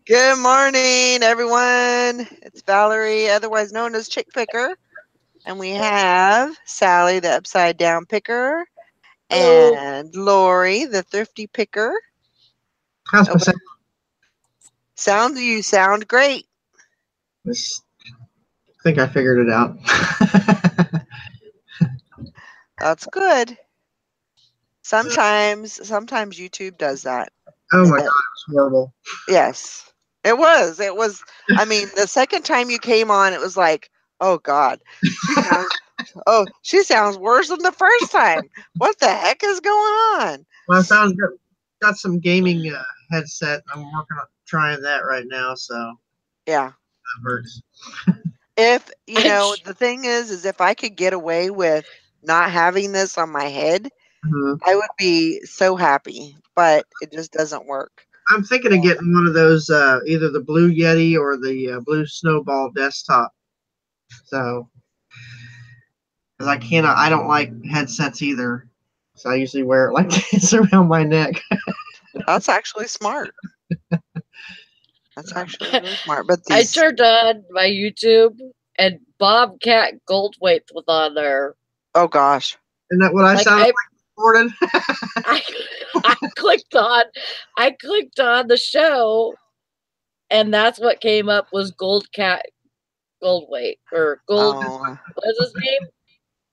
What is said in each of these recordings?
Good morning, everyone. It's Valerie, otherwise known as Chick Picker. And we have Sally, the upside down picker, and Lori, the thrifty picker. How's my sound? You sound great. I think I figured it out. That's good. Sometimes YouTube does that. Oh my God, it's horrible. Yes, it was. I mean, the second time you came on, it was like, oh God, she sounds worse than the first time. What the heck is going on? Well, I got some gaming headset. I'm working on trying that right now, so yeah, that works. If the thing is if I could get away with not having this on my head, I would be so happy. But it just doesn't work. I'm thinking of getting one of those, either the Blue Yeti or the Blue Snowball desktop. So, because I don't like headsets either. So I usually wear it like this around my neck. That's actually smart. That's actually really smart. But I turned on my YouTube and Bobcat Goldthwait was on there. Oh gosh. Isn't that what I sounded like this morning? I clicked on the show, and that's what came up was Goldcat Goldthwait or Gold. What is his name?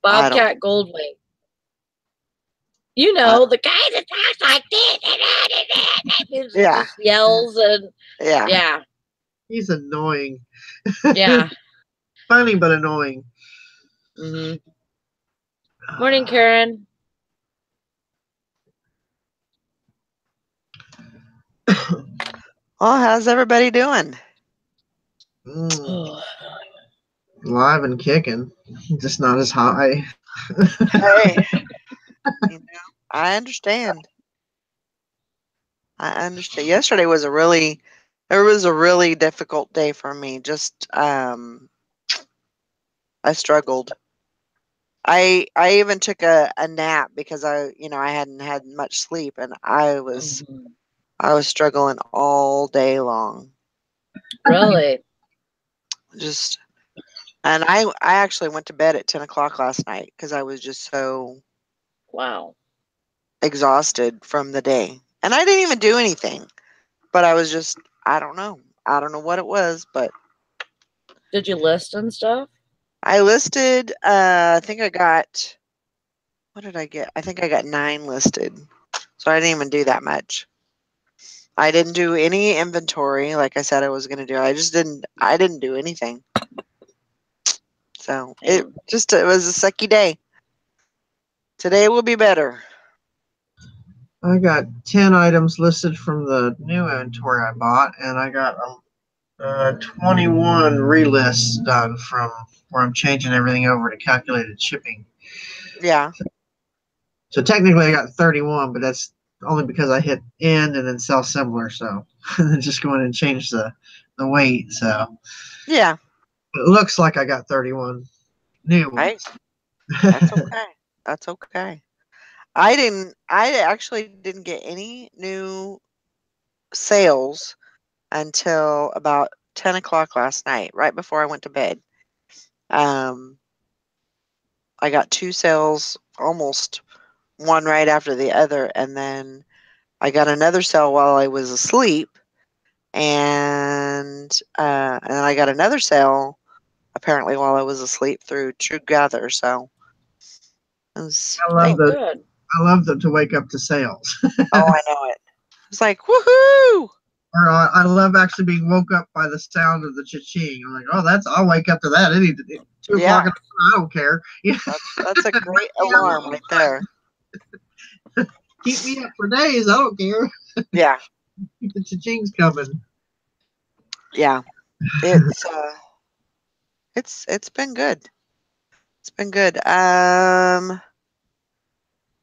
Bobcat Goldthwait. You know, the guy that talks like this, just yells and yeah. He's annoying. Yeah. Funny but annoying. Morning, Karen. Well, how's everybody doing? Live and kicking, just not as high. Hey, I understand. Yesterday was a really difficult day for me. Just I struggled. I even took a nap because I hadn't had much sleep, and I was struggling all day long. Really? And I actually went to bed at 10 o'clock last night because I was just so exhausted from the day. And I didn't even do anything, but I was just, I don't know what it was, but. Did you list and stuff? I listed, I think I got, what did I get? I think I got 9 listed. So I didn't even do that much. I didn't do any inventory like I said I was going to do. I didn't do anything. So it was a sucky day. Today will be better. I got 10 items listed from the new inventory I bought, and I got 21 relists done from where I'm changing everything over to calculated shipping. Yeah. So technically I got 31, but that's only because I hit end and then sell similar. So just go in and change the weight. So yeah, it looks like I got 31 new ones. That's okay. That's okay. I actually didn't get any new sales until about 10 o'clock last night, right before I went to bed. I got 2 sales, almost one right after the other, and then I got another sale while I was asleep, and I got another sale apparently while I was asleep through True Gather. So it was good. I love them to wake up to sales. Oh, I know it. It's like, woohoo! Or I love actually being woke up by the sound of the cha-ching. I'm like, I'll wake up to that any 2 o'clock. I don't care. That's a great alarm right there. Keep me up for days. I don't care. Yeah. The cha-ching's coming. Yeah. It's been good. It's been good.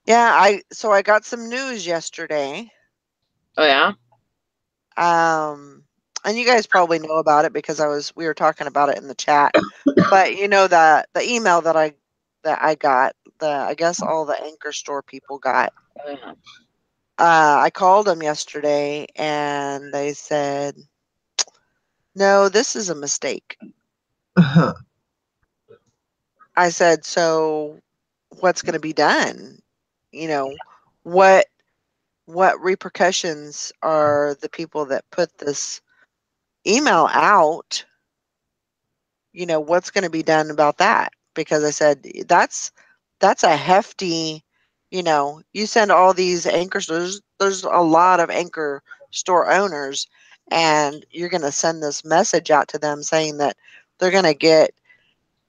Yeah, I got some news yesterday. Oh yeah. And you guys probably know about it because we were talking about it in the chat. But the email that I got, I guess all the Anchor Store people got. I called them yesterday and they said, no, this is a mistake. I said, so what's going to be done? You know, what repercussions are the people that put this email out? You know, what's going to be done about that? Because I said, that's a hefty, you know, you send all these anchor stores, there's a lot of anchor store owners, and you're going to send this message out to them saying that they're going to get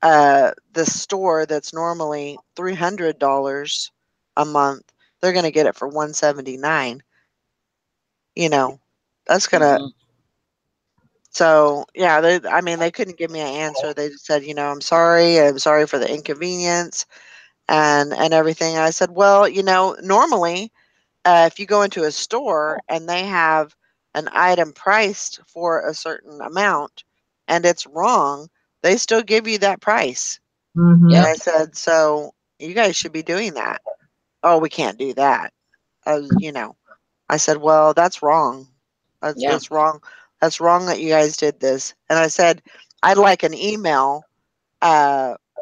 the store that's normally $300 a month, they're going to get it for $179. You know, that's going to. So yeah, I mean, they couldn't give me an answer. They just said, you know, I'm sorry for the inconvenience and everything. I said, well, you know, normally if you go into a store and they have an item priced for a certain amount and it's wrong, they still give you that price. Mm-hmm. And I said, so you guys should be doing that. Oh, we can't do that. You know, I said, well, that's wrong. That's wrong. That's wrong that you guys did this. And I said, I'd like an email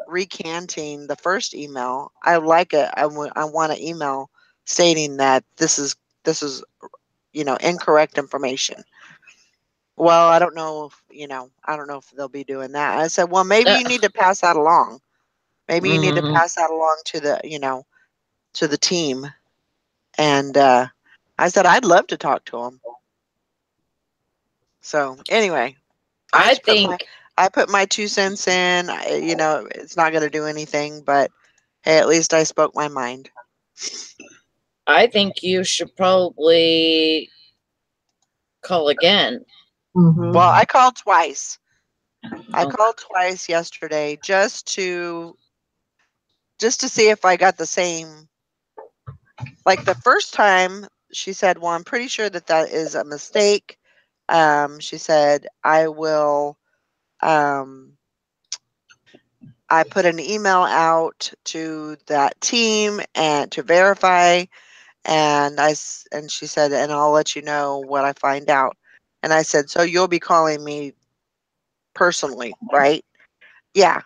recanting the first email. I like it. I want an email stating that this is you know, incorrect information. Well, I don't know if, you know, I don't know if they'll be doing that. I said, well, maybe you need to pass that along. Maybe you need to pass that along to the, you know, to the team. And I said, I'd love to talk to them. So anyway, I put my 2 cents in. You know, it's not going to do anything, but hey, at least I spoke my mind. I think you should probably call again. Mm-hmm. Well, I called twice. I called twice yesterday just to see if I got the same. Like the first time, she said, "Well, I'm pretty sure that is a mistake." She said, "I will." I put an email out to that team and to verify, and she said, "And I'll let you know what I find out." And I said, "So you'll be calling me personally, right?" Yeah.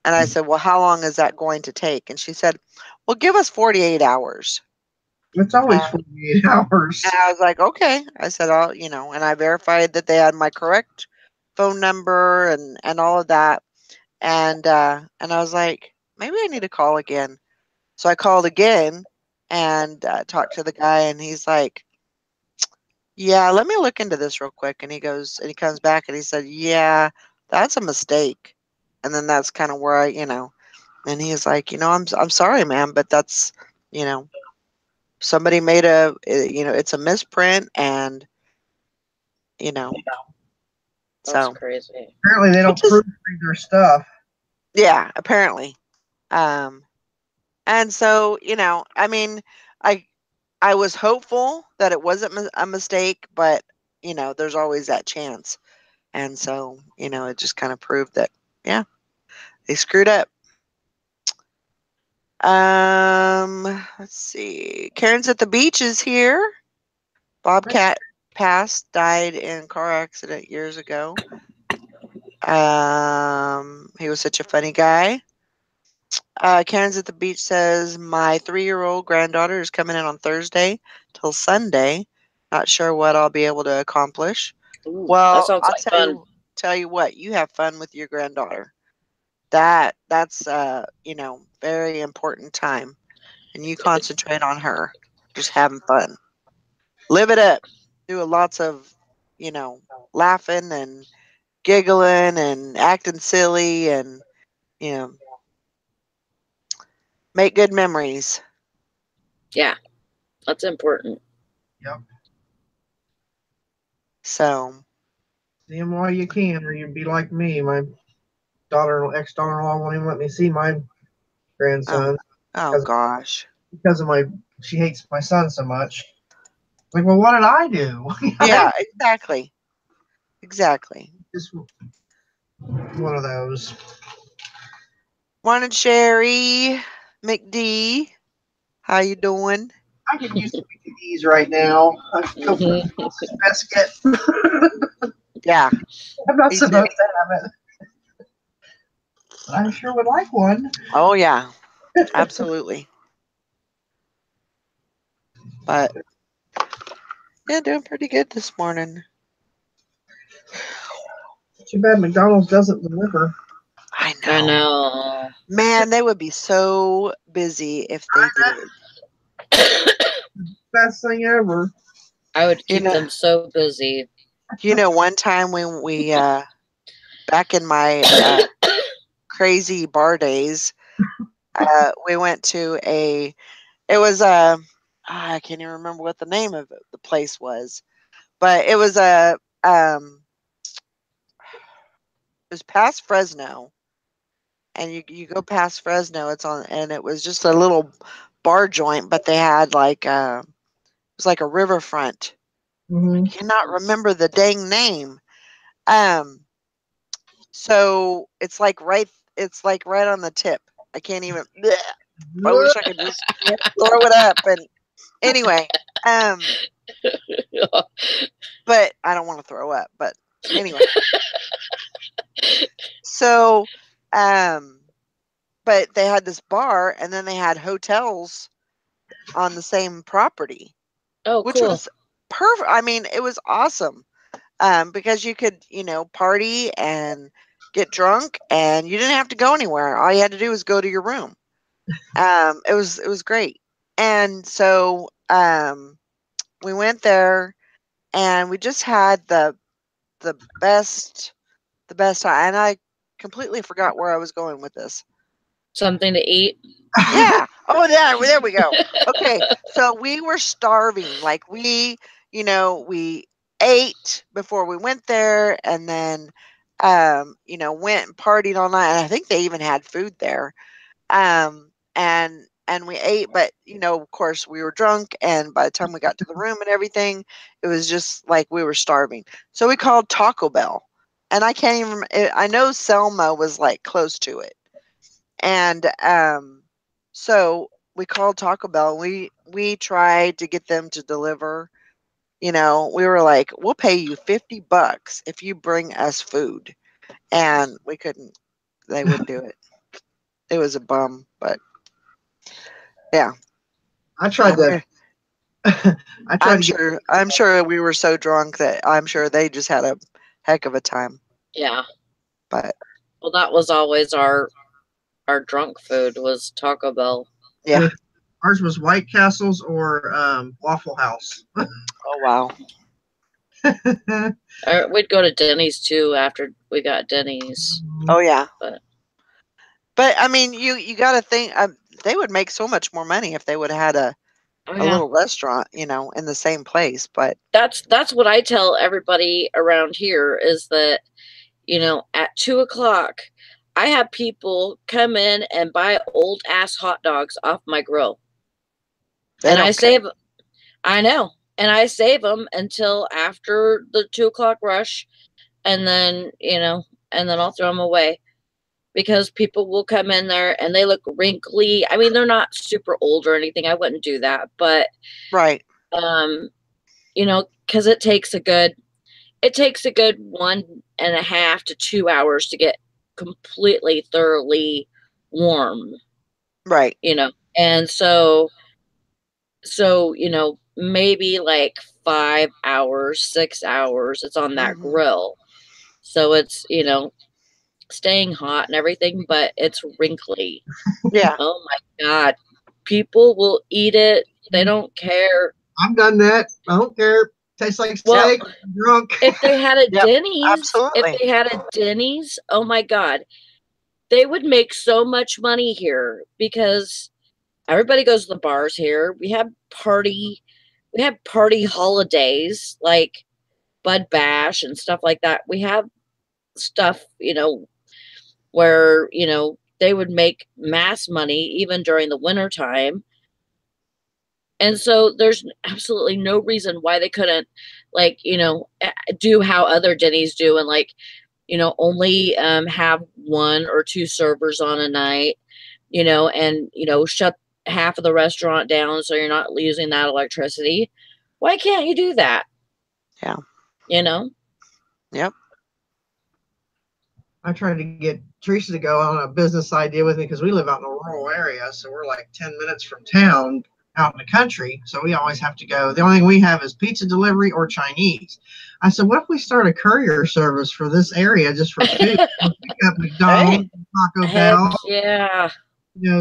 And I said, "Well, how long is that going to take?" And she said, "Well, give us 48 hours." It's always 48 hours. And I was like, "Okay." I said, "I'll, you know," and I verified that they had my correct phone number and all of that. And I was like, maybe I need to call again. So I called again and talked to the guy, and he's like, "Yeah, let me look into this real quick." And he comes back and he said, "Yeah, that's a mistake." And then that's kind of where I, you know, and he's like, "You know, I'm sorry, man, but that's, you know, somebody made you know, it's a misprint, and you know." That's So crazy. Apparently, they don't proofread their stuff. Yeah, apparently. And so, you know, I mean, I was hopeful that it wasn't a mistake, but you know, there's always that chance. And so, you know, it just kind of proved that, yeah, they screwed up. Let's see. Karen's at the beach is here. Bobcat died in a car accident years ago. He was such a funny guy. Karen's at the beach says, my 3-year-old granddaughter is coming in on Thursday till Sunday. Not sure what I'll be able to accomplish. Ooh, Well, that sounds I'll like fun. tell you what, you have fun with your granddaughter. That's you know, very important time. And you concentrate on her. Just having fun. Live it up. Do lots of, you know, laughing and giggling and acting silly, and you know, make good memories. Yeah, that's important. Yep. So See them while you can, or you'd be like me. My ex-daughter-in-law won't even let me see my grandson. oh gosh. Because she hates my son so much. Like, well, what did I do? Yeah, exactly. Exactly. Just one of those. Morning, Sherry McD. How you doing? I could use some PTDs right now. I could go for a biscuit. Yeah. I'm not Me supposed too. to have it. But I sure would like one. Oh, yeah. Absolutely. But, yeah, doing pretty good this morning. Too bad McDonald's doesn't deliver. I know. I know. Man, they would be so busy if they did. Best thing ever. I would keep them so busy. One time when we, back in my crazy bar days, we went to it was I can't even remember what the name of the place was, but it was it was past Fresno, and you go past Fresno, and it was just a little bar joint, but they had like it was like a riverfront. Mm-hmm. I cannot remember the dang name. So it's like right on the tip. I can't even. Bleh. I wish I could just throw it up. And anyway, but I don't want to throw up. But anyway, so, but they had this bar, and then they had hotels on the same property. Oh, which cool. was perfect. I mean, it was awesome. Because you could, party and get drunk, and you didn't have to go anywhere. All you had to do was go to your room. It was great. And so we went there, and we just had the best time. And I completely forgot where I was going with this. Something to eat. Yeah. Oh, there we go. Okay. So we were starving. Like we ate before we went there, and then, went and partied all night. And I think they even had food there. And we ate, but of course we were drunk. And by the time we got to the room and everything, it was just like we were starving. So we called Taco Bell, and I can't even. I know Selma was like close to it, and so we called Taco Bell. We tried to get them to deliver. We were like, we'll pay you $50 if you bring us food. And we couldn't. They wouldn't do it. It was a bum, but yeah. I tried to. I'm sure we were so drunk that I'm sure they just had a heck of a time. Yeah. But well, that was always our drunk food was Taco Bell. Yeah. Ours was White Castles or Waffle House. Oh, wow. We'd go to Denny's too after we got Denny's. Oh, yeah. But I mean, you got to think they would make so much more money if they would have had a little restaurant, in the same place. But that's what I tell everybody around here is that, at 2:00, I have people come in and buy old ass hot dogs off my grill. And I save, I know, and I save them until after the 2:00 rush, and then, and then I'll throw them away because people will come in there and they look wrinkly. I mean, they're not super old or anything. I wouldn't do that, but right. Because it takes a good 1.5 to 2 hours to get completely thoroughly warm. Right. And so, maybe like 5 hours, 6 hours, it's on that grill. So it's, staying hot and everything, but it's wrinkly. Yeah. Oh my God. People will eat it. They don't care. I've done that. I don't care. Tastes like steak. I'm drunk. If they had a Yep, Denny's, absolutely. if they had a Denny's, oh my God, they would make so much money here because everybody goes to the bars here. We have party holidays like Bud Bash and stuff like that. We have stuff, where, they would make mass money even during the winter time. And so there's absolutely no reason why they couldn't, like, do how other Denny's do and, like, only have 1 or 2 servers on a night, and, shut half of the restaurant down so you're not using that electricity. Why can't you do that? Yeah. You know? Yep. I tried to get Teresa to go on a business idea with me because we live out in a rural area. So we're like 10 minutes from town out in the country. So we always have to go. The only thing we have is pizza delivery or Chinese. I said, what if we start a courier service for this area just for food? We'll pick up McDonald's, Taco Bell, yeah.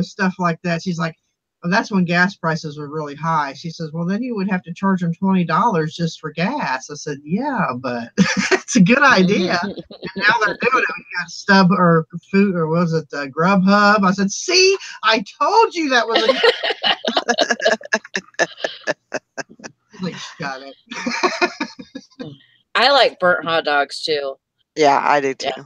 Stuff like that. She's like, well, that's when gas prices were really high. She says, well, then you would have to charge them $20 just for gas. I said, yeah, but it's a good idea. And now they're doing it. We got Stub or food, or was it Grubhub? I said, see, I told you that was a like, shut it. I like burnt hot dogs too. Yeah, I do too. Yeah.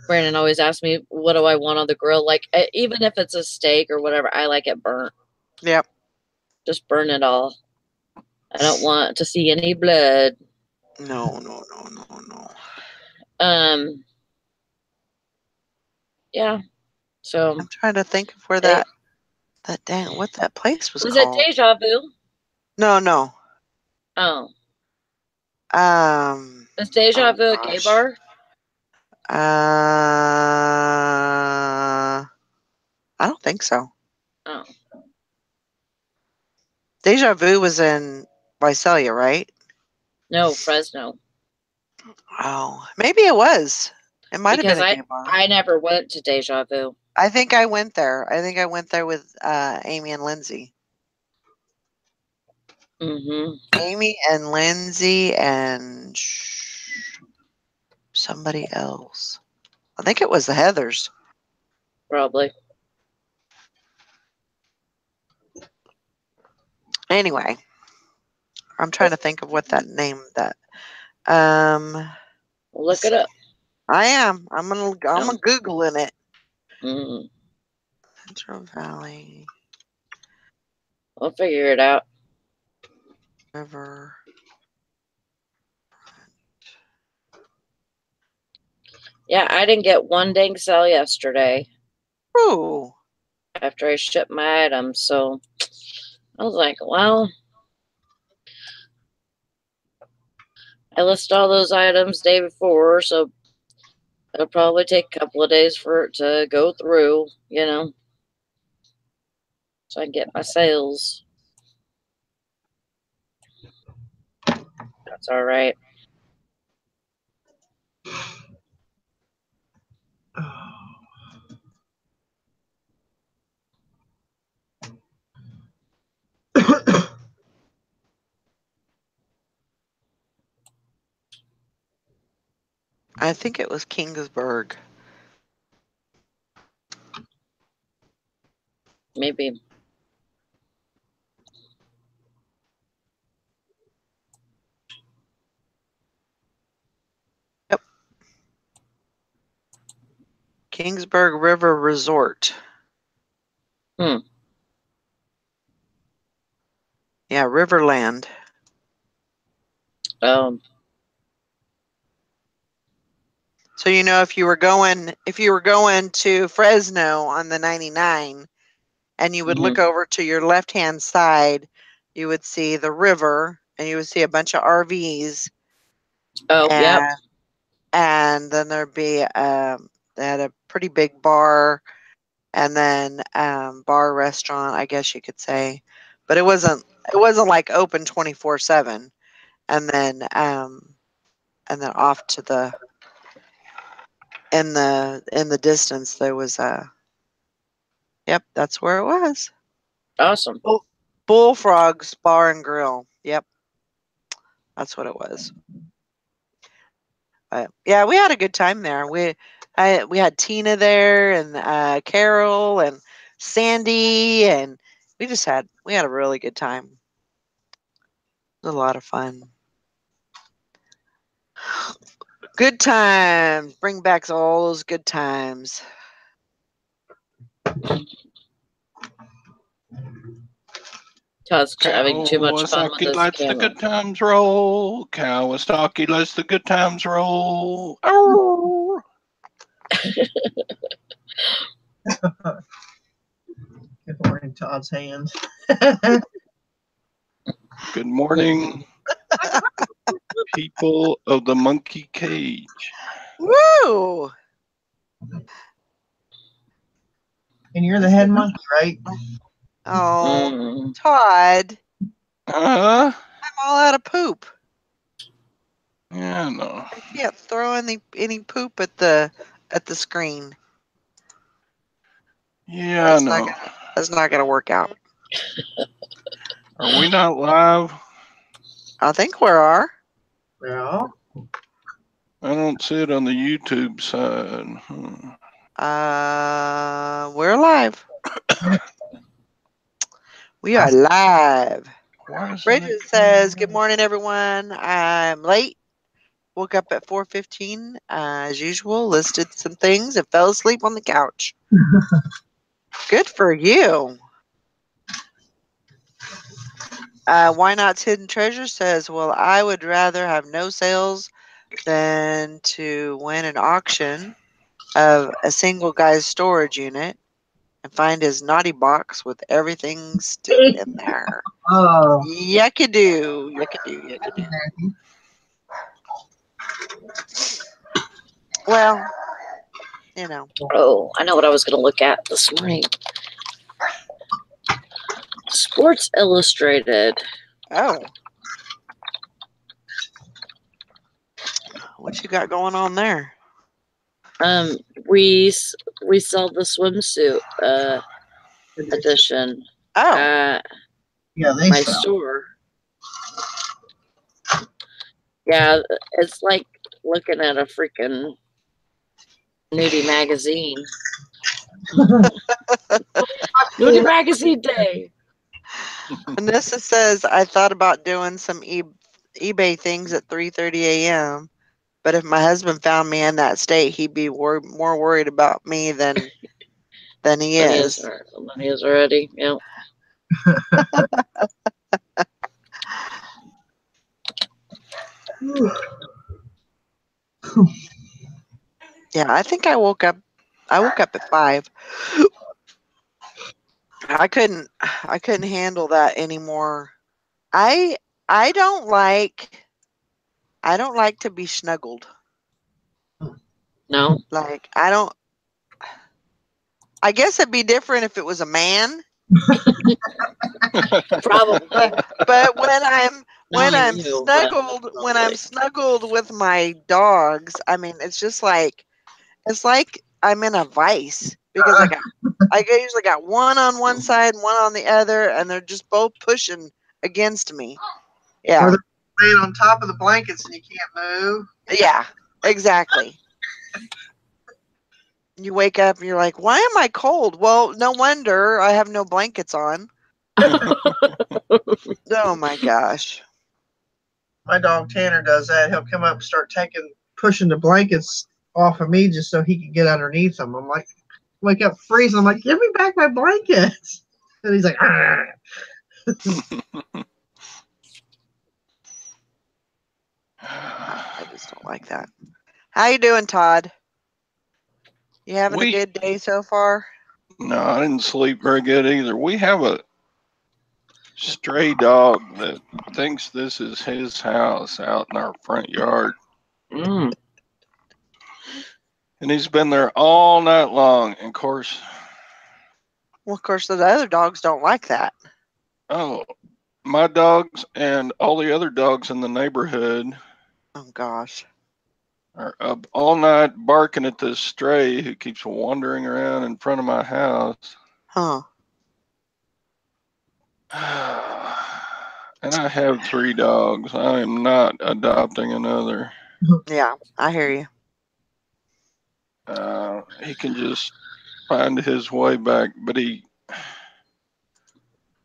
Brandon always asks me, what do I want on the grill? Like, even if it's a steak or whatever, I like it burnt. Yep. Just burn it all. I don't want to see any blood. No. Yeah. So I'm trying to think of where that what that place was called. Was it Deja Vu? No. Oh. Is Deja Vu a gay bar? I don't think so. Oh. Deja Vu was in Visalia, right? No, Fresno. Oh, maybe it was. It might have been a gay bar. I never went to Deja Vu. I think I went there. I think I went there with Amy and Lindsay. Amy and Lindsay and somebody else. I think it was the Heathers. Probably. Anyway, I'm trying to think of what that name that. Look it up. I am. I'm gonna Googling it. Central Valley. We'll figure it out. River. Yeah, I didn't get one dang sale yesterday. Ooh. After I shipped my items, so I was like, well, I listed all those items the day before, so it'll probably take a couple of days for it to go through, so I can get my sales. That's all right. I think it was Kingsburg. Maybe. Yep. Kingsburg River Resort. Yeah, Riverland. So if you were going to Fresno on the 99 and you would look over to your left-hand side, you would see the river and you would see a bunch of RVs. Oh, yep. And then there'd be they had a pretty big bar and then bar restaurant, I guess you could say. But it wasn't like open 24/7. And then off to the in the distance there was yep, that's where it was. Awesome. Bullfrogs Bar and Grill. Yep. That's what it was. Yeah, we had a good time there. We had Tina there and Carol and Sandy, and we had a really good time. It was a lot of fun. Good times. Bring back all those good times. Todd's having too much fun with this lets camera. the good times roll. Kawasaki lets the good times roll. Oh. Good morning, Todd's hands. Good morning, people of the monkey cage. Woo! And you're the head monkey, right? Oh, Todd, Uh, I'm all out of poop. yeah, no. I can't throw any poop at the screen. Yeah, no. That's not gonna work out. Are we not live? I think we are. Yeah. I don't see it on the YouTube side. We're live. We are live. Bridget says, "Good morning, everyone. I'm late. Woke up at 4:15 as usual. Listed some things and fell asleep on the couch. Good for you." Why Not's Hidden Treasure says, "Well, I would rather have no sales than to win an auction of a single guy's storage unit and find his naughty box with everything still in there." Oh. Yuckadoo, yuckadoo, yuckadoo. Well, you know. Oh, I know what I was going to look at this morning. Sports Illustrated. Oh. What you got going on there? We sell the swimsuit edition. Oh. Yeah, they my sell. store. Yeah, it's like looking at a freaking nudie magazine. Nudie magazine day. Vanessa says, "I thought about doing some eBay things at 3:30 a.m. But if my husband found me in that state, he'd be more worried about me than he is." Than he is already. Yeah. Yeah, I think I woke up at 5. I couldn't handle that anymore. I don't like to be snuggled. No. Like, I guess it'd be different if it was a man. Probably. But when I'm Probably. snuggled with my dogs, I mean, it's just like I'm in a vice because I usually got one on one side and one on the other, and they're just both pushing against me. Yeah. Or they're laying on top of the blankets and you can't move. Yeah, exactly. You wake up and you're like, "Why am I cold?" Well, no wonder I have no blankets on. Oh my gosh. My dog Tanner does that. He'll come up and start pushing the blankets off of me just so he can get underneath them. I'm like, wake up freezing. I'm like, "Give me back my blankets." And he's like, "Ah." I just don't like that. How you doing, Todd? You having a good day so far? No, I didn't sleep very good either. We have a stray dog that thinks this is his house out in our front yard. And he's been there all night long. And of course, the other dogs don't like that. Oh, my dogs and all the other dogs in the neighborhood. Oh gosh. Are up all night barking at this stray who keeps wandering around in front of my house. Huh. And I have 3 dogs. I am not adopting another. Yeah, I hear you. He can just find his way back, but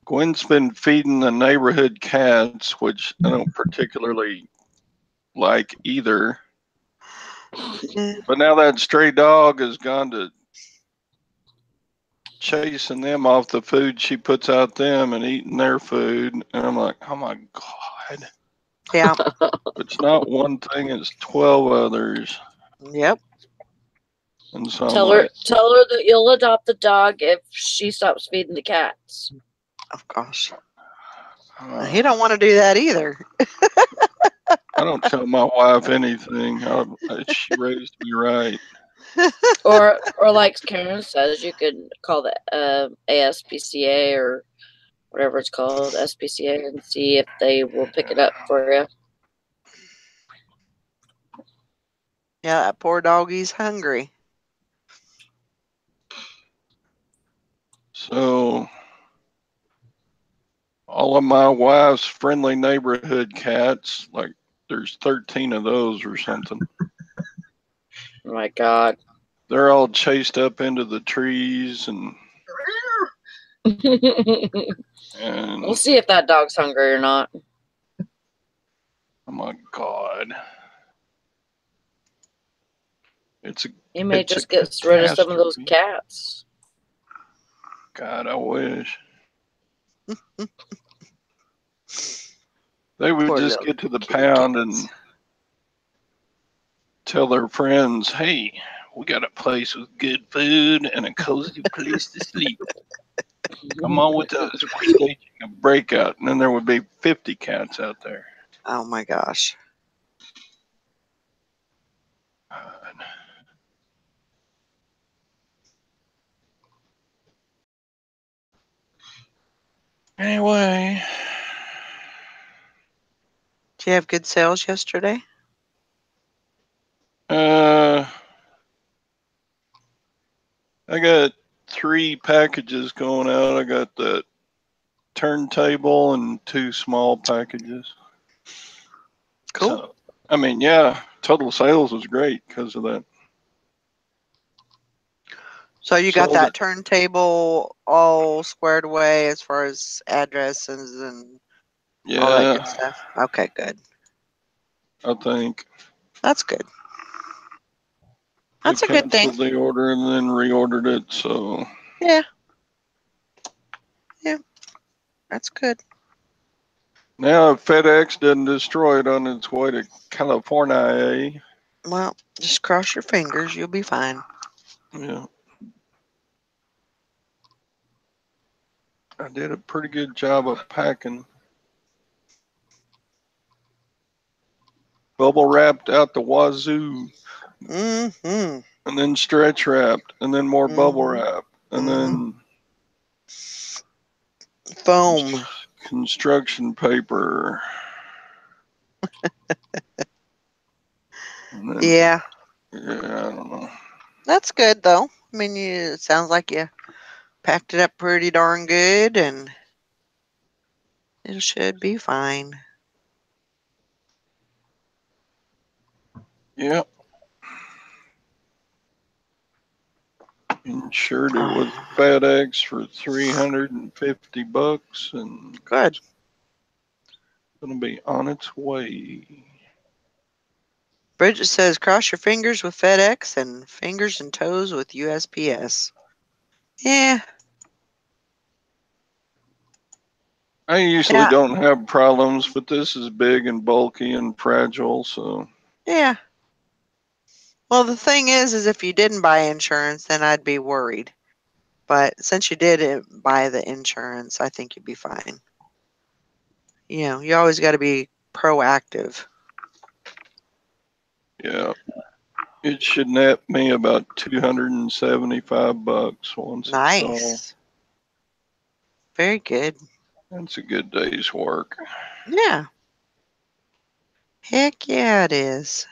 Gwen's been feeding the neighborhood cats, which I don't particularly like either. But now that stray dog has gone to chasing them off the food she puts out them and eating their food. And I'm like, oh my God. Yeah. It's not one thing, it's 12 others. Yep. And so Tell her that you'll adopt the dog if she stops feeding the cats. Oh gosh. He don't want to do that either. I don't tell my wife anything. She raised me right. Or like Karen says, you could call the ASPCA or whatever it's called, SPCA, and see if they will pick it up for you. Yeah, that poor doggy's hungry. So all of my wife's friendly neighborhood cats, like there's 13 of those or something. Oh my God. They're all chased up into the trees and We'll see if that dog's hungry or not. Oh my God. He may just get rid of some of those cats. God, I wish. They would just get to the pound and tell their friends, hey, we got a place with good food and a cozy place to sleep. Come on with us. We're staging a breakout. And then there would be 50 cats out there. Oh my gosh. Anyway. Did you have good sales yesterday? I got 3 packages going out. I got that turntable and 2 small packages. Cool. So, I mean, yeah, total sales was great because of that. So you got that turntable all squared away as far as addresses and all that good stuff? Okay, good. I think. That's good. That's a good thing. Canceled the order and then reordered it, so. Yeah. Yeah. That's good. Now, if FedEx doesn't destroy it on its way to California. Well, just cross your fingers. You'll be fine. Yeah. I did a pretty good job of packing. Bubble wrapped out the wazoo. Mm-hmm. And then stretch wrapped. And then more bubble wrap. And then foam. Construction paper. Then, yeah. Yeah, I don't know. That's good, though. I mean, it sounds like you packed it up pretty darn good, and it should be fine. Yep. Insured it with FedEx for $350 and good. Gonna be on its way. Bridget says, cross your fingers with FedEx and fingers and toes with USPS. Yeah. I usually don't have problems, but this is big and bulky and fragile, so. Yeah. Well, the thing is if you didn't buy insurance, then I'd be worried. But since you did buy the insurance, I think you'd be fine. You know, you always got to be proactive. Yeah. It should net me about $275 once. Nice. Very good. That's a good day's work. Yeah. Heck yeah, it is.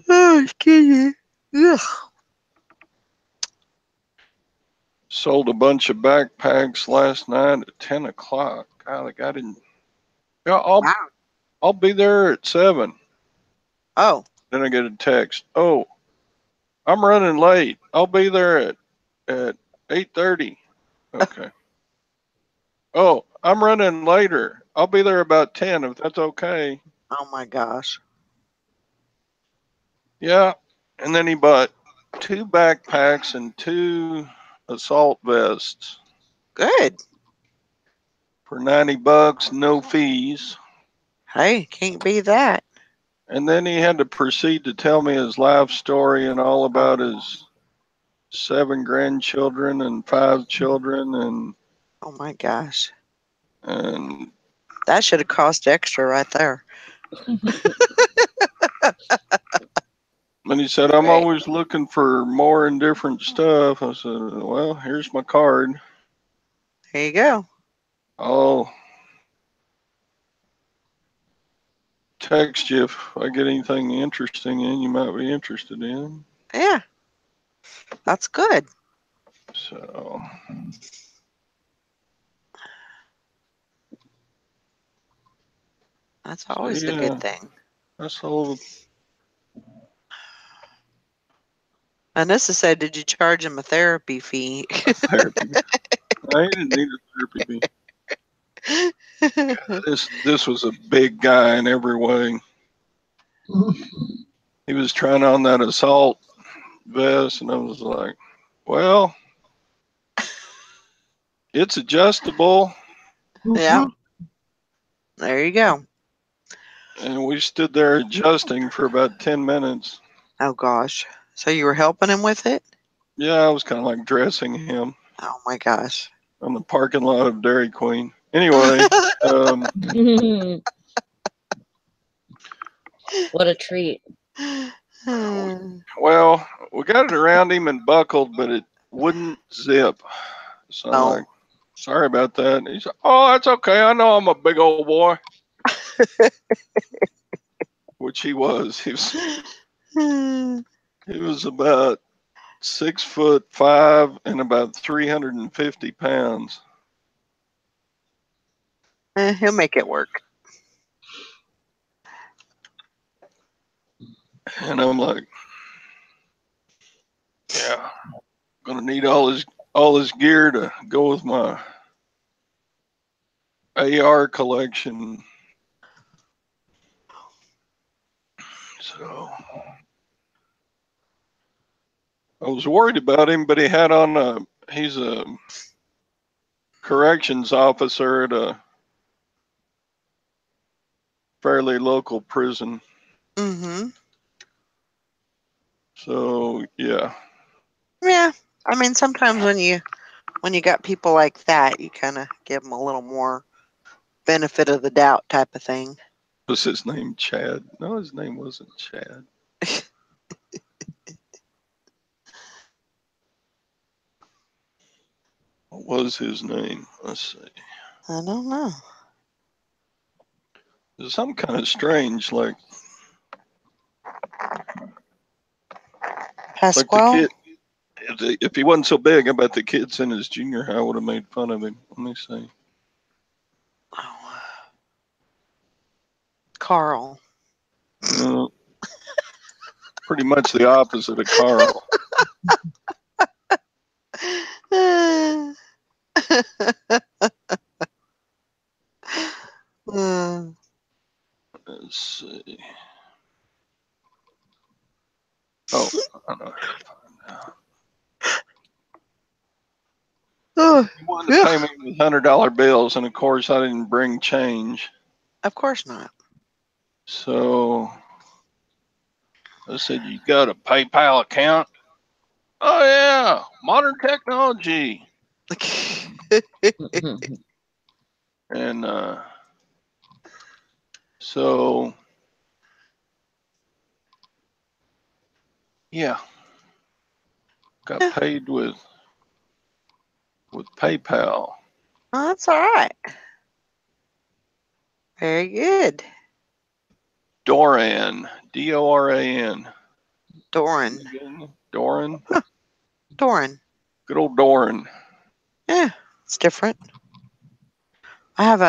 Oh, excuse me. Ugh. Sold a bunch of backpacks last night at 10 o'clock. God, I didn't. Yeah, I'll be there at 7. Oh. Then I get a text. Oh, I'm running late. I'll be there at 8:30. Okay. Oh, I'm running later. I'll be there about 10 if that's okay. Oh my gosh. Yeah. And then he bought 2 backpacks and 2 assault vests. Good. For $90, no fees. Hey, can't beat that. And then he had to proceed to tell me his life story and all about his 7 grandchildren and 5 children Oh my gosh. and That should have cost extra right there. and he said, I'm Right. always looking for more and different stuff. I said, well, here's my card. There you go. I'll text you if I get anything interesting in you might be interested in. Yeah. That's good. So That's always a good thing. That's all. And this is said, did you charge him a therapy fee? Therapy. I didn't need a therapy fee. This was a big guy in every way. He was trying on that assault vest, and I was like, well, it's adjustable. Yeah. There you go. And we stood there adjusting for about 10 minutes. Oh gosh. So you were helping him with it? Yeah, I was kind of like dressing him Oh my gosh. on the parking lot of Dairy Queen. Anyway, What a treat. well, we got it around him and buckled, but it wouldn't zip. So I'm like, sorry about that. And he said, oh, that's okay. I know I'm a big old boy. Which he was. He was about 6'5" and about 350 pounds. He'll make it work. And I'm like, yeah, I'm gonna need all his gear to go with my AR collection. So I was worried about him, but he's a corrections officer at a fairly local prison. Mm-hmm. So yeah. Yeah. I mean, sometimes when you got people like that, you kind of give them a little more benefit of the doubt type of thing. Was his name Chad? No, his name wasn't Chad. What was his name? Let's see. I don't know. It's some kind of strange, like Pasquale? the kid. If he wasn't so big, I bet the kids in his junior high would have made fun of him. Let me see. Oh. Carl. No, pretty much the opposite of Carl. Let's see. Oh, I know how to find out. He wanted to pay me with $100 bills, and of course, I didn't bring change. Of course not. So I said, "You got a PayPal account?" Oh yeah, modern technology. And so yeah, got paid with PayPal. Oh, that's all right. Very good. Doran, Doran. Doron. Doran. Doron. Good old Doran. Yeah, it's different. I have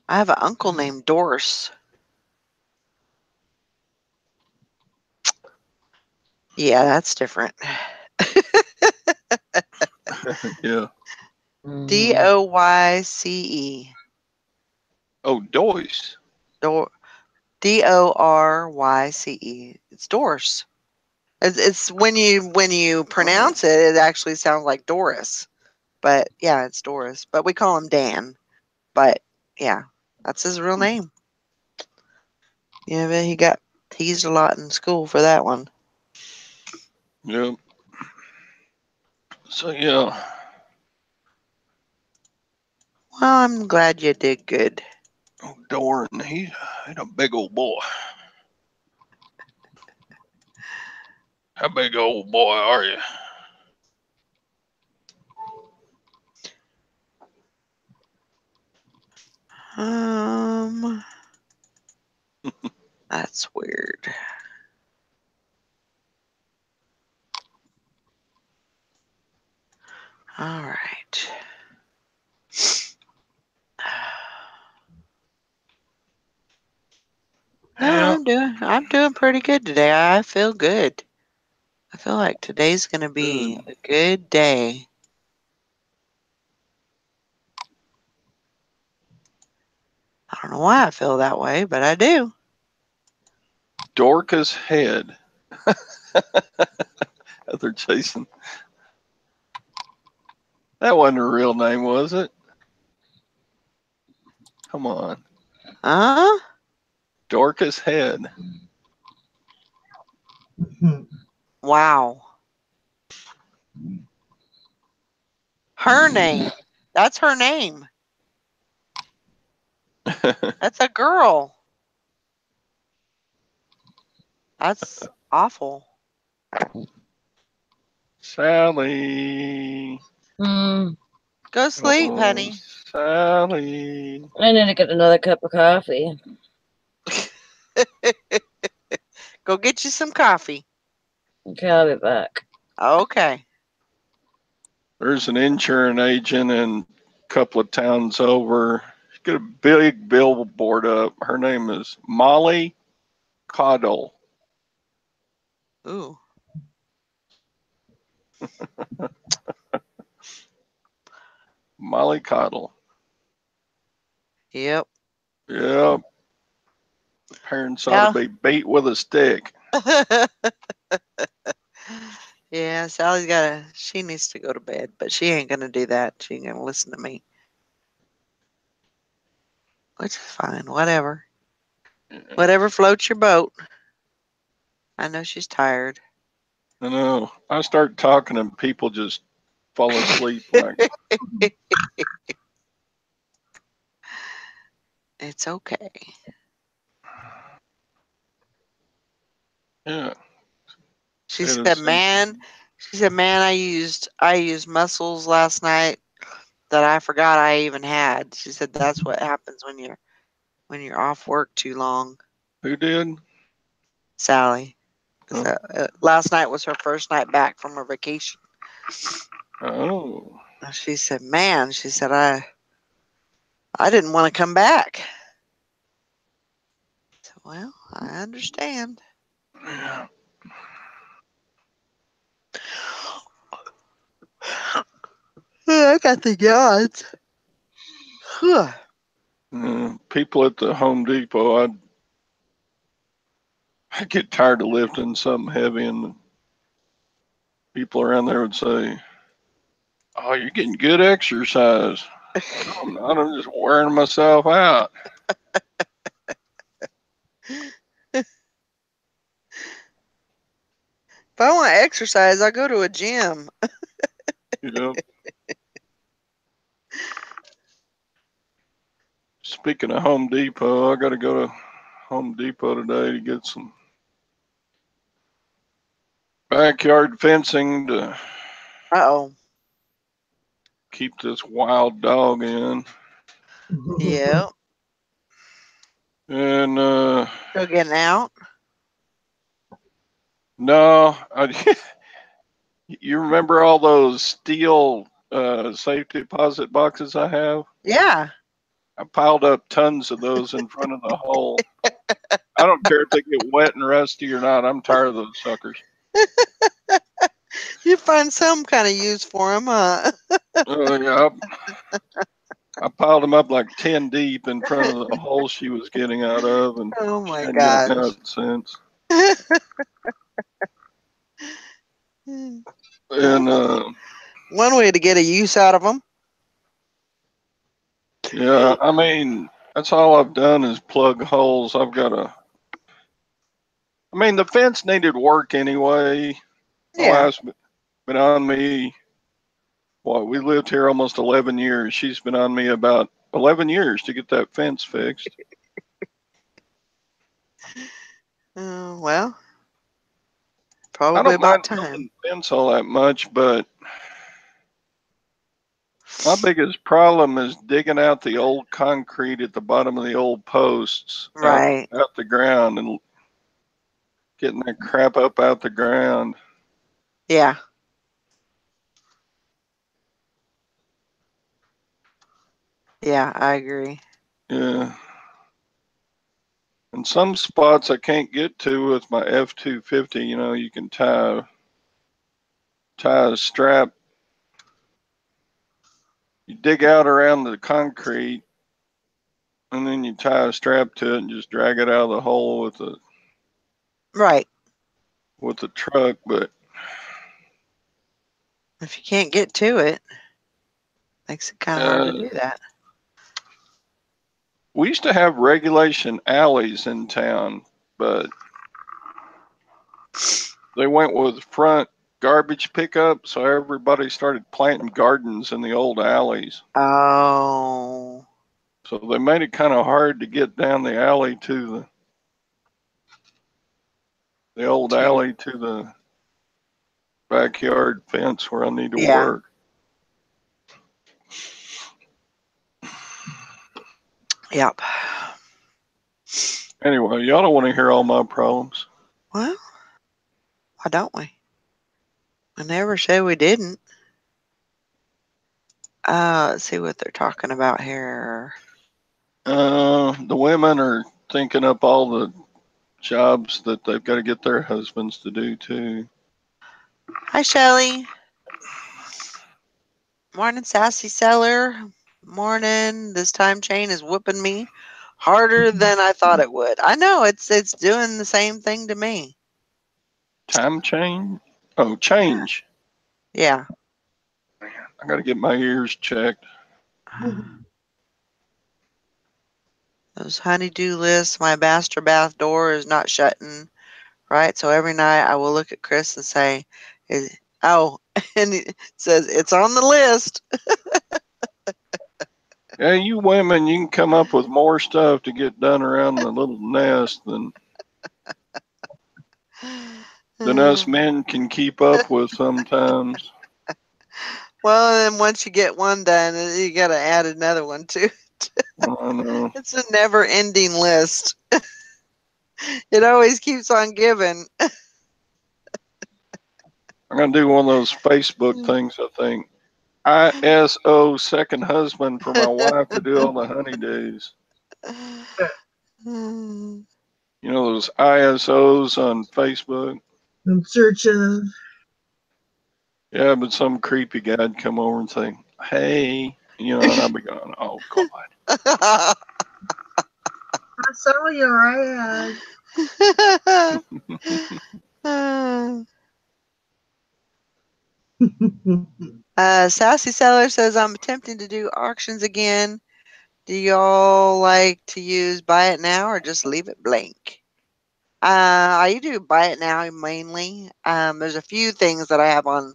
an uncle named Doris. Yeah, that's different. Yeah. Doyce. Oh, Doyce. Doryce. It's Doris. It's when you pronounce it, it actually sounds like Doris. But yeah, it's Doris. But we call him Dan. But yeah, that's his real name. Yeah, but he got teased a lot in school for that one. Yep. So yeah. Well, I'm glad you did good. Oh, Doron, he's a big old boy. How big old boy are you? That's weird. All right. No, Yeah. I'm doing pretty good today. I feel good. I feel like today's gonna be Good. a good day. I don't know why I feel that way, but I do. Dorcas Head. They're chasing. That wasn't her real name, was it? Come on. Huh? Dorcas Head. Wow. Her name. That's her name. That's a girl. That's awful. Sally. Mm, Go sleep, Oh, honey. Sally. I need to get another cup of coffee. Go get you some coffee. Okay, I'll be back. Okay. There's an insurance agent in a couple of towns over. She's got a big billboard up. Her name is Molly Coddle. Ooh. Molly Coddle. Yep. Yep. Parents ought Yeah. to be beat with a stick. Yeah, she needs to go to bed, but she ain't gonna do that. She ain't gonna listen to me. Which is fine, whatever. Whatever floats your boat. I know she's tired. I know. I start talking and people just fall asleep. Like, It's okay. yeah. She It said, is. "Man," "I used muscles last night that I forgot I even had." She said, "That's what happens when you're off work too long." Who did? Sally. Oh. Last night was her first night back from her vacation. Oh. She said, "Man," she said, I didn't want to come back." So, well, I understand. Yeah. I got the odds. People at the Home Depot, I get tired of lifting something heavy, and people around there would say, "Oh, you're getting good exercise." No, I'm not. I'm just wearing myself out. If I want to exercise, I go to a gym. You know. Speaking of Home Depot, I got to go to Home Depot today to get some backyard fencing to Uh-oh. keep this wild dog in. Yeah. And Still getting out? no, you remember all those steel safety deposit boxes I have? Yeah. I piled up tons of those in front of the hole. I don't care if they get wet and rusty or not. I'm tired of those suckers. You find some kind of use for them, huh? Yeah, I piled them up like 10 deep in front of the hole she was getting out of, and Oh she my hadn't gotten gosh. out since. One And way to get a use out of them. yeah, I mean, that's all I've done is plug holes. I've got a I mean, the fence needed work anyway. My Yeah. wife's been on me. Well, we lived here almost 11 years. She's been on me about 11 years to get that fence fixed. Well, I probably don't mind about time. building the fence all that much, but my biggest problem is digging out the old concrete at the bottom of the old posts Right. out the ground and getting that crap up out the ground. Yeah. Yeah, I agree. Yeah. And some spots I can't get to with my F-250, you know, you can tie a strap. You dig out around the concrete and then you tie a strap to it and just drag it out of the hole with the Right. truck. But If you can't get to it, makes it kind of hard to do that. we used to have regulation alleys in town, but they went with front garbage pickup, so everybody started planting gardens in the old alleys. Oh. So they made it kind of hard to get down the alley to the old alley to the backyard fence where I need to work. Yep. Anyway, y'all don't want to hear all my problems. Well, why don't we? I never said we didn't. Let's see what they're talking about here. The women are thinking up all the jobs that they've got to get their husbands to do too. Hi, Shelly. Morning, sassy seller. Morning. This time chain is whooping me harder than I thought it would. I know it's doing the same thing to me. Time change? Oh, change. Yeah. I got to get my ears checked. Those honeydew lists, my master bath door is not shutting, right? So every night I will look at Chris and say, and it says, it's on the list. Yeah, you women, you can come up with more stuff to get done around the little nest than us men can keep up with sometimes. Well, then once you get one done, you got to add another one too. I know. It's a never-ending list. It always keeps on giving. I'm going to do one of those Facebook things, I think. ISO second husband for my wife to do all the honeydews. You know those ISOs on Facebook? I'm searching. Yeah, but some creepy guy'd come over and say, hey, you know, and I'd be going, oh, God. I saw your ad. Sassy Seller says, I'm attempting to do auctions again. Do y'all like to use buy it now or just leave it blank? I do buy it now mainly. There's a few things that I have on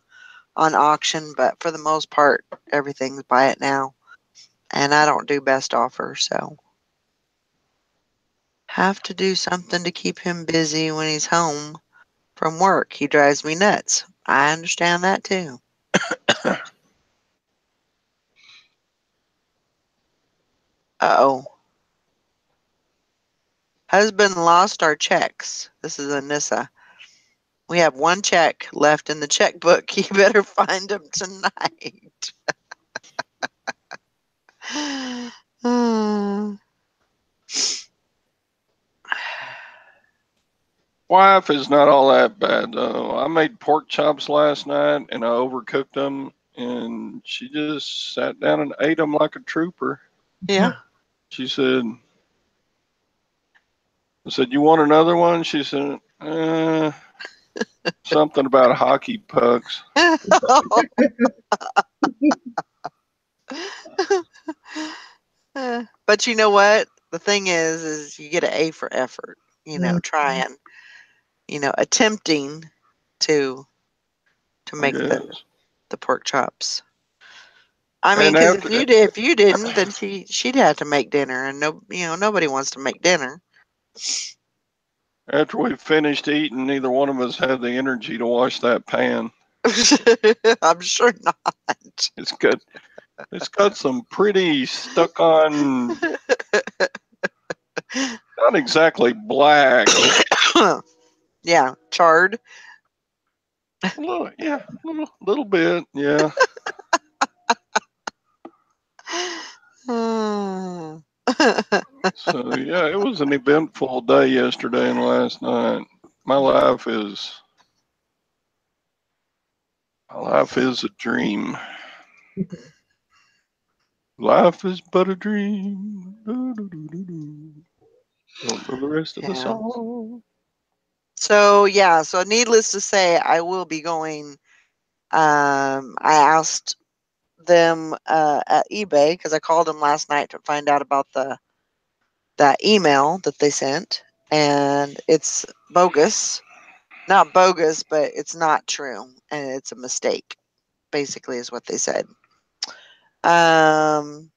auction, but for the most part, everything's buy it now. And I don't do best offer, so have to do something to keep him busy when he's home from work. He drives me nuts. I understand that too. Uh-oh. Husband lost our checks. This is Anissa. We have one check left in the checkbook. You better find him tonight. Wife is not all that bad, though. I made pork chops last night, and I overcooked them, and she just sat down and ate them like a trooper. Yeah. She said, I said, you want another one? She said, something about hockey pucks. But you know what? The thing is you get an A for effort, you know, trying. attempting to make Yes. the pork chops. I mean, And because after if you didn't, then she'd have to make dinner, and nobody wants to make dinner. after we finished eating, neither one of us had the energy to wash that pan. I'm sure not. It's got some pretty stuck on, not exactly black. Yeah, charred. Yeah, little bit, yeah. So yeah, it was an eventful day yesterday and last night. My life is a dream. Life is but a dream. Don't know the rest of the Yeah. song. So needless to say, I will be going. I asked them at eBay because I called them last night to find out about that email that they sent, and it's bogus. Not bogus, but it's not true, and it's a mistake. Basically, is what they said. So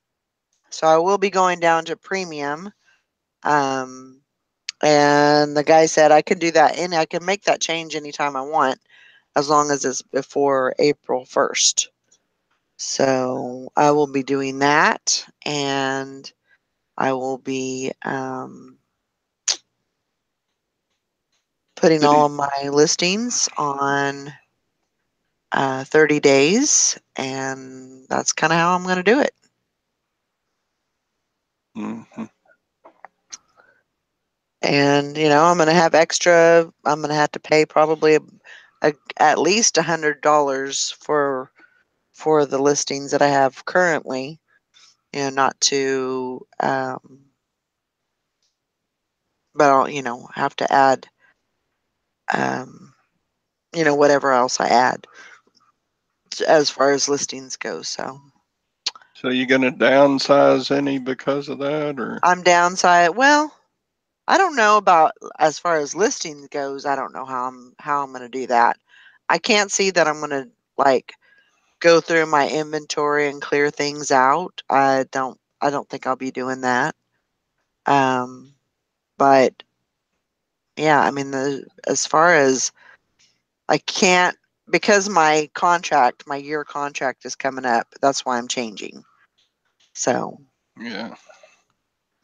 I will be going down to premium. And the guy said I can do that, and I can make that change anytime I want, as long as it's before April 1st. So I will be doing that, and I will be putting all of my listings on 30 days, and that's kind of how I'm going to do it. Mm-hmm. And I'm going to have extra. I'm going to have to pay probably at least $100 for the listings that I have currently. Not to, but I'll have to add, whatever else I add as far as listings go. So you gonna downsize any because of that, or? I'm downside. Well, I don't know about as far as listings goes. I don't know how I'm going to do that. I can't see that I'm going to like go through my inventory and clear things out. I don't think I'll be doing that. But yeah, I mean as far as I can't, because my year contract is coming up. That's why I'm changing. So Yeah.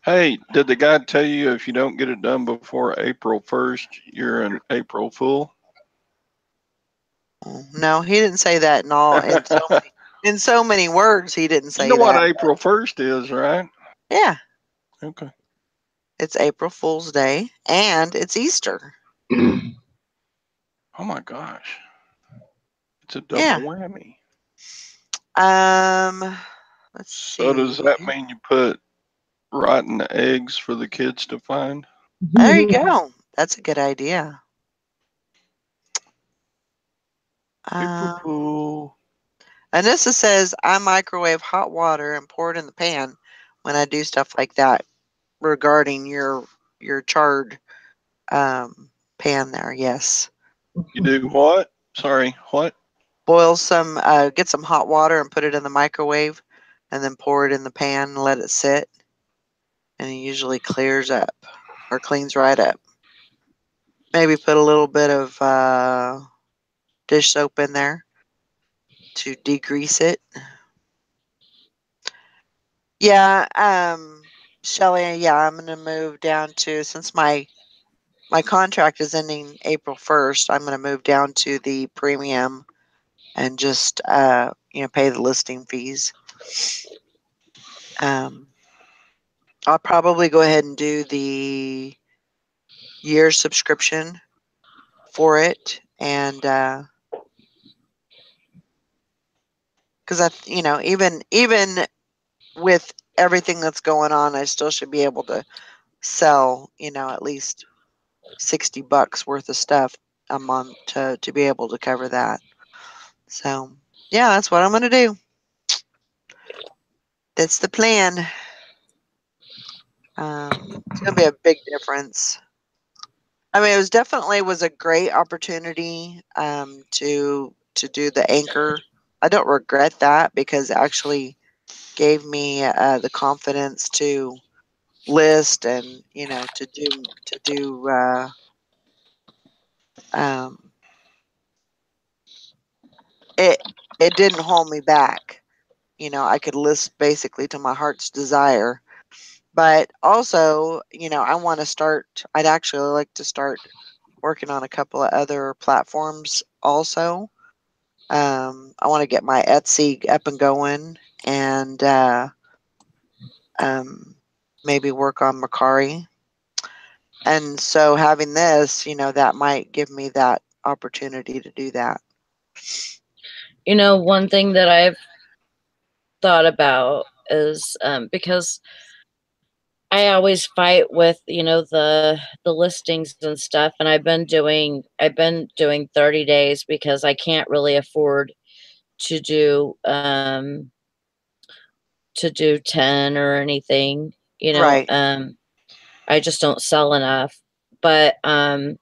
Hey, did the guy tell you if you don't get it done before April 1st, you're an April Fool? no, he didn't say that in so many words. He didn't say You know what that. April 1st is, right? Yeah, Okay. it's April Fool's Day and it's Easter. Oh my gosh. It's a double Yeah. whammy. Let's So does see. that mean you put rotten eggs for the kids to find? There you go. That's a good idea. April Fool. Anissa says I microwave hot water and pour it in the pan when I do stuff like that regarding your charred pan there. Yes. You do what? Sorry, what? Boil some, get some hot water and put it in the microwave, and then pour it in the pan and let it sit. And it usually clears up or cleans right up. Maybe put a little bit of dish soap in there to degrease it. Yeah, Shelly, yeah, I'm gonna move down to, since my contract is ending April 1st, I'm gonna move down to the premium and just pay the listing fees. I'll probably go ahead and do the year subscription for it, and because even with everything that's going on, I still should be able to sell at least $60 worth of stuff a month to be able to cover that. So yeah, that's what I'm gonna do. That's the plan. It's gonna be a big difference. I mean, it was definitely a great opportunity to do the anchor. I don't regret that because it actually gave me the confidence to list and to do um, it. It didn't hold me back. I could list basically to my heart's desire. But also, I want to start. I'd actually like to start working on a couple of other platforms also. I want to get my Etsy up and going and maybe work on Mercari. And so having this, that might give me that opportunity to do that. One thing that I've thought about is because I always fight with, the listings and stuff, and I've been doing 30 days because I can't really afford to do 10 or anything, Right. I just don't sell enough. But and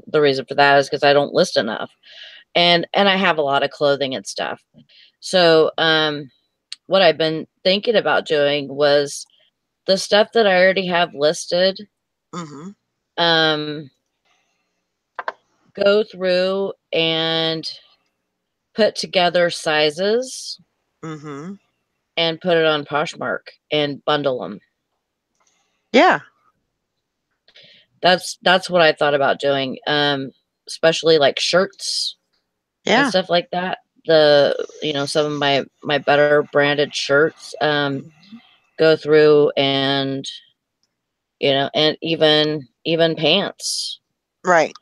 the reason for that is because I don't list enough. And I have a lot of clothing and stuff. So what I've been thinking about doing was the stuff that I already have listed, Mm-hmm. Go through and put together sizes Mm-hmm. and put it on Poshmark and bundle them. Yeah. That's what I thought about doing. Especially like shirts and Yeah. stuff like that. Some of my better branded shirts, go through and and even pants. Right.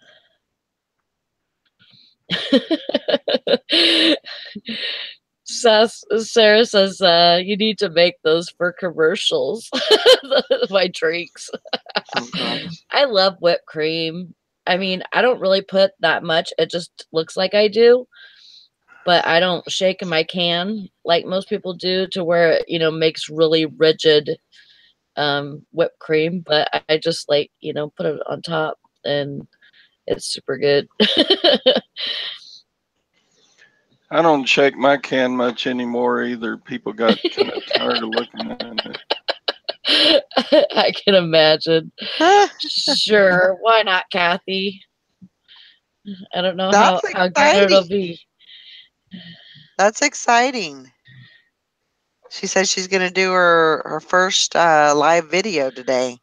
Sarah says you need to make those for commercials. My drinks. Oh gosh. I love whipped cream. I mean, I don't really put that much. It just looks like I do. But I don't shake in my can like most people do to where it, makes really rigid whipped cream. But I just put it on top and it's super good. I don't shake my can much anymore either. People got kind of tired of looking at it. I can imagine. Sure. Why not, Kathy? I don't know how good it'll be. That's exciting. She said she's going to do her first live video today.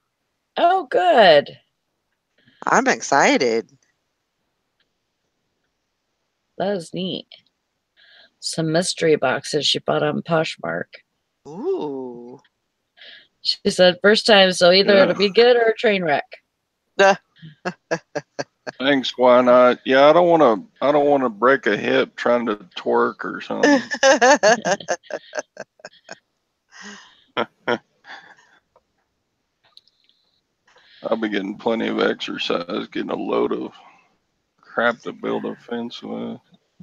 Oh, good. I'm excited. That is neat. Some mystery boxes she bought on Poshmark. Ooh. She said first time, so either it'll be good or a train wreck. Thanks. Why not? Yeah, I don't want to break a hip trying to twerk or something. I'll be getting plenty of exercise, getting a load of crap to build a fence with.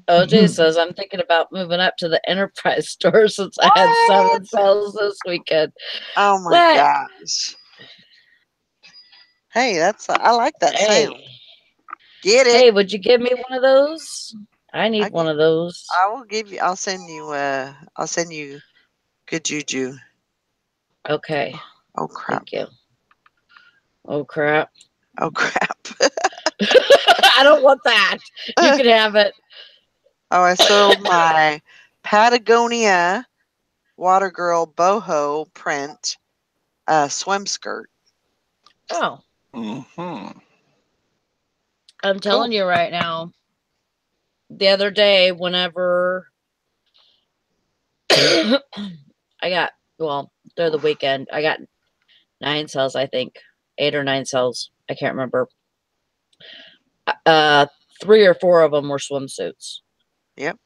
OJ says, I'm thinking about moving up to the Enterprise store since I had 7 sales this weekend. Oh my gosh. Hey, I like that sound. Get it. Hey, would you give me one of those? I need one of those. I'll send you good juju. Okay. Oh crap. Thank you. Oh crap. Oh crap. I don't want that. You can have it. Oh, I sold my Patagonia Water Girl boho print swim skirt. Oh. Mm-hmm. I'm telling you right now, the other day, whenever I got, through the weekend, I got 9 sales, I think. 8 or 9 sales. I can't remember. 3 or 4 of them were swimsuits. Yep.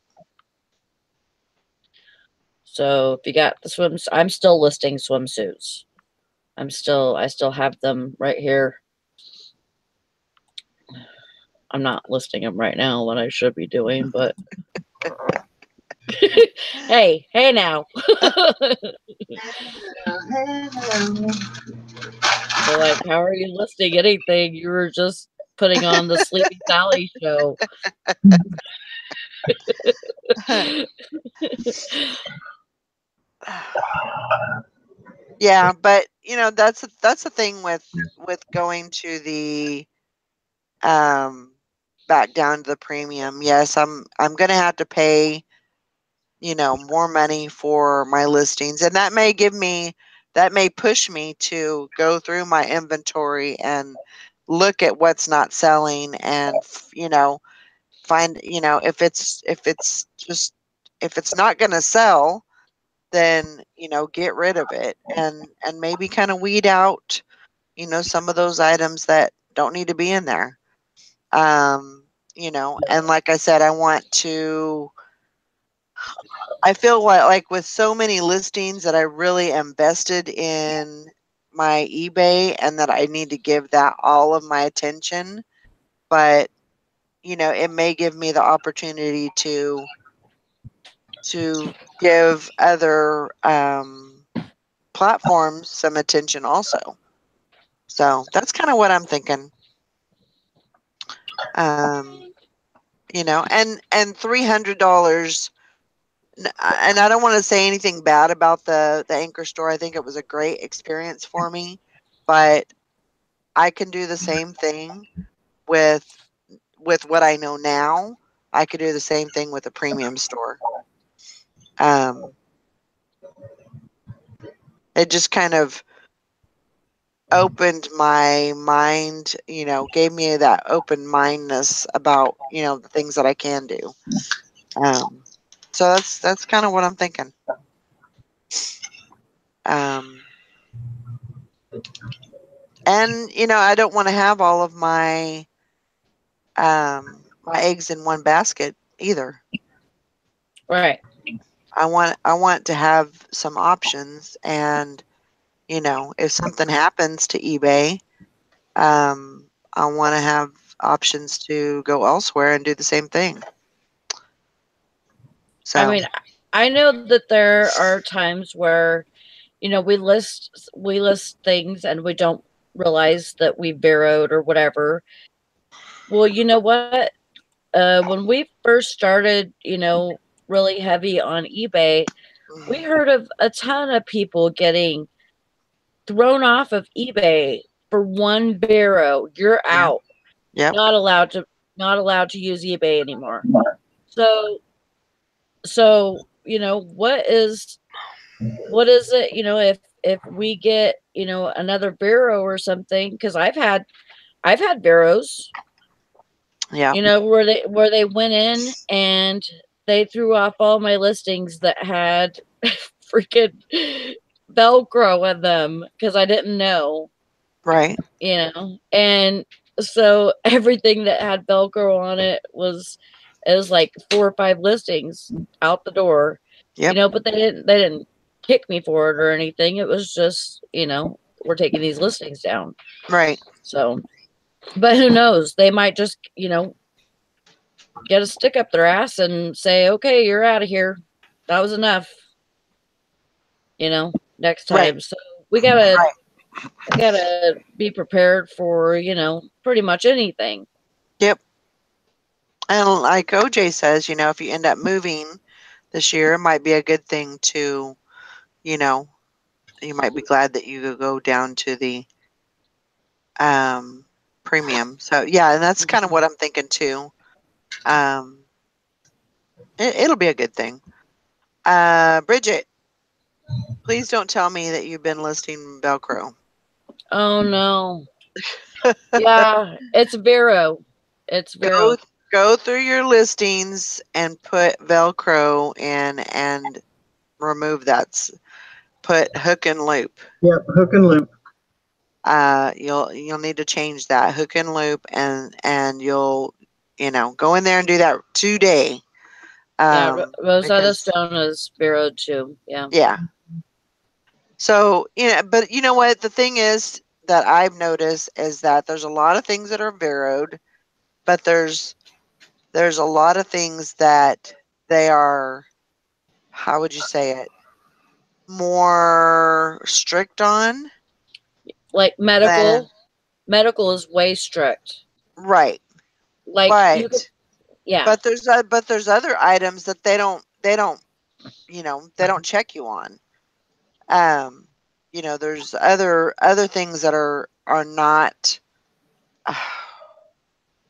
So if you got the swims, I'm still listing swimsuits. I still have them right here. I'm not listing them right now, what I should be doing, but hey now. They're like, how are you listing anything? You were just putting on the Sleepy Sally show. Yeah, but that's the thing with going to the back down to the premium. Yes, I'm going to have to pay more money for my listings, and that may push me to go through my inventory and look at what's not selling, and find if it's not going to sell, then get rid of it, and maybe kind of weed out some of those items that don't need to be in there. And like I said, I feel like with so many listings that I really invested in my eBay, and that I need to give that all of my attention. But it may give me the opportunity to give other platforms some attention also. So that's kind of what I'm thinking. And $300. And I don't want to say anything bad about the Anchor store. I think it was a great experience for me, but I can do the same thing with what I know now. I could do the same thing with a premium store. It just kind of opened my mind, gave me that open mindedness about the things that I can do. So that's kind of what I'm thinking. And I don't want to have all of my my eggs in one basket either. Right. I want to have some options, and if something happens to eBay, I want to have options to go elsewhere and do the same thing. So I mean, I know that there are times where we list things and we don't realize that we borrowed or whatever. Well, you know what? When we first started, really heavy on eBay, we heard of a ton of people getting thrown off of eBay for one barrow. You're out. yeah. Not allowed to use eBay anymore. So what is it, if we get another barrow or something, because I've had barrows, where they went in and they threw off all my listings that had freaking Velcro in them because I didn't know. Right. And so everything that had Velcro on it was like 4 or 5 listings out the door. Yep. But they didn't kick me for it or anything. It was just, we're taking these listings down. Right. So, but who knows? They might just, get a stick up their ass and say, okay, you're out of here. That was enough. Next time. Right. So we gotta be prepared for, pretty much anything. Yep. And like OJ says, if you end up moving this year, it might be a good thing to, you might be glad that you could go down to the premium. So yeah, and that's kind of what I'm thinking too. It'll be a good thing. Bridget, please don't tell me that you've been listing Velcro. Oh no. Yeah, it's Vero. It's Vero. Go through your listings and put Velcro in and remove that. Put hook and loop. Yep, hook and loop. You'll need to change that hook and loop, and you'll go in there and do that today. Yeah, Rosetta Stone is Vero too. Yeah. Yeah. So but you know what? The thing is that I've noticed is that there's a lot of things that are Veroed, but there's a lot of things that they are, how would you say it, more strict on. Like medical is way strict. Right. Like you could, But yeah. but there's other items that they don't they don't check you on. There's other things that are not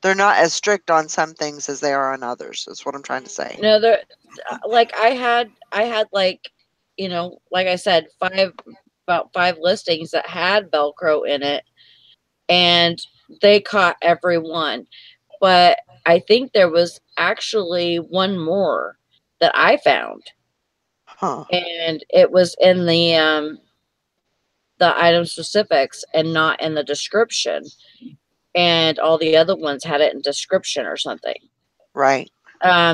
they're not as strict on some things as they are on others. That's what I'm trying to say. No, there, like I had like, like I said, about 5 listings that had Velcro in it, and they caught every one. But I think there was actually one more that I found, Huh. and it was in the item specifics and not in the description. And all the other ones had it in description or something. Right.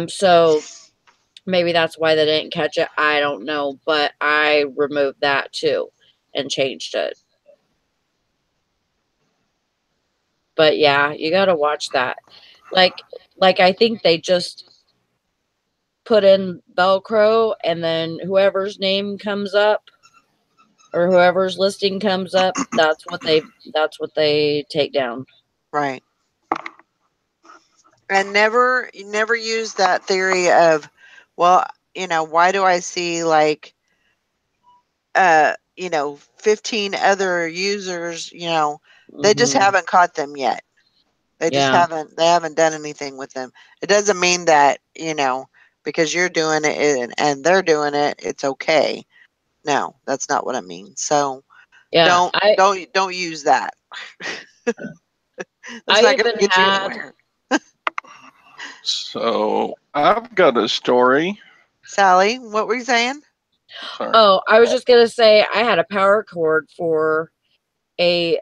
So maybe that's why they didn't catch it. I don't know, but I removed that too and changed it. But yeah, you got to watch that. Like I think they just put in Velcro, and then whoever's name comes up or whoever's listing comes up, that's what they take down. Right. And you never use that theory of, well, why do I see like 15 other users, they just haven't caught them yet. They just haven't done anything with them. It doesn't mean that, because you're doing it and they're doing it, it's okay. No, that's not what I mean. So Yeah, don't use that. That's I not going even to get you had anywhere. So I've got a story. Sally, what were you saying? Sorry. Oh, I was just gonna say I had a power cord for a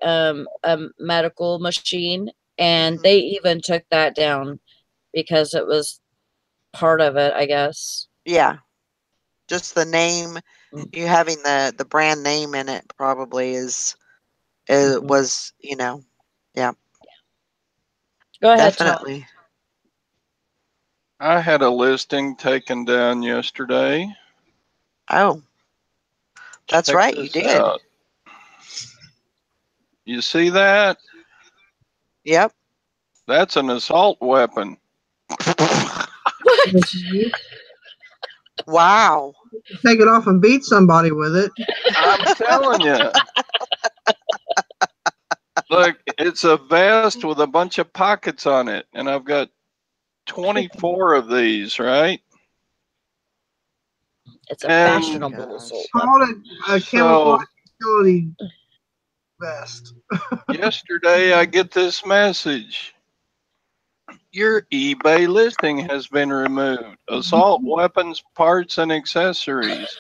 medical machine, and they even took that down because it was part of it, I guess. Yeah. Just the name, you having the brand name in it probably was, yeah. Go ahead, Definitely. I had a listing taken down yesterday. Oh. That's Check right, you this did. out. You see that? Yep. That's an assault weapon. What? Wow. Take it off and beat somebody with it. I'm telling you. Look, it's a vest with a bunch of pockets on it, and I've got 24 of these, right? It's a fashionable assault weapon. Call it a camouflage utility vest. Yesterday, I get this message. Your eBay listing has been removed. Assault weapons, parts, and accessories.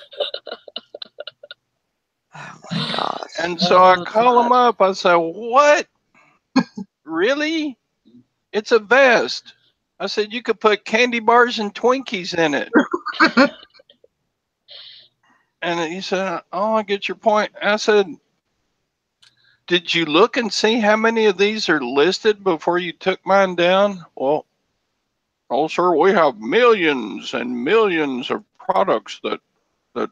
Oh my gosh. And so I call them up. I say, what? Really? It's a vest. I said, you could put candy bars and Twinkies in it. And he said, oh, I get your point. I said, did you look and see how many of these are listed before you took mine down? Well, oh, sir, we have millions and millions of products that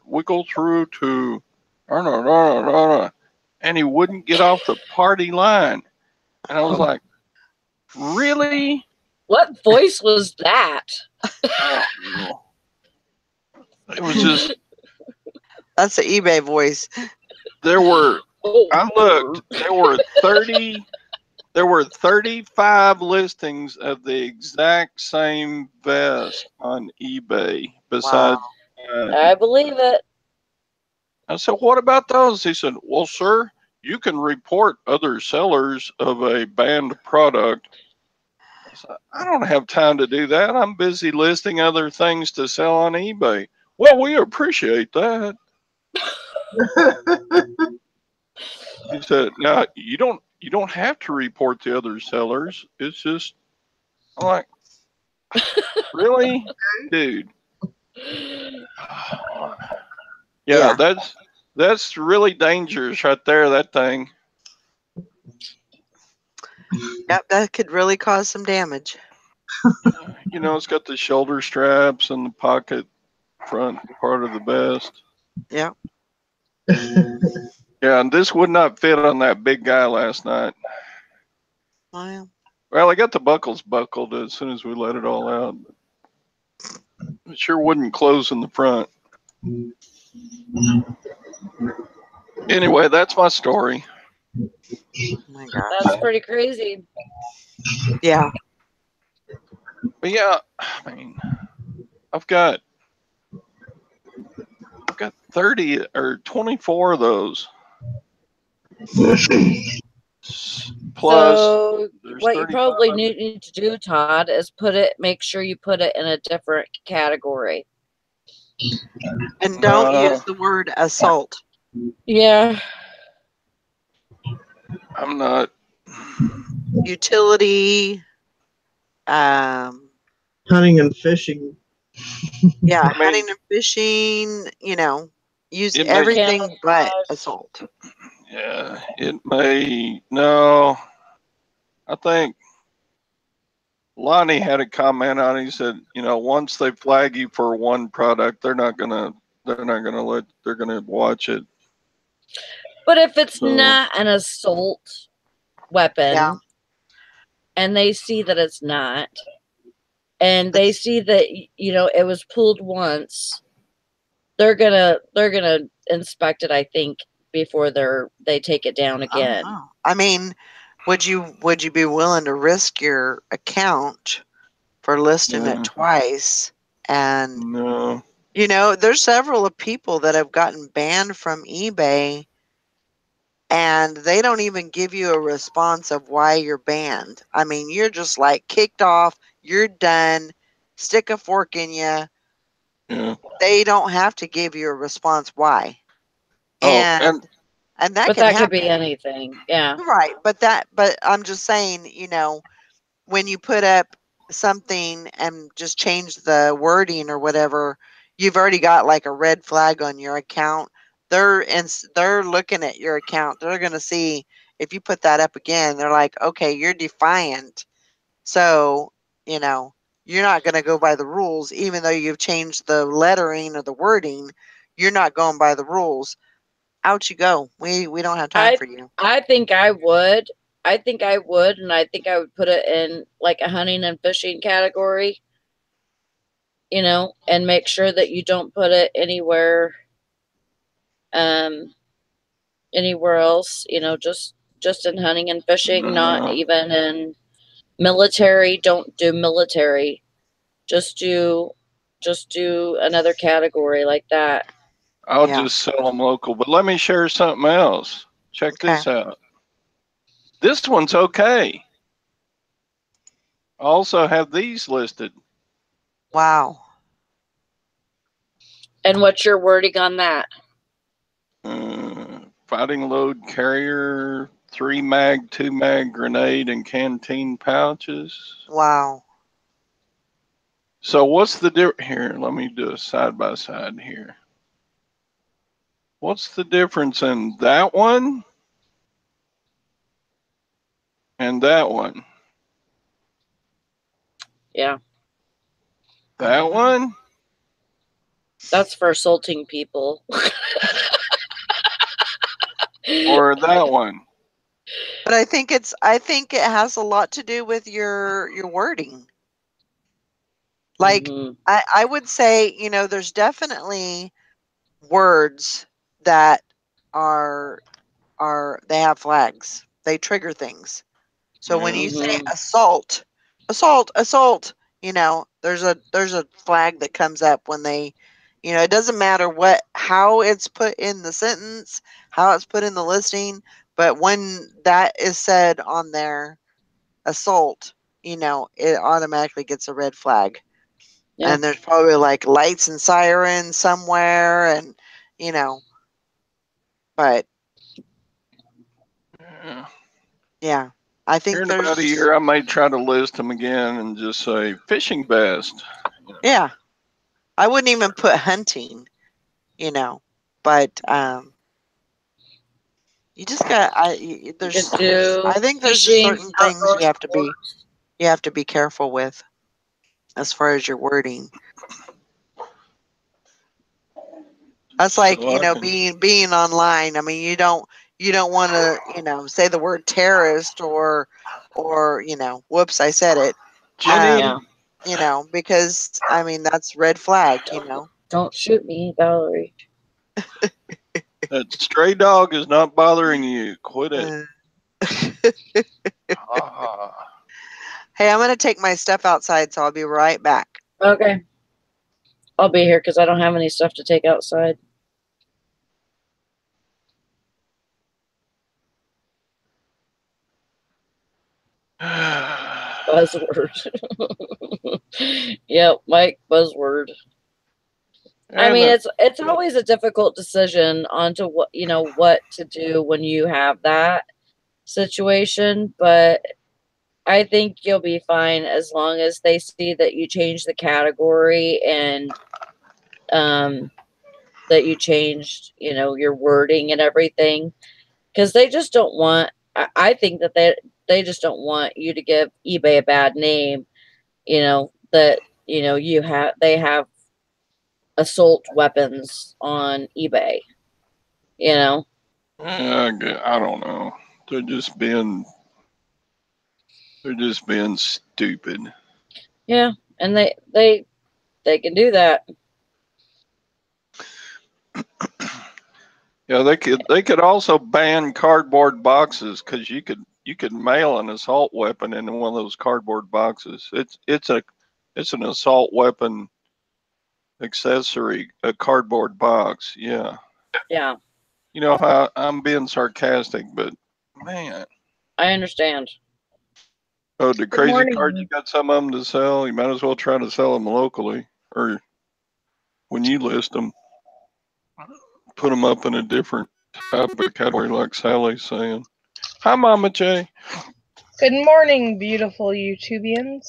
we go through to, and he wouldn't get off the party line. And I was like, really? What voice was that? It was just. That's the eBay voice. There were, I looked, there were 35 listings of the exact same vest on eBay besides. Wow. I believe it. I said, what about those? He said, well, sir, you can report other sellers of a banned product. I said, I don't have time to do that. I'm busy listing other things to sell on eBay. Well, we appreciate that. He said, now you don't have to report the other sellers. It's just, I'm like, really, dude? Yeah, that's really dangerous right there. That thing. Yep, that could really cause some damage. It's got the shoulder straps and the pocket front part of the vest. Yeah. Yeah, and this would not fit on that big guy last night. Well, Well, I got the buckles buckled as soon as we let it all out. It sure wouldn't close in the front. Anyway, that's my story. oh my gosh. That's pretty crazy. Yeah. But yeah, I mean, I've got 30 or 24 of those. Plus, so there's what you 35 probably other- need to do, Todd, is make sure you put it in a different category. And don't use the word assault. Yeah. I'm not. Utility. Hunting and fishing. Yeah, I mean, hunting and fishing. Use It may- everything but Camouflage. assault. Yeah, it may. No, I think Lonnie had a comment on it. He said, once they flag you for one product, they're gonna watch it. But if it's So- not an assault weapon, Yeah. and they see that it's not, and they see that it was pulled once, they're gonna inspect it, I think, before they take it down again. I mean, would you be willing to risk your account for listing it twice? And No. there's several people that have gotten banned from eBay, and they don't even give you a response of why you're banned. I mean, you're just like kicked off, you're done, stick a fork in you. Yeah. They don't have to give you a response why. Oh, And that But can that happen. could be anything. Yeah. Right, but I'm just saying, when you put up something and just change the wording or whatever, you've already got like a red flag on your account. They're looking at your account. They're going to see if you put that up again. They're like, okay, you're defiant. So, you're not going to go by the rules, even though you've changed the lettering or the wording. You're not going by the rules. Out you go. We don't have time for you. I think I would. And I think I would put it in like a hunting and fishing category, and make sure that you don't put it anywhere else, just in hunting and fishing, not even in military. Don't do military. Just do another category like that. I'll just sell them local. But let me share something else. Check this out. This one's okay. I also have these listed. Wow. And what's your wording on that? Fighting load carrier, 3-mag, 2-mag grenade, and canteen pouches. Wow. So what's the difference here? Let me do a side by side here. What's the difference in that one and that one? Yeah. That one? That's for assaulting people. Or that one? But I think it has a lot to do with your wording. Like I would say, there's definitely words that are they have flags. They trigger things. So when you say assault, there's a flag that comes up when they, it doesn't matter how it's put in the sentence, how it's put in the listing, but when that is said on their assault, it automatically gets a red flag. Yeah. And there's probably like lights and sirens somewhere, and but yeah, I think Here in there's about a year, I might try to list them again and just say fishing vest. Yeah, I wouldn't even put hunting, but you just got I think there's certain things you have to be careful with as far as your wording. That's like, So I can- being online. I mean, you don't want to, say the word terrorist or, whoops, I said it. Jenny, Yeah. Because I mean, that's red flag, Don't shoot me, Valerie. that stray dog is not bothering you. Quit it. Ah. Hey, I'm going to take my stuff outside, so I'll be right back. Okay. I'll be here because I don't have any stuff to take outside. Buzzword. Yep, Mike, buzzword. I mean, it's always a difficult decision onto what to do when you have that situation, but I think you'll be fine as long as they see that you change the category and that you changed, your wording and everything, because they just don't want. I think that they just don't want you to give eBay a bad name. That they have assault weapons on eBay. Yeah, I don't know. They're just being stupid. Yeah, and they can do that. Yeah, they could also ban cardboard boxes because you could mail an assault weapon into one of those cardboard boxes. It's an assault weapon accessory, a cardboard box. Yeah. Yeah. You know how I'm being sarcastic, but man. I understand. Oh, the crazy cards, you got some of them to sell. You might as well try to sell them locally, or when you list them, put them up in a different type of category, like Sally's saying. Hi, Mama J. Good morning, beautiful YouTubians.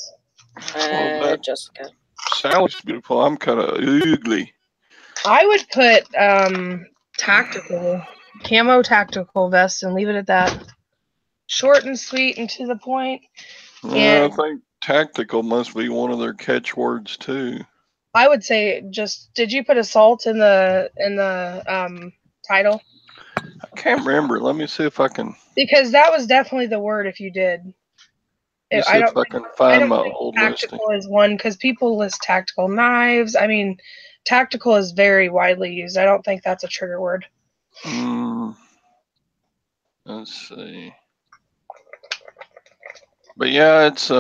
Jessica. Sally's beautiful. I'm kind of ugly. I would put camo tactical vest and leave it at that. Short and sweet and to the point. I think tactical must be one of their catchwords too. I would say did you put assault in the title? I can't remember. Let me see if I can. Because that was definitely the word if you did. Let's see if I can find my old listing. Tactical is one because people list tactical knives. I mean, tactical is very widely used. I don't think that's a trigger word. Let's see. But yeah, it's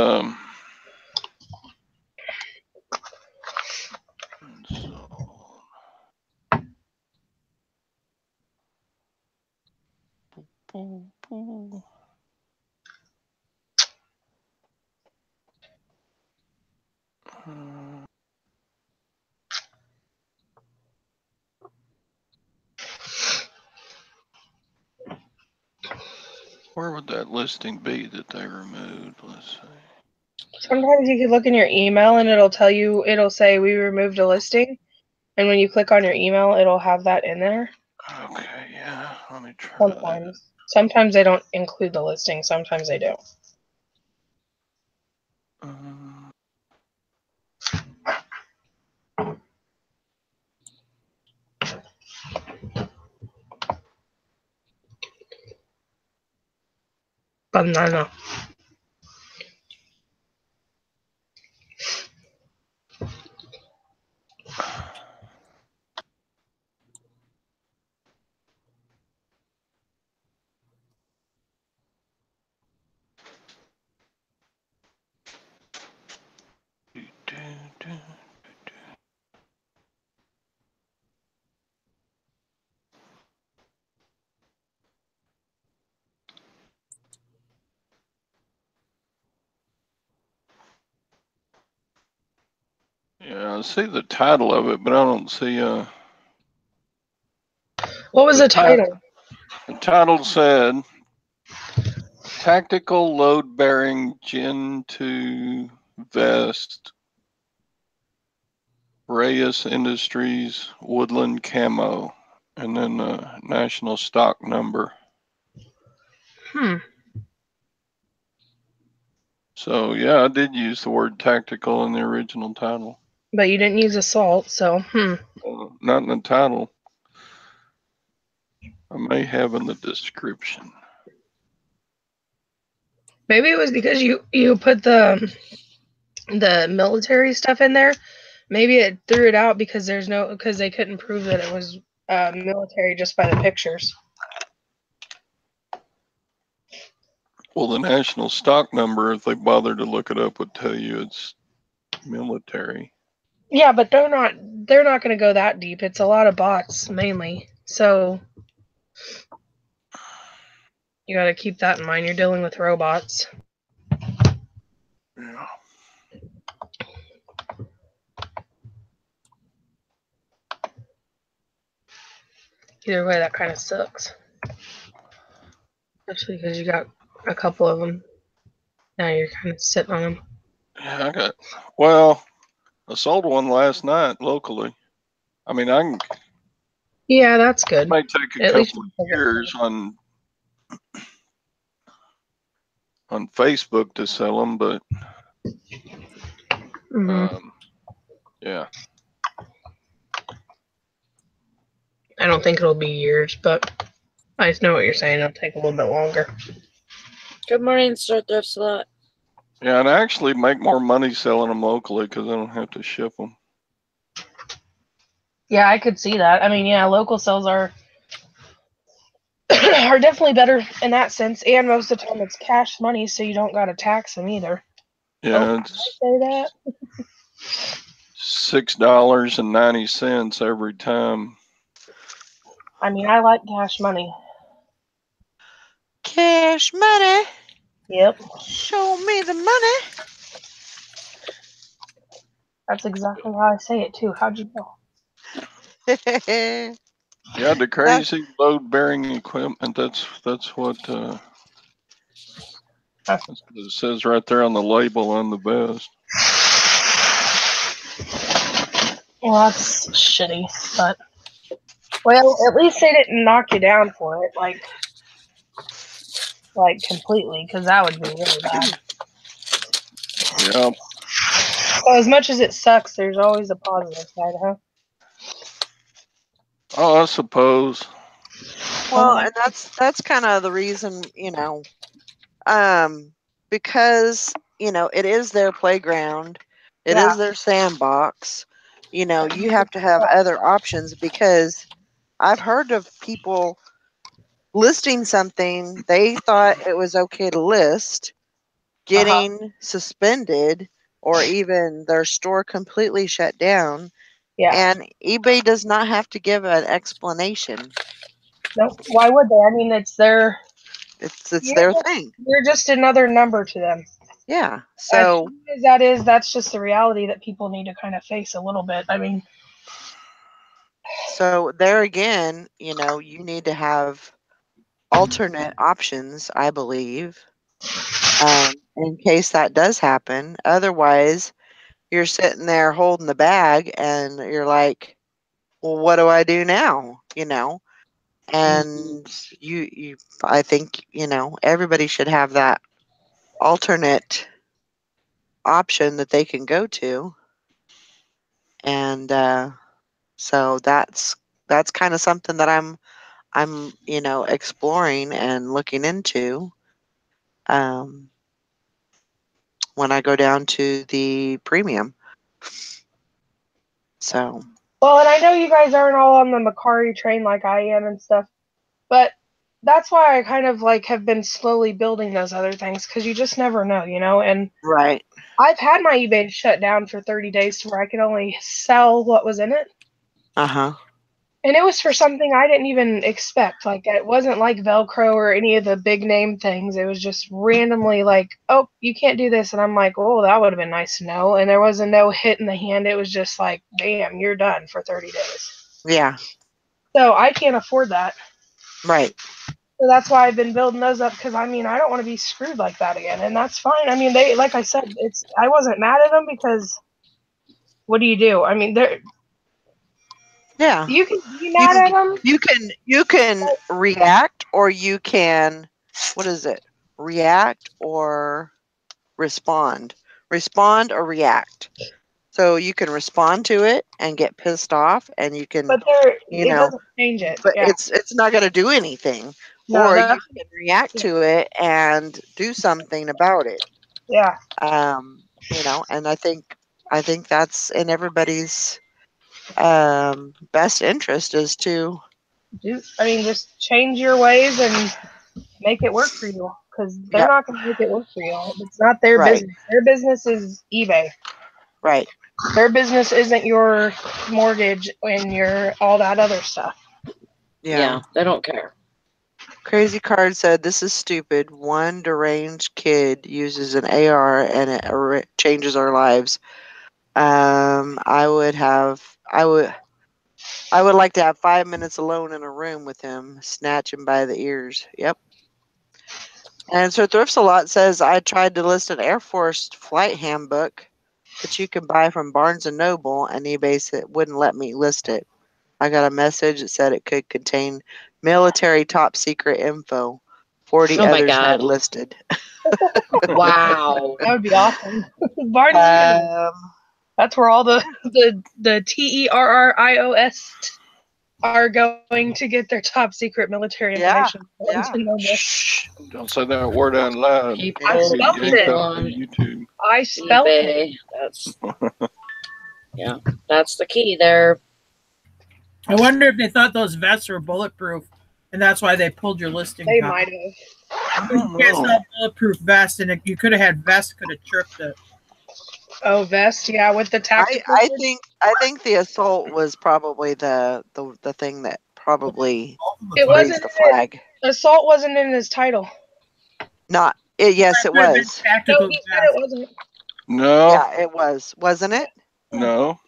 where would that listing be that they removed? Let's see. Sometimes you could look in your email and it'll say we removed a listing. And when you click on your email, it'll have that in there. Okay, yeah. Let me try. Sometimes they don't include the listing. Sometimes they do. Banana. Yeah, I see the title of it, but I don't see What was the title? The title said Tactical Load Bearing Gen 2 Vest Reyes Industries Woodland Camo, and then the national stock number. So yeah, I did use the word tactical in the original title. But you didn't use assault, so Not in the title. I may have in the description. Maybe it was because you put the military stuff in there. Maybe it threw it out because they couldn't prove that it was military just by the pictures. Well, the national stock number, if they bothered to look it up, would tell you it's military. Yeah, but they're not going to go that deep. It's a lot of bots mainly. So you got to keep that in mind. You're dealing with robots. Yeah. Either way, that kind of sucks. Especially because you got a couple of them. Now you're kind of sitting on them. Yeah, I sold one last night locally. I mean, Yeah, that's good. It might take a couple of years on Facebook to sell them, but yeah. I don't think it'll be years, but I just know what you're saying. It'll take a little bit longer. Good morning, Sir Thrift Slot. Yeah, and I actually make more money selling them locally because I don't have to ship them. Yeah, I could see that. I mean, yeah, local sales are definitely better in that sense, and most of the time it's cash money, so you don't gotta tax them either. Yeah, it's say that. $6.90 every time. I mean, I like cash money. Cash money. Yep. Show me the money. That's exactly how I say it too. How'd you know? Yeah, the crazy load-bearing equipment. That's what it says right there on the label on the vest. Well, that's shitty, but at least they didn't knock you down for it, like completely, because that would be really bad. Yep. So as much as it sucks, there's always a positive side, huh? Oh, I suppose. Well, and that's kind of the reason, because, it is their playground. It is their sandbox. You have to have other options, because I've heard of people listing something they thought it was okay to list, getting suspended, or even their store completely shut down. Yeah. And eBay does not have to give an explanation. Nope. Why would they? I mean, it's their thing. You're just another number to them. Yeah. So as that's just the reality that people need to kind of face a little bit. I mean, so there again, you need to have alternate options, I believe, in case that does happen. Otherwise, you're sitting there holding the bag and you're like, well, what do I do now? And I think, everybody should have that alternate option that they can go to. And so that's kind of something that I'm exploring and looking into when I go down to the premium. So. Well, and I know you guys aren't all on the Macari train like I am and stuff, but that's why I kind of have been slowly building those other things, because you just never know, and right. I've had my eBay shut down for 30 days to where I could only sell what was in it. Uh-huh. And it was for something I didn't even expect. It wasn't like Velcro or any of the big name things. It was just randomly oh, you can't do this. And I'm like, oh, that would have been nice to know. And there was no hit in the hand. It was just bam, you're done for 30 days. Yeah. So I can't afford that. Right. So that's why I've been building those up, because I don't want to be screwed like that again. And that's fine. I mean, they, like I said, I wasn't mad at them, because what do you do? I mean, they're. Yeah. You can be mad at them. You can react, or you can, what is it? React or respond. Respond or react. So you can respond to it and get pissed off, and you can, But you it know, doesn't change it. but Yeah. it's not going to do anything. No, Or you that's can react to it and do something about it. yeah. You know, and I think that's in everybody's best interest is to Just change your ways and make it work for you, because they're Yep. not going to make it work for you. It's not their Right. business. Their business is eBay. right. Their business isn't your mortgage and your all that other stuff. Yeah. They don't care. Crazy Card said, "This is stupid. One deranged kid uses an AR and it changes our lives. I would like to have 5 minutes alone in a room with him, snatch him by the ears." Yep. And so Thrifts a Lot says, "I tried to list an Air Force flight handbook that you can buy from Barnes and Noble, and eBay wouldn't let me list it. I got a message that said it could contain military top secret info. 40 Oh my others had God. listed." Wow. That would be awesome. Barnes and Noble. That's where all the TERRIOS are going to get their top secret military Yeah, information. Barnes and Noble. Shh! Don't say that word out loud. People, I You'll be spelled yanked it. off of YouTube. I spelled it. eBay. That's the key there. I wonder if they thought those vests were bulletproof, and that's why they pulled your listing. They down. might have. You can't sell bulletproof vest, and you could have had vest could have tripped it. Oh, vest, yeah, with the tactical. I think the assault was probably the thing that probably It raised wasn't. the flag. Assault wasn't in his title. Not it. Yes, it Could have been was. No, tactical he said vest. it wasn't. No, Yeah, it was. Wasn't it? no.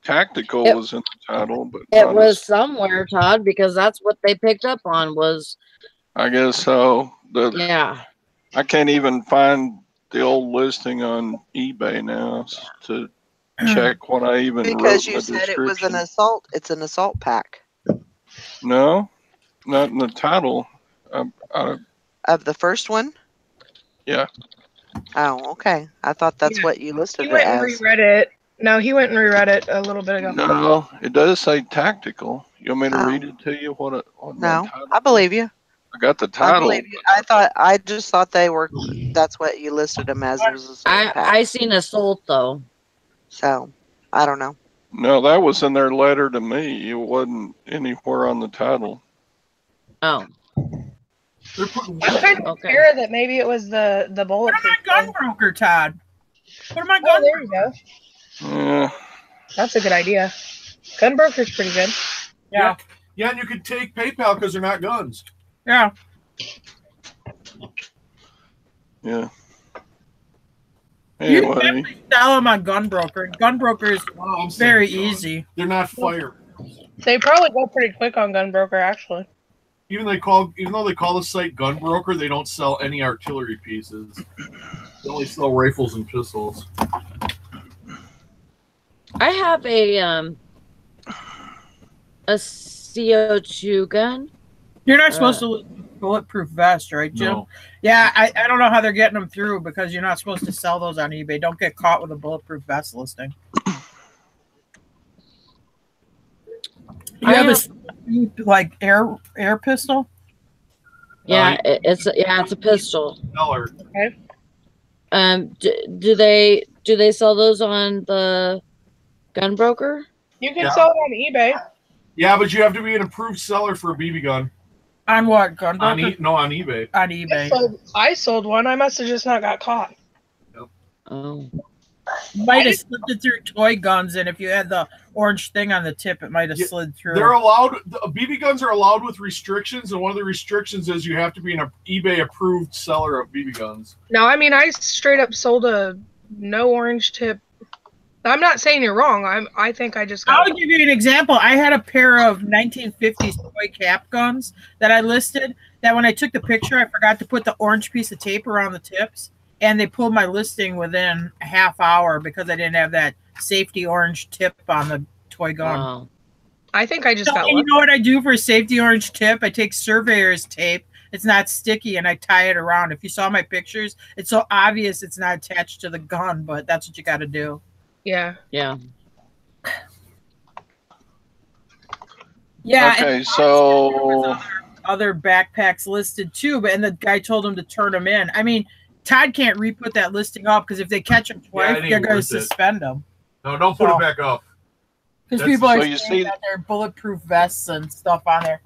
Tactical It- was in the title, but It not was as- somewhere, Todd, because that's what they picked up on was, I guess so. yeah. I can't even find the old listing on eBay now to check what I even Because wrote in you the said it was an description. assault. It's an assault pack No, not in the title. I, of the first one. yeah, Oh, okay. I thought that's Yeah. what you listed He it went and as. reread it. No, he went and reread it a little bit ago. no, it does say tactical. You want me to Oh. read it to you? What my No, title I believe you. I got the I title. believe you. I just thought they were. That's what you listed them as. Was assault pack. I seen assault though. So I don't know. No, that was in their letter to me. It wasn't anywhere on the title. Oh, They're putting I'm kind of Okay. sure that maybe it was the Put bullet. him on Gunbroker, Todd. Put him on Oh, Gunbroker. there you go. Yeah, That's a good idea. Gunbroker's pretty good. Yeah, Yeah, and you could take PayPal because they're not guns. yeah. yeah. You can Anyway, definitely sell them on Gunbroker. Gunbroker is No, I'm saying very guns. easy. They're not fire. They probably go pretty quick on Gunbroker, actually. Even though they call the site Gun Broker, they don't sell any artillery pieces. They only sell rifles and pistols. I have a CO2 gun. You're not supposed to list bulletproof vest, right, Jim? No. Yeah, I don't know how they're getting them through because you're not supposed to sell those on eBay. Don't get caught with a bulletproof vest listing. You I have have- a like air pistol? Yeah, it's a pistol. Seller. Do they sell those on the Gunbroker? You can Yeah. sell it on eBay. Yeah, but you have to be an approved seller for a BB gun. On what? On Gunbroker? on eBay. On eBay. I sold one. I must have just not got caught. Oh, You might have slipped it through toy guns, and if you had the orange thing on the tip, it might have Yeah, slid through. They're allowed. BB guns are allowed with restrictions, and one of the restrictions is you have to be an eBay approved seller of BB guns. No, I mean I straight up sold a no orange tip. I'm not saying you're wrong. I think I just got. I'll give you an example. I had a pair of 1950s toy cap guns that I listed. That when I took the picture, I forgot to put the orange piece of tape around the tips, and they pulled my listing within a half hour because I didn't have that safety orange tip on the toy gun. wow. I think I just So got you lucky. know what I do for a safety orange tip? I take surveyor's tape. It's not sticky, and I tie it around. If you saw my pictures, it's so obvious it's not attached to the gun, but that's what you got to do. Yeah. Yeah. Yeah. Okay, and so there was other backpacks listed too, and the guy told him to turn them in. I mean, Todd can't re-put that listing up because if they catch him twice, it ain't they're going to worth it. suspend him. No, don't put it back up. Because people are So you saying see- that they're bulletproof vests and stuff on there.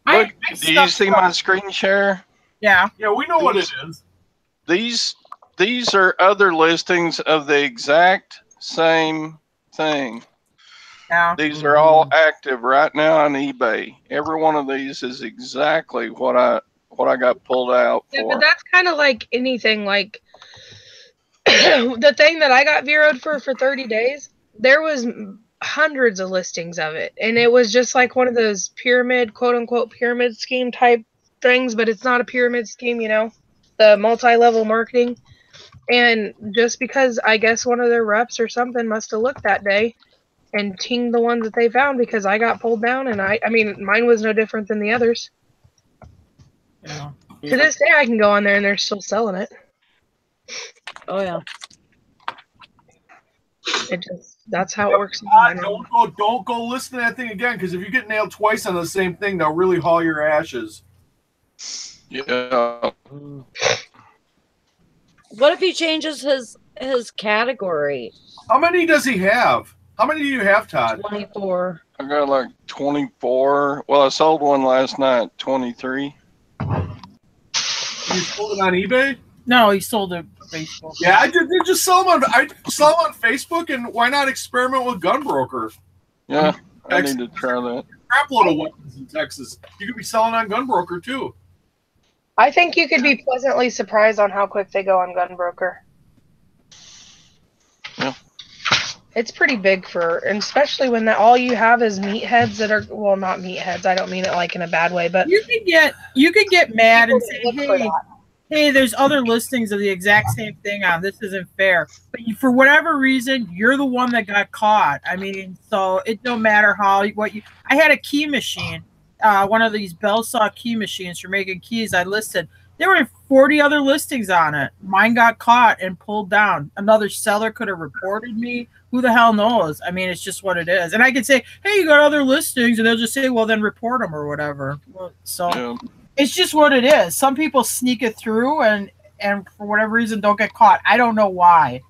look, do you see my screen share? Yeah. Yeah, we know what it is. These are other listings of the exact same thing. Yeah. These are all active right now on eBay. Every one of these is exactly what I got pulled out Yeah, for. but that's kind of like anything. Like the thing that I got zeroed for 30 days, there was hundreds of listings of it, and it was just like one of those pyramid, quote unquote, pyramid scheme type things, but it's not a pyramid scheme, you know, the multi-level marketing. And just because I guess one of their reps or something must have looked that day and tinged the ones that they found, because I got pulled down, and I mean, mine was no different than the others. Yeah. To this day, I can go on there and they're still selling it. Oh yeah. It just, that's how it works. Don't go listen to that thing again, because if you get nailed twice on the same thing, they'll really haul your ashes. Yeah. What if he changes his category? How many does he have? How many do you have, Todd? 24. I got like 24. Well, I sold one last night, 23. You sold it on eBay? No, he sold it on Facebook. Yeah, I just sell them on Facebook, and why not experiment with Gunbroker? Yeah, I need to try that. Crap load of weapons in Texas. You could be selling on Gunbroker too. I think you could be pleasantly surprised on how quick they go on Gunbroker. Yeah. It's pretty big and especially when all you have is meatheads that are, well, not meatheads. I don't mean it like in a bad way, but You could get mad and say, look for hey, there's other listings of the exact same thing on. This isn't fair. But for whatever reason, you're the one that got caught. I mean, so it don't matter I had a key machine, one of these bell saw key machines for making keys. I listed. There were 40 other listings on it. Mine got caught and pulled down. Another seller could have reported me. Who the hell knows? I mean, it's just what it is. And I could say, hey, you got other listings, and they'll just say, well, then report them or whatever. So Yeah. it's just what it is. Some people sneak it through and for whatever reason don't get caught. I don't know why.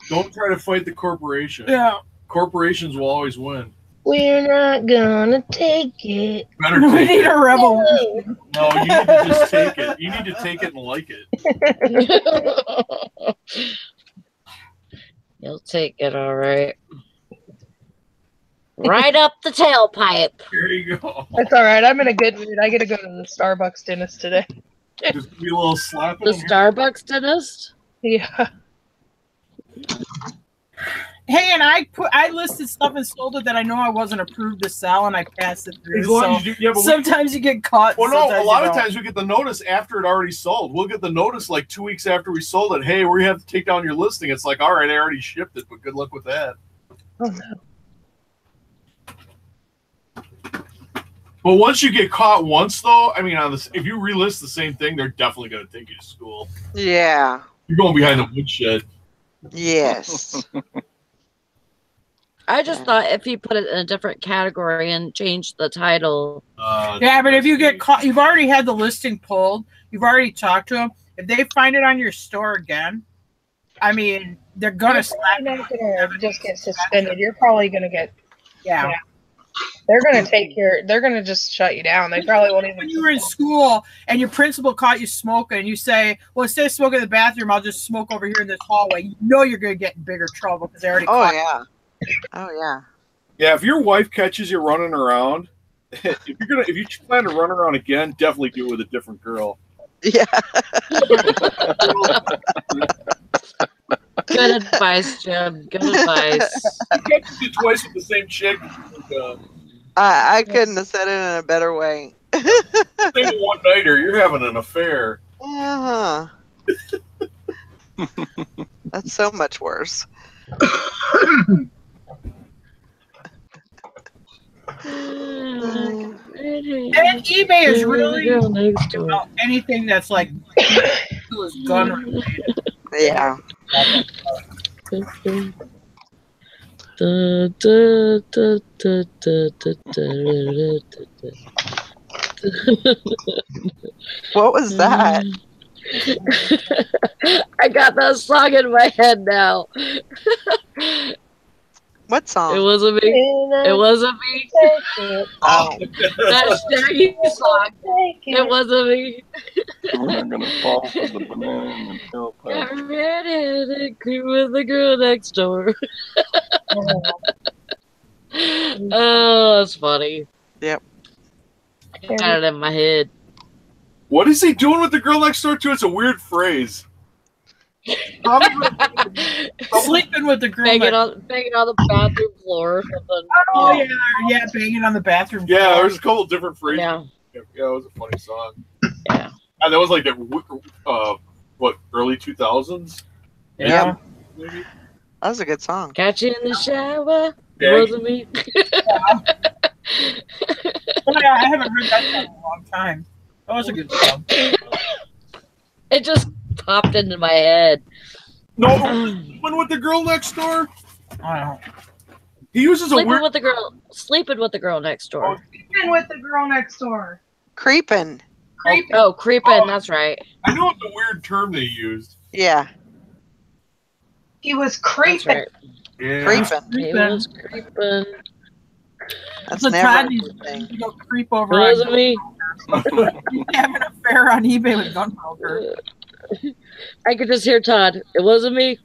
Don't try to fight the corporation. Yeah. Corporations will always win. We're not gonna take it. Better We take need it. a revolution. No, you need to just take it. You need to take it and like it. You'll take it, all right. Right up the tailpipe. Here you go. That's all right. I'm in a good mood. I get to go to the Starbucks dentist today. Just be a little slap. The Starbucks dentist? Yeah. Hey, and I listed stuff and sold it that I know I wasn't approved to sell, and I passed it through. As long So as you do, yeah, but sometimes you get caught. well, no, a sometimes lot you of don't. times we get the notice after it already sold. We'll get the notice like 2 weeks after we sold it. Hey, we have to take down your listing. It's like, all right, I already shipped it, but good luck with that. Oh no. But once you get caught once, though, I mean, if you relist the same thing, they're definitely going to take you to school. Yeah. You're going behind the woodshed. Yes. I just thought if you put it in a different category and change the title. Yeah, but if you get caught, you've already had the listing pulled. You've already talked to them. If they find it on your store again, I mean, they're gonna slap You're you. not gonna just get suspended. You're probably gonna get. Yeah. They're gonna they're gonna just shut you down. They probably won't even. When you were in school and your principal caught you smoking, and you say, "Well, instead of smoking in the bathroom, I'll just smoke over here in this hallway." You know you're gonna get in bigger trouble because they already. Oh caught you. yeah. Oh yeah. Yeah, if your wife catches you running around, if you plan to run around again, definitely do it with a different girl. Yeah. Good advice, Jim. Good advice. If you catch you twice with the same chick, I couldn't have said it in a better way. single one nighter, you're having an affair. Uh-huh. That's so much worse. And eBay is really about anything that's like It was gun related. Yeah. What was that? I got that song in my head now. What song? It wasn't me. It wasn't me. Oh. That Shaggy song. It wasn't me. We're not gonna fall for the banana and the tail Got pipe. redheaded, creep with the girl next door. Oh, that's funny. Yep. I got it in my head. What is he doing with the girl next door too? It's a weird phrase. Sleeping with the girl. Banging on the bathroom floor or something. Oh yeah, banging on the bathroom. Yeah, floor. there's a couple different phrases. Yeah. Yeah, it was a funny song. Yeah. And that was like that. What early 2000s? Yeah. Maybe. That was a good song. Catch you in the shower. Yeah. It wasn't me. Oh, yeah, I haven't heard that song in a long time. That was a good song. It just popped into my head. No, one with the girl next door. I don't know. He uses a Sleeping weird. with the girl next door. Sleeping with the girl next door. Creeping. Oh, creeping. That's right. I know it's a weird term they used. Yeah. He was That's creeping. right. Yeah. Creeping. He was creeping. That's The never Todd a needs good thing. to go creep over. It wasn't me. He's having an affair on eBay with Gunbroker. I could just hear Todd. It wasn't me.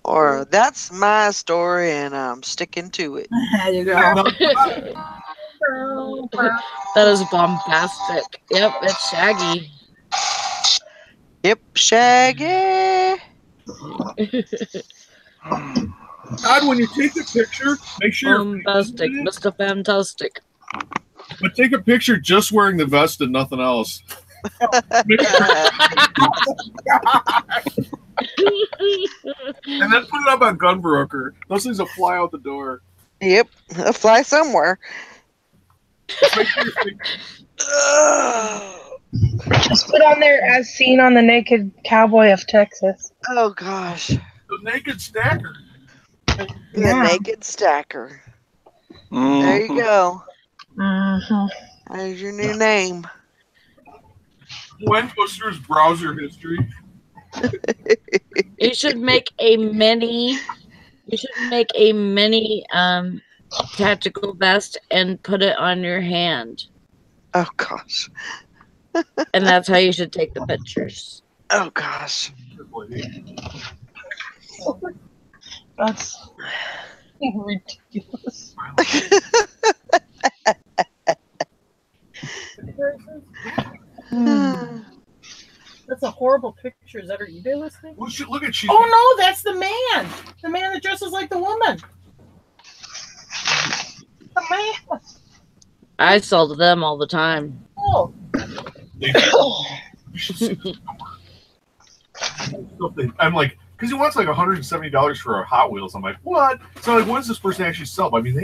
Or that's my story and I'm sticking to it. There you go. That is bombastic. Yep, it's Shaggy. Yep, Shaggy. Todd, when you take a picture, make sure. Bombastic, Mr. Fantastic. But take a picture just wearing the vest and nothing else. And then put it up on Gunbroker. Those things will fly out the door. Yep, they'll fly somewhere. Just put on there as seen on the Naked Cowboy of Texas. Oh gosh. The naked stacker. The Yeah. naked stacker. There you go. There's your new name. Gwen goes through his browser history. You should make a mini. Tactical vest and put it on your hand, Oh gosh. and that's how you should take the pictures. Oh gosh. That's ridiculous. That's a horrible picture. Is that her eBay listing? Well, look at she. Oh no, that's the man. The man that dresses like the woman. The man. I sell to them all the time. Oh. I'm like, because he wants like $170 for a Hot Wheels. I'm like, what? So like, what does this person actually sell? I mean,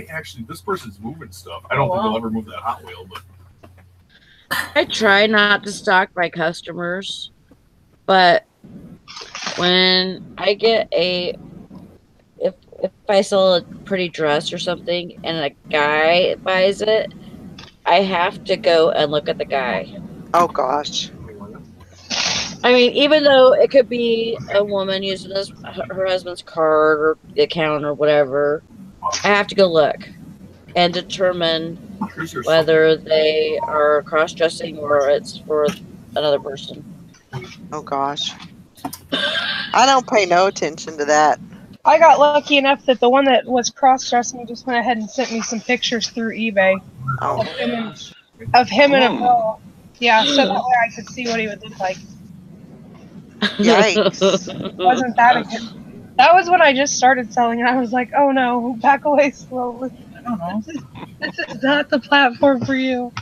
this person's moving stuff. I don't think they'll ever move that Hot Wheel, but I try not to stalk my customers, but when I get if I sell a pretty dress or something and a guy buys it, I have to go and look at the guy. Oh gosh. I mean, even though it could be a woman using her husband's card or the account or whatever, I have to go look and determine whether they are cross-dressing or it's for another person. Oh gosh. I don't pay no attention to that. I got lucky enough that the one that was cross-dressing just went ahead and sent me some pictures through eBay Oh. of him and a girl. Yeah, so that way I could see what he would look like. Yikes. Wasn't that a good? That was when I just started selling, and I was like, "Oh no, back away slowly." I don't know. This is not the platform for you.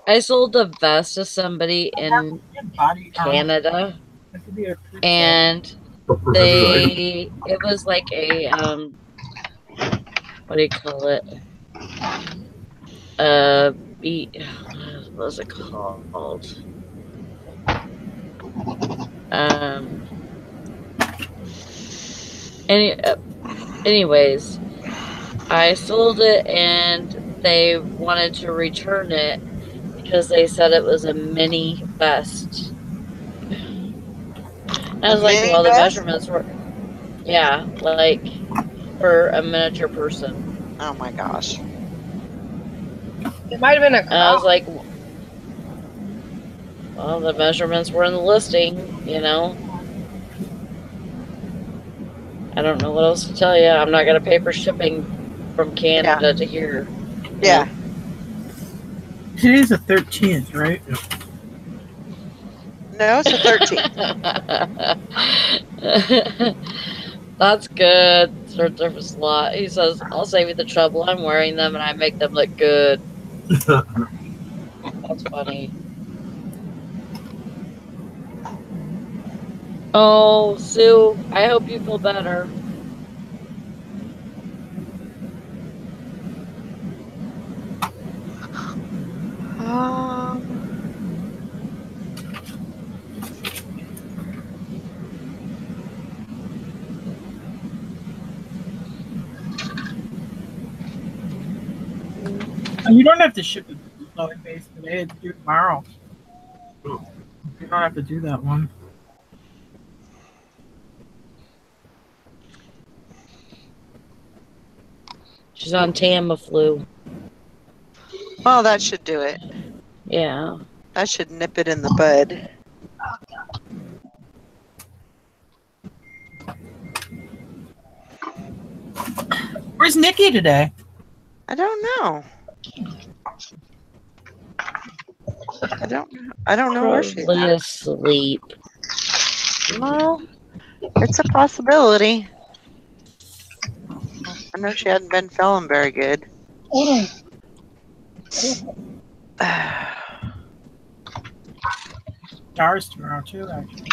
I sold a vest to somebody in Body Canada, That could be a pretty- and it was like a what do you call it? what was it called? Anyways, I sold it and they wanted to return it because they said it was a mini vest. I was like, well, the measurements were, yeah, like for a miniature person. Oh my gosh. It might have been a And I was like, well, the measurements were in the listing, you know. I don't know what else to tell you. I'm not going to pay for shipping from Canada to here. Yeah. Today's the 13th, right? Yep. No, it's the 13th. That's good. Third surface lot. He says, I'll save you the trouble. I'm wearing them and I make them look good. That's funny. Oh, Sue, I hope you feel better. You don't have to ship it to the base today. It's due tomorrow. You don't have to do that one. She's on Tamiflu. Well, that should do it. Yeah. That should nip it in the bud. Where's Nikki today? I don't know. I don't know where she's Probably at. asleep. Well, it's a possibility. I know she hadn't been feeling very good. Ours tomorrow too, actually.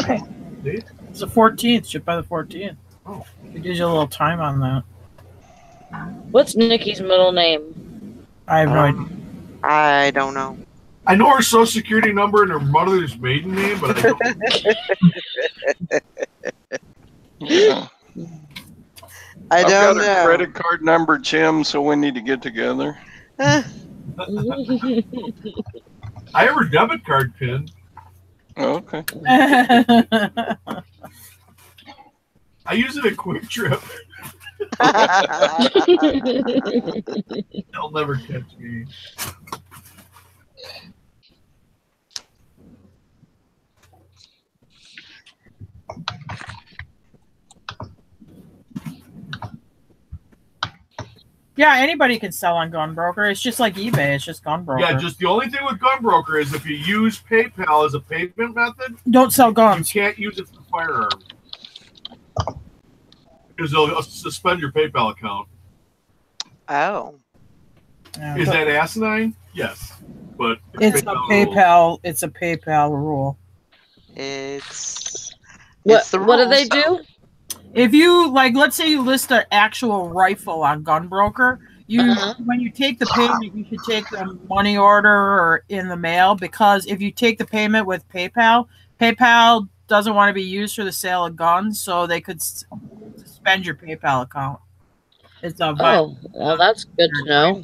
Okay. It's the 14th. Ship by the 14th. Oh. It gives you a little time on that. What's Nikki's middle name? I have no idea. I don't know. I know her social security number and her mother's maiden name, but I don't. Yeah. I I've don't got know. a credit card number, Jim, so we need to get together. I have her debit card pin. Oh, okay. I use it at Quick Trip. They'll never catch me. Yeah, anybody can sell on Gunbroker. It's just like eBay. It's just Gunbroker. Yeah, just the only thing with Gunbroker is if you use PayPal as a payment method, don't sell you guns. can't use it for firearms. Because they'll suspend your PayPal account. Oh. Yeah, Is that asinine? Yes. But it's a PayPal. It's a PayPal rule. It's What the do they rules. do? If you let's say you list an actual rifle on Gunbroker, when you take the payment, you should take the money order or in the mail, because if you take the payment with PayPal, PayPal doesn't want to be used for the sale of guns, so they could suspend your PayPal account. It's a Oh, well, that's good to know.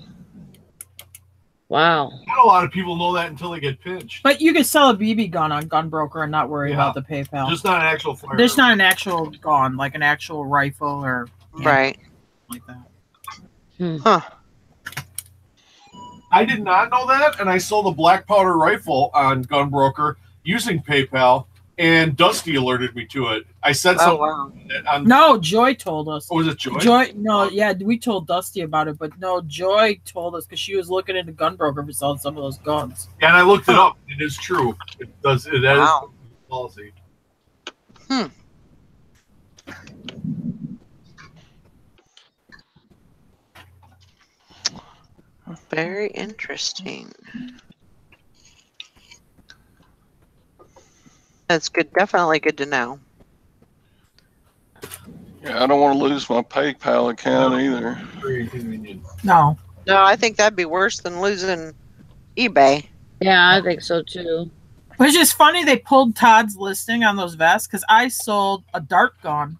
Wow. Not a lot of people know that until they get pinched. But you can sell a BB gun on Gunbroker and not worry about the PayPal. Just not an actual firearm. There's not an actual gun, like an actual rifle or Right. like that. Huh. I did not know that, and I sold a black powder rifle on Gunbroker using PayPal, and Dusty alerted me to it. I said Oh, something. wow. No, Joy told us. Oh, was it Joy? Joy, no, yeah, we told Dusty about it, but no, Joy told us because she was looking into Gunbroker for selling some of those guns. Yeah, and I looked it up. It is true. It does. That Wow. is policy. Very interesting. That's good. Definitely good to know. Yeah, I don't want to lose my PayPal account either. Very convenient. No. No, I think that'd be worse than losing eBay. Yeah, I think so too. Which is funny, they pulled Todd's listing on those vests because I sold a dart gun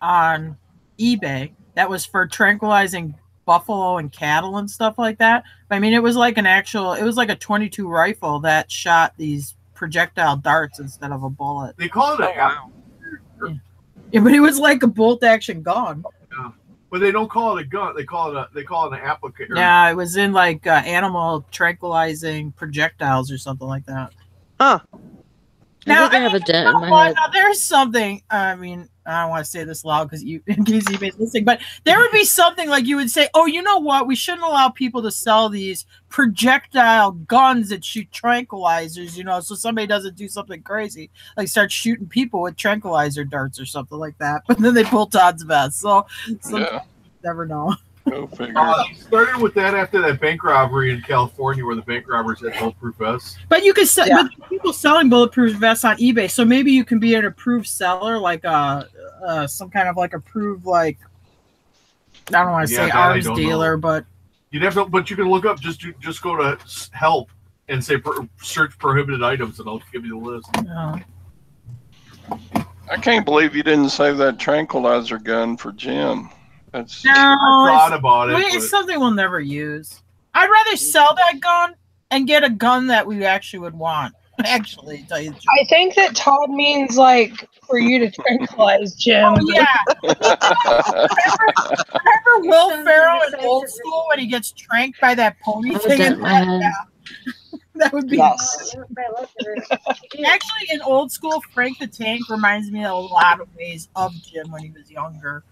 on eBay that was for tranquilizing buffalo and cattle and stuff like that. But, I mean, it was like it was like a 22 rifle that shot these projectile darts instead of a bullet. They call it an wow. Yeah, but it was like a bolt action gun. Yeah. But they don't call it a gun. They call it an applicator. Yeah, it was in like animal tranquilizing projectiles or something like that. Huh. I think I have a dent in my head. Now, there's something. I mean, I don't want to say this loud because in case eBay's listening, but there would be something like you would say, "Oh, you know what? We shouldn't allow people to sell these projectile guns that shoot tranquilizers, you know, so somebody doesn't do something crazy, like start shooting people with tranquilizer darts or something like that." But then they pull Todd's vest, so Yeah. never know. Go figure. It started with that after that bank robbery in California where the bank robbers had bulletproof vests. But you can sell, Yeah. but people selling bulletproof vests on eBay, so maybe you can be an approved seller, like some kind of like approved, like, I don't want to say that I arms don't dealer, know. but You'd have to, but you can look up just go to help and say search prohibited items, and I'll give you the list. I can't believe you didn't save that tranquilizer gun for Jim. That's no, I thought about it. it's something we'll never use. I'd rather sell that gun and get a gun that we actually would want. Actually, to tell you the truth. I think that Todd means like for you to tranquilize Jim. Oh, yeah. Remember Will Ferrell in Old School when he gets tranked by that pony thing? dent in my head. That would be Yes. Actually, in Old School, Frank the Tank reminds me in a lot of ways of Jim when he was younger.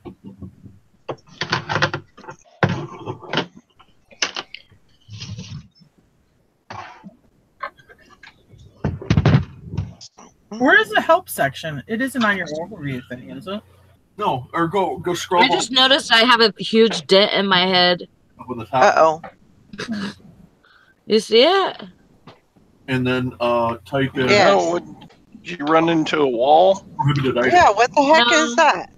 Where is the help section? It isn't on your overview thing, is it? No, or go scroll I just noticed I have a huge dent in my head. up on the top, Uh-oh. You see it? and then type in Yeah. Oh, would you run into a wall? prohibited items. Yeah, what the heck No. is that?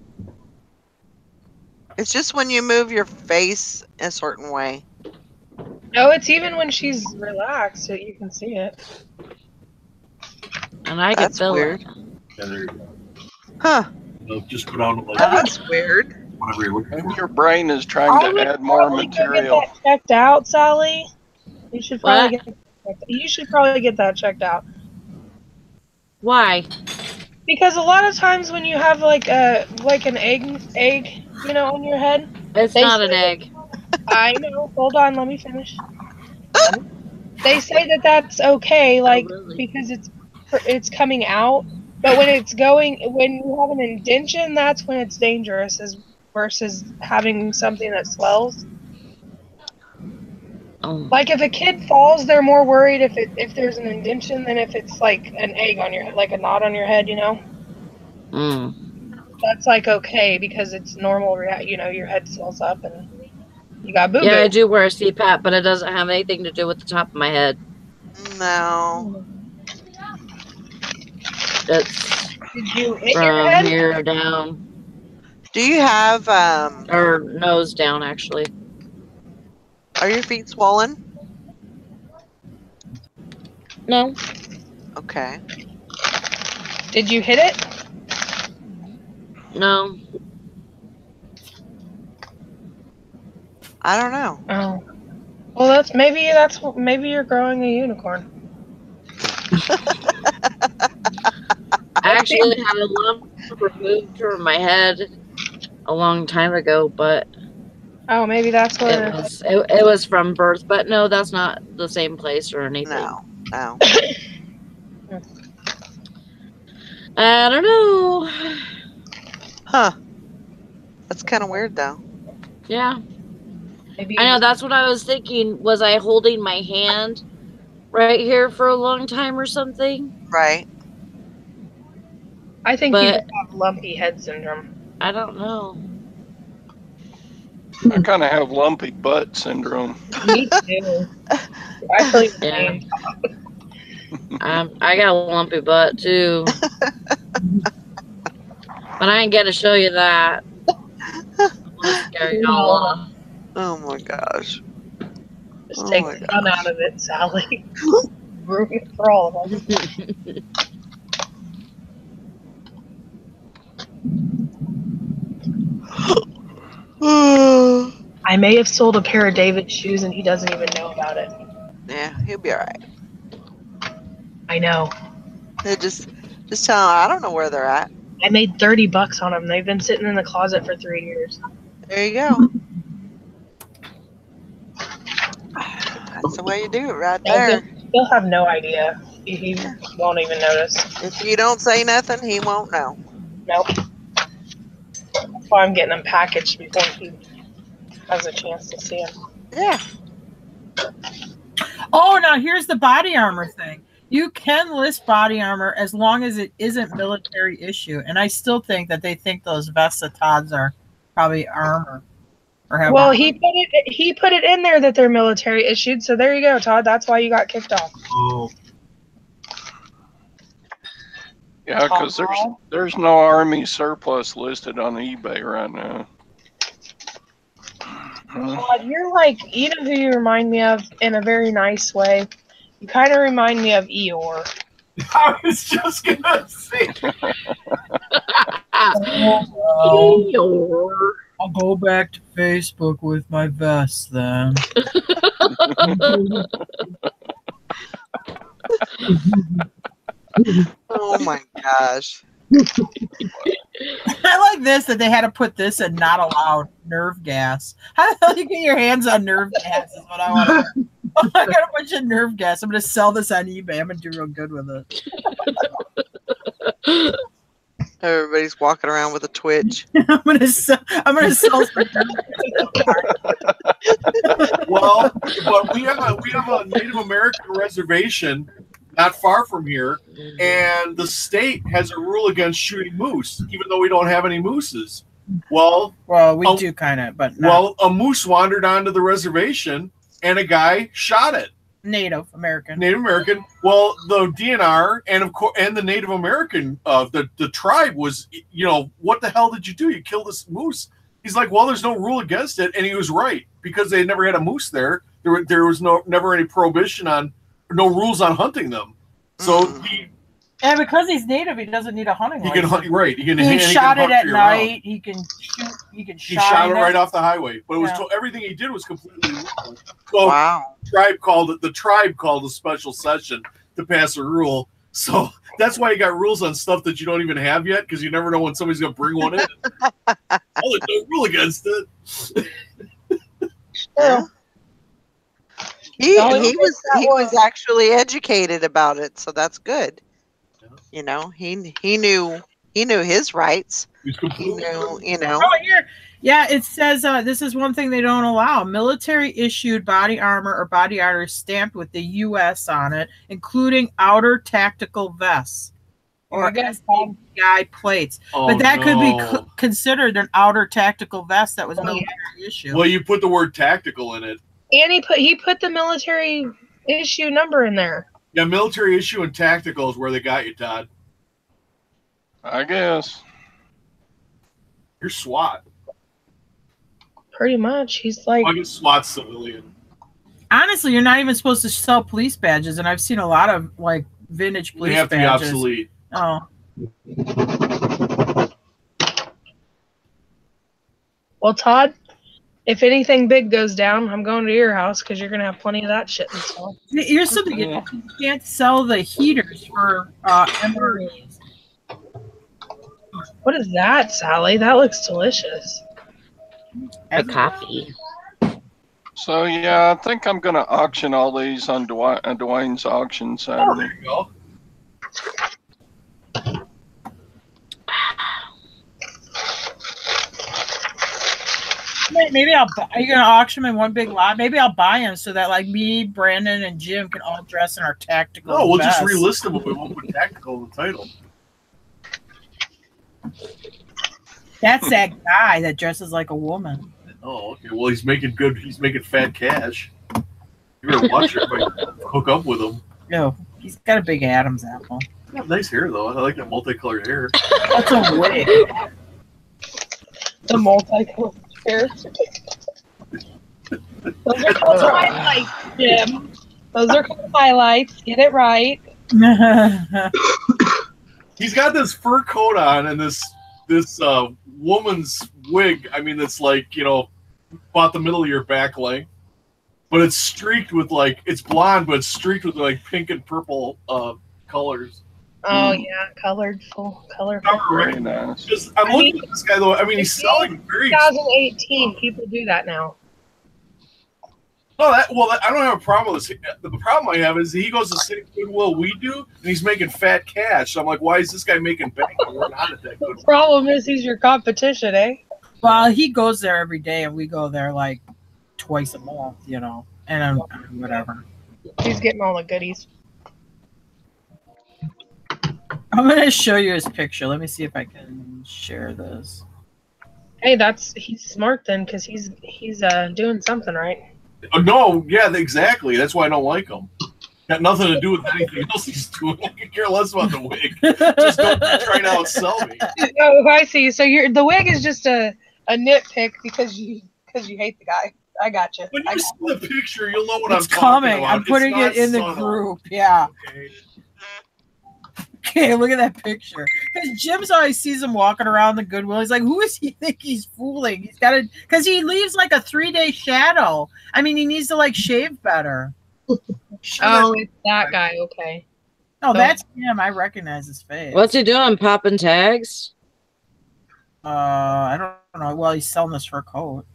It's just when you move your face a certain way. No, it's even when she's relaxed that you can see it. And I can That's feel weird. it. Yeah, there you go. Huh. No, just go down to like That's weird. whatever you're looking Maybe for. your brain is I trying would to add more probably go material. Get that checked out, Sally. You should probably What? get. You should probably get that checked out. Why? Because a lot of times when you have like an egg, you know, on your head. It's They not an say- egg. I know. Hold on, let me finish. They say that that's okay, like really? because it's coming out. But when you have an indentation, that's when it's dangerous, versus having something that swells. Oh. Like if a kid falls, they're more worried if there's an indentation than if it's like an egg on your, like a knot on your head, you know. Mm. That's like okay because it's normal. You know, your head swells up and you got boo-boo. Yeah, I do wear a CPAP, but it doesn't have anything to do with the top of my head. No. It's Did you hit your from head? here down, Do you have or nose down, actually. are your feet swollen? No. Okay. Did you hit it? No. I don't know. Oh. Well, maybe you're growing a unicorn. I actually had a lump removed from my head a long time ago, but Oh, maybe that's where. it was from birth. But no, that's not the same place or anything. No. No. I don't know. Huh. That's kind of weird though. Yeah. Maybe I know, that's what I was thinking. Was I holding my hand right here for a long time or something? Right. I think you but- just have lumpy head syndrome. I don't know. I kind of have lumpy butt syndrome. Me too. I feel your Yeah. pain. I got a lumpy butt too. But I ain't gonna show you that. I'm gonna scare y'all off. Oh my gosh. Just take the fun out of it, Sally. Ruin it for all of us. I may have sold a pair of David's shoes and he doesn't even know about it. Yeah, he'll be all right. I know. Just tell him I don't know where they're at. I made $30 on them. They've been sitting in the closet for 3 years. There you go. That's the way you do it right there. He'll have no idea. He won't even notice. If you don't say nothing, he won't know. Nope. That's why I'm getting them packaged before he has a chance to see them. Yeah. Oh, now here's the body armor thing. You can list body armor as long as it isn't military issue, and I still think that they think those vests of Todd's are probably armor. Or have well, armor. he put it in there that they're military issued, so there you go, Todd. That's why you got kicked off. Oh. Yeah, because there's no Army surplus listed on eBay right now. Todd, you're like, you know who you remind me of in a very nice way? You kind of remind me of Eeyore. I was just gonna say. Eeyore. I'll go back to Facebook with my vest then. Oh my gosh. I like this that they had to put this in not allowed nerve gas. How the hell do you get your hands on nerve gas is what I want to know. I got a bunch of nerve gas. I'm going to sell this on eBay. I'm going to do real good with it. Everybody's walking around with a twitch. I'm going to sell some nerve gas. Well, but we have a Native American reservation not far from here, and the state has a rule against shooting moose, even though we don't have any mooses. Well, we do kind of, but not. Well, a moose wandered onto the reservation, and a guy shot it. Native American. Well, the DNR and of course, and the Native American, the tribe was, what the hell did you do? You killed this moose. He's like, well, there's no rule against it, and he was right because they never had a moose there. There was never any prohibition on. No rules on hunting them, so and because he's native, he doesn't need a hunting license. He can hunt right. He shot it at night. Around. He can shoot. He shot it right off the highway, but it was everything he did was completely legal. So wow. The tribe called a special session to pass a rule. So that's why you got rules on stuff that you don't even have yet, because you never know when somebody's going to bring one in. Oh, there's no rule against it. Yeah. He was actually educated about it, so that's good. He knew his rights. He knew. Oh, here, yeah, it says this is one thing they don't allow: military issued body armor or body armor stamped with the U.S. on it, including outer tactical vests or SDI plates. But that could be considered an outer tactical vest that was military issued. Well, you put the word tactical in it. And he put the military issue number in there. Yeah, military issue and tactical is where they got you, Todd. I guess. You're SWAT. Pretty much. He's like... I guess SWAT civilian. Honestly, you're not even supposed to sell police badges, and I've seen a lot of, like, vintage police badges. They have to be obsolete. Oh. Well, Todd... If anything big goes down, I'm going to your house because you're going to have plenty of that shit and stuff. Here's something. You can't sell the heaters for MREs. What is that, Sally? That looks delicious. A coffee. So, yeah, I think I'm going to auction all these on Dwayne's auction Saturday. Oh, there you go. Maybe are you going to auction them in one big lot? Maybe I'll buy them so that like me, Brandon, and Jim can all dress in our tactical. No, we'll vests. just relist them, but we won't put tactical in the title. That's that guy that dresses like a woman. Oh, okay. Well, he's making fat cash. You better watch everybody hook up with him. No, he's got a big Adam's apple. He's got nice hair though. I like that multicolored hair. That's a wig. The multicolored hair. Those are called highlights, Jim. Those are called highlights. Get it right. He's got this fur coat on and this woman's wig. I mean, it's like, you know, about the middle of your back length, but it's streaked with like, it's blonde, but it's streaked with like pink and purple colors. Oh yeah, colorful. Very nice. Just, I'm looking at this guy though. I mean, he's selling very. 2018, people do that now. No, I don't have a problem with this. The problem I have is he goes the same Goodwill we do, and he's making fat cash. So I'm like, why is this guy making bank? We're not at that Goodwill. The problem is he's your competition, eh? Well, he goes there every day, and we go there like twice a month, you know, and whatever. He's getting all the goodies. I'm gonna show you his picture. Let me see if I can share this. Hey, he's smart then, because he's doing something right. No, yeah, exactly. That's why I don't like him. Got nothing to do with anything else he's doing. I could care less about the wig. Just don't try to outsell me. Oh, I see. So the wig is just a nitpick because you hate the guy. I got you. When you see the picture, you'll know what It's I'm talking coming. about. I'm putting it in the group. Yeah. Okay, look at that picture. Because Jim's always sees him walking around the Goodwill. He's like, who does he think he's fooling? He's got because he leaves like a 3-day shadow. I mean, he needs to like shave better. Oh, it's that guy. Okay. Oh, that's him. I recognize his face. What's he doing? Popping tags? I don't know. Well, he's selling this fur coat.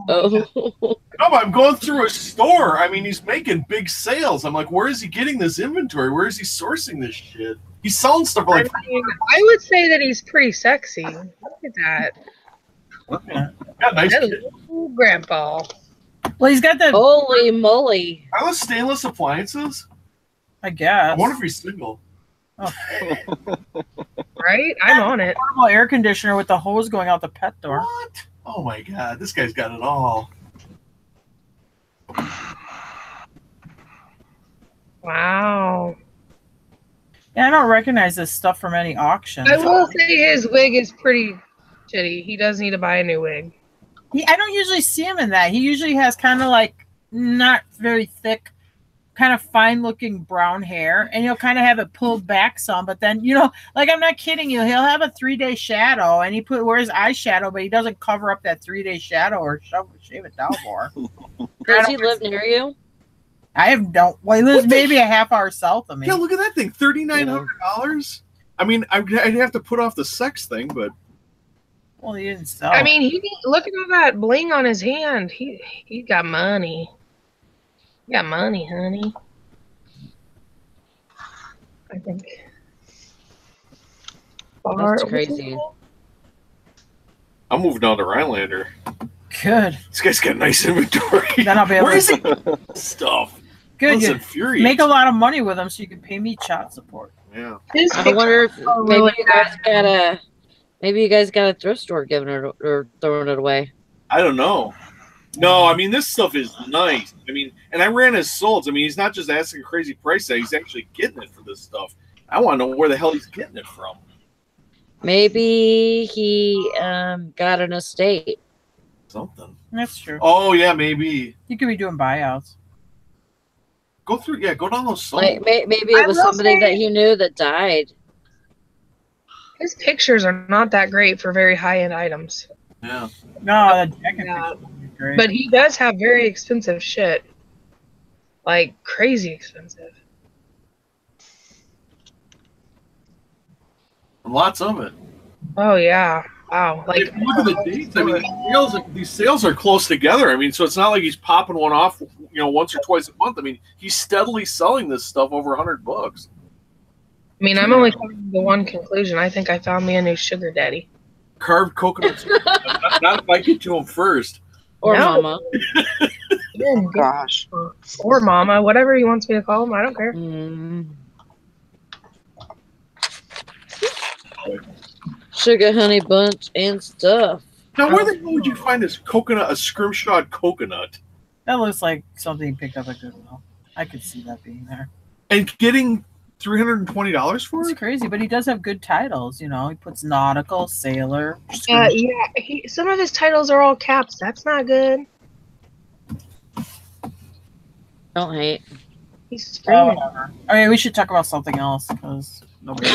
Oh. No, but I'm going through a store. I mean, he's making big sales. I'm like, where is he getting this inventory? Where is he sourcing this shit? He's selling stuff like. I would say that he's pretty sexy. Look at that. Got nice. Ooh, grandpa. Well, he's got that. Holy moly! Are those stainless appliances? I guess. I wonder if he's single. Oh. Right? I'm on it. Portable air conditioner with the hose going out the pet door. What? Oh my god, this guy's got it all. Wow. Yeah, I don't recognize this stuff from any auction. I will say his wig is pretty shitty. He does need to buy a new wig. I don't usually see him in that. He usually has kind of like not very thick, kind of fine-looking brown hair, and he'll kind of have it pulled back some. But then, you know, like I'm not kidding you, he'll have a 3-day shadow, and he wears eyeshadow, but he doesn't cover up that 3-day shadow or shave it down more. Does he live near you? Well, he lives maybe a half hour south of me. Yeah, look at that thing, $3,900. I mean, I'd have to put off the sex thing, but. Well, he didn't sell. I mean, look at all that bling on his hand. He got money. You got money, honey. I think. That's crazy. I'm moving down to Rhinelander. Good. This guy's got nice inventory. Then I'll be able Where is he? Stuff. Good. That's You infuriating. make a lot of money with them, so you can pay me child support. Yeah. I wonder if maybe you guys got a thrift store giving it or throwing it away. I don't know. No, I mean, this stuff is nice. I mean, and I ran his solds. I mean, he's not just asking a crazy price tag. He's actually getting it for this stuff. I want to know where the hell he's getting it from. Maybe he got an estate. Something. That's true. Oh, yeah, maybe. You could be doing buyouts. Go down those solds. Like, maybe it was somebody that he knew that died. His pictures are not that great for very high-end items. Yeah. No, the jacket picture would be great. But he does have very expensive shit. Like, crazy expensive. Lots of it. Oh, yeah. Wow. Like, If you look at the dates, I mean, these sales are close together. I mean, so it's not like he's popping one off, you know, once or twice a month. I mean, he's steadily selling this stuff over $100. I mean, I'm only coming to the one conclusion. I think I found me a new sugar daddy. Carved coconuts. not if I get to him first. Or No. mama. Oh, gosh. Or mama, whatever he wants me to call him. I don't care. Sugar honey bunch and stuff. Now, where the hell would you find this coconut, a scrimshawed coconut? That looks like something you picked up at Goodwill. I could see that being there. And getting $320 for It's it? crazy, but he does have good titles. You know, he puts nautical, sailor. Yeah, some of his titles are all caps. That's not good. Don't hate. He's screaming. Okay, we should talk about something else because nobody.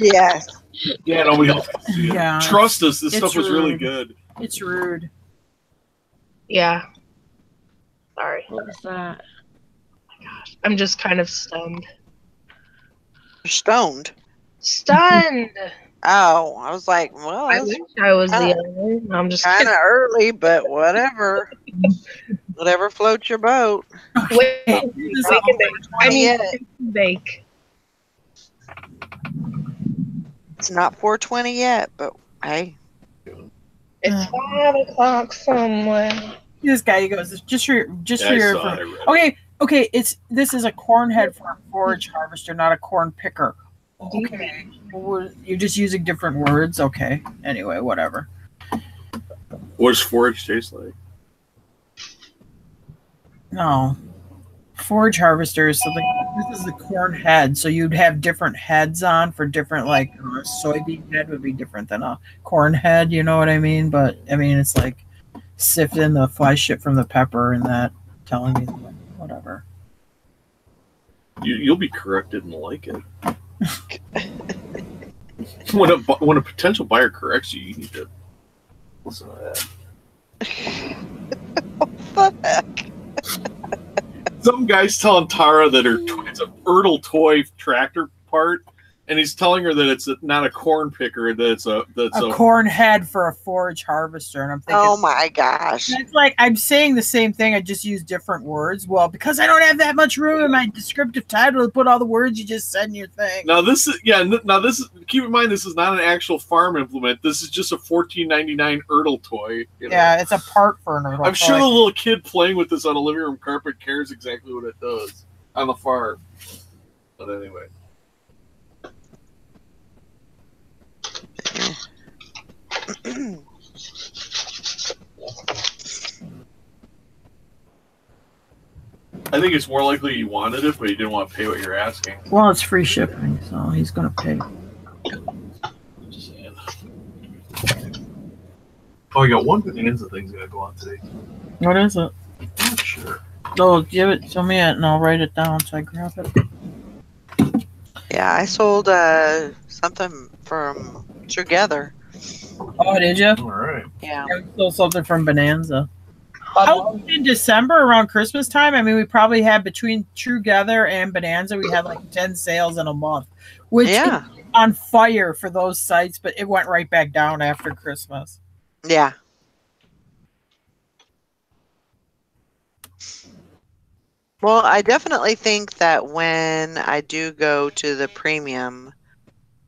Yes. Yeah, nobody else can see it. Yeah. Trust us, this It's stuff was really rude. good. It's rude. Yeah. Sorry. What was that? I'm just kind of stunned. You're stoned. Stunned. Oh, I was like, well, I that's wish I was the kinda- other. No, I'm just kind kidding. of early, but whatever. Whatever floats your boat. Wait, This is wake and bake. I mean, Yeah. wake and bake. It's not 4:20 yet, but hey. It's 5 o'clock somewhere. This guy, he goes, just for Yeah, I your. saw it, I read it. Okay. This is a corn head for a forage harvester, not a corn picker. Okay, well, you're just using different words. Okay. Anyway, whatever. What does forage taste like? No, forage harvester is something. This is the corn head, so you'd have different heads on for different, like a soybean head would be different than a corn head. You know what I mean? But I mean, it's like sifting the fly shit from the pepper and that telling you whatever. You'll be corrected and like it. When a potential buyer corrects you, you need to listen to that. What the heck? Some guy's telling Tara that it's a Ertl toy tractor part, and he's telling her that it's not a corn picker, that it's a corn head for a forage harvester, and I'm thinking, Oh my gosh. it's like I'm saying the same thing. I just use different words. Well, because I don't have that much room in my descriptive title to put all the words you just said in your thing. Now this is keep in mind this is not an actual farm implement. This is just a $14.99 Ertl toy. You know? Yeah, it's a part for an Ertl I'm sure toy. the little kid playing with this on a living room carpet cares exactly what it does on the farm. But anyway. I think it's more likely you wanted it, but you didn't want to pay what you're asking. Well, it's free shipping, so he's going to pay. Just saying. Oh, you got one bonanza thing's gonna go on today. What is it? Not sure. Oh, give it to me and I'll write it down so I grab it. Yeah, I sold something from Together. Oh, did you? All right. Yeah. I sold something from Bonanza. In December around Christmas time, I mean, we probably had between Together and Bonanza, we had like 10 sales in a month, which Yeah. is on fire for those sites, but it went right back down after Christmas. Yeah. Well, I definitely think that when I do go to the premium,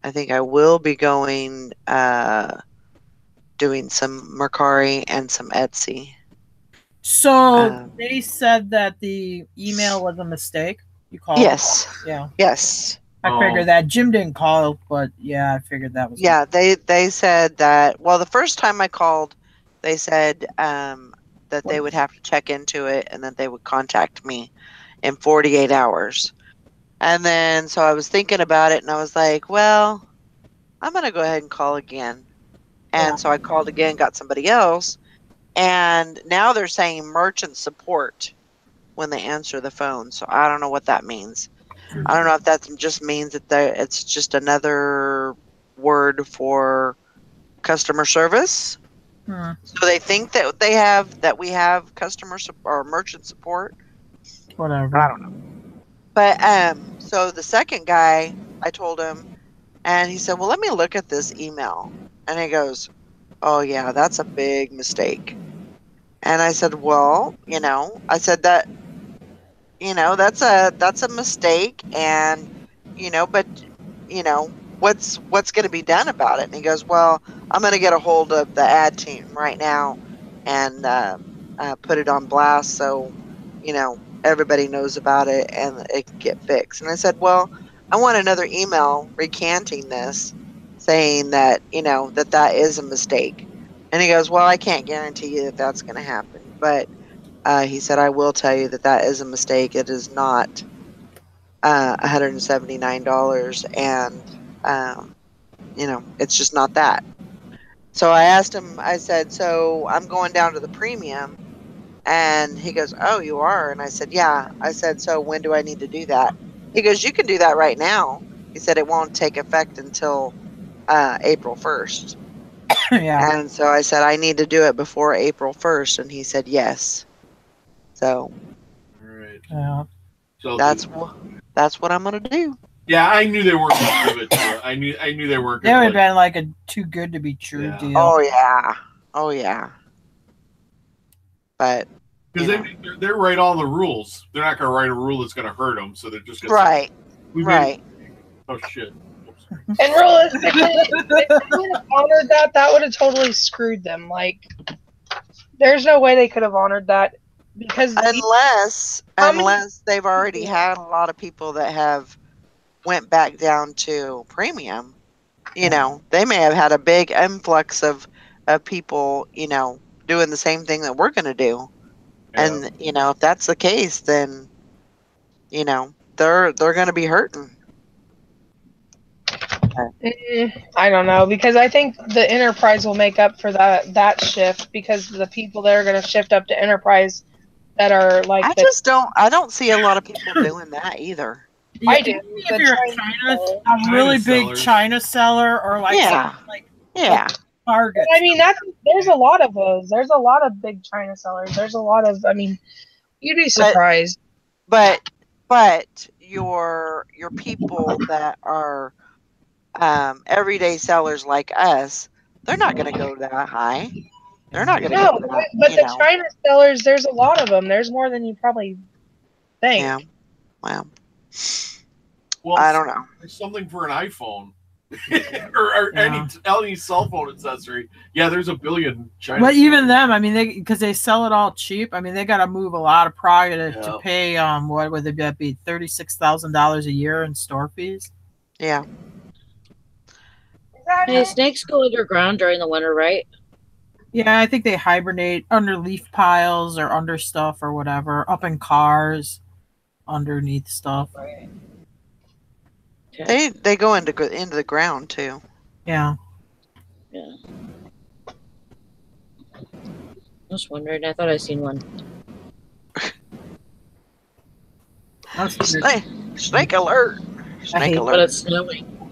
I think I will be going doing some Mercari and some Etsy. So they said that the email was a mistake. You called? Yes. Yeah. Yes. I figured that. Jim didn't call, but yeah, I figured that was. Yeah, they said that. Well, the first time I called, they said that they would have to check into it and that they would contact me in 48 hours. And then so I was thinking about it and I was like, well, I'm going to go ahead and call again. And so I called again, got somebody else. And now they're saying merchant support when they answer the phone. So I don't know what that means. I don't know if that just means that it's just another word for customer service. So they think that we have customer or merchant support. Whatever. I don't know. But so the second guy, I told him, and he said, "Well, let me look at this email." And he goes, "Oh yeah, that's a big mistake." And I said, "Well, I said that, that's a mistake, and but what's going to be done about it?" And he goes, "Well, I'm going to get a hold of the ad team right now and put it on blast so everybody knows about it and it can get fixed." And I said, "Well, I want another email recanting this, saying that that is a mistake." And he goes, "Well, I can't guarantee you that that's going to happen, but he said, I will tell you that is a mistake. It is not $179, and you know, it's just not that. So I asked him, I said, so I'm going down to the premium. And he goes, oh, you are? And I said, yeah. I said, so when do I need to do that? He goes, you can do that right now. He said, it won't take effect until April 1st. Yeah. And so I said, I need to do it before April 1st. And he said, yes. So All right. Yeah. So that's what I'm going to do. yeah, I knew they weren't going to give it to her. I knew they weren't That going would have been like a too good to be true Yeah. deal. Oh, yeah. Oh, yeah. But because they're right on the rules. They're not going to write a rule that's going to hurt them, so they're just going to right, say, right. Oh shit! Oops. And realistically, if they would have honored that, that would have totally screwed them. Like, there's no way they could have honored that because Unless How many they've already people- had a lot of people that have went back down to premium. You know, they may have had a big influx of people, you know, doing the same thing that we're going to do. Yeah. And, you know, if that's the case, then, you know, they're going to be hurting. I don't know, because I think the Enterprise will make up for that shift, because the people that are going to shift up to Enterprise that are like I don't see a lot of people doing that either. I do. If The you're China a really big sellers. China seller or like Yeah. something like Yeah. Target. I mean, there's a lot of those. There's a lot of big China sellers. There's a lot of. I mean, you'd be surprised. But your people that are everyday sellers like us, they're not going to go that high. They're not going to No, go that. but you the know. China sellers, there's a lot of them. There's more than you probably think. Yeah. Well, Well, I don't know. There's something for an iPhone or any cell phone accessory. Yeah, there's a billion China. But even them, I mean, because they sell it all cheap. I mean, they got to move a lot of product to pay. What would that be? $36,000 a year in store fees. Yeah. Hey, snakes go underground during the winter, right? Yeah, I think they hibernate under leaf piles or under stuff or whatever, up in cars, underneath stuff. Right. They go into the ground too. Yeah. Yeah. I was wondering. I thought I seen one. Snake alert! Snake But alert! it's snowing.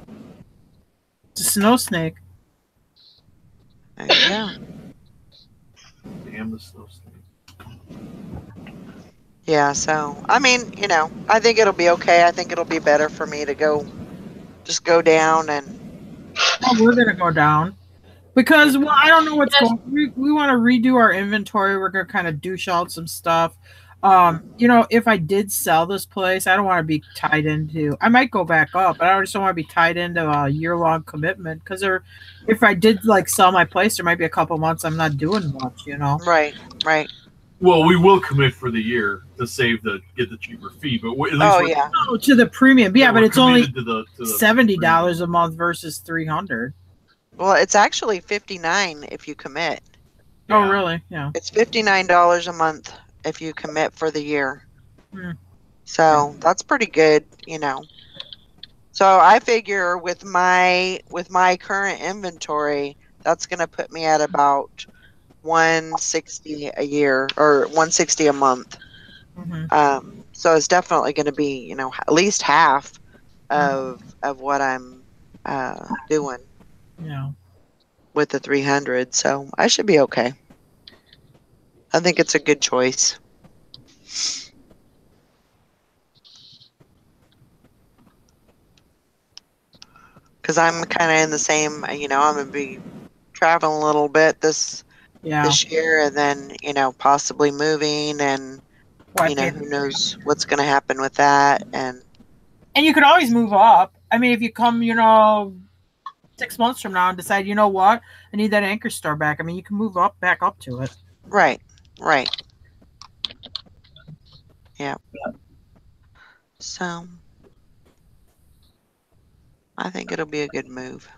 It's a snow snake. Yeah. Damn the snow snake. Yeah. So I mean, you know, I think it'll be okay. I think it'll be better for me to just go down and. Oh, we're gonna go down because I don't know what's going. We want to redo our inventory. We're gonna kind of douche out some stuff. You know, if I did sell this place, I don't want to be tied into. I might go back up, but I just don't want to be tied into a year-long commitment because if I did like sell my place, there might be a couple months I'm not doing much. You know. Right. Right. Well, we will commit for the year to get the cheaper fee, but at least to the premium. Yeah, but it's only to the $70 a month versus $300. Well, it's actually $59 if you commit. Yeah. Oh, really? Yeah. It's $59 a month if you commit for the year. Hmm. So that's pretty good, you know. So I figure with my current inventory, that's going to put me at about $160 a year or $160 a month. Mm-hmm. So it's definitely going to be, you know, at least half of what I'm doing. Yeah. With the 300, so I should be okay. I think it's a good choice. Because I'm kind of in the same, you know, I'm going to be traveling a little bit this year, and then, you know, possibly moving, and, you know, who knows what's going to happen with that. And you can always move up. I mean, if you come, you know, 6 months from now and decide, you know what, I need that anchor store back. I mean, you can move back up to it. Right. Yeah. So I think it'll be a good move.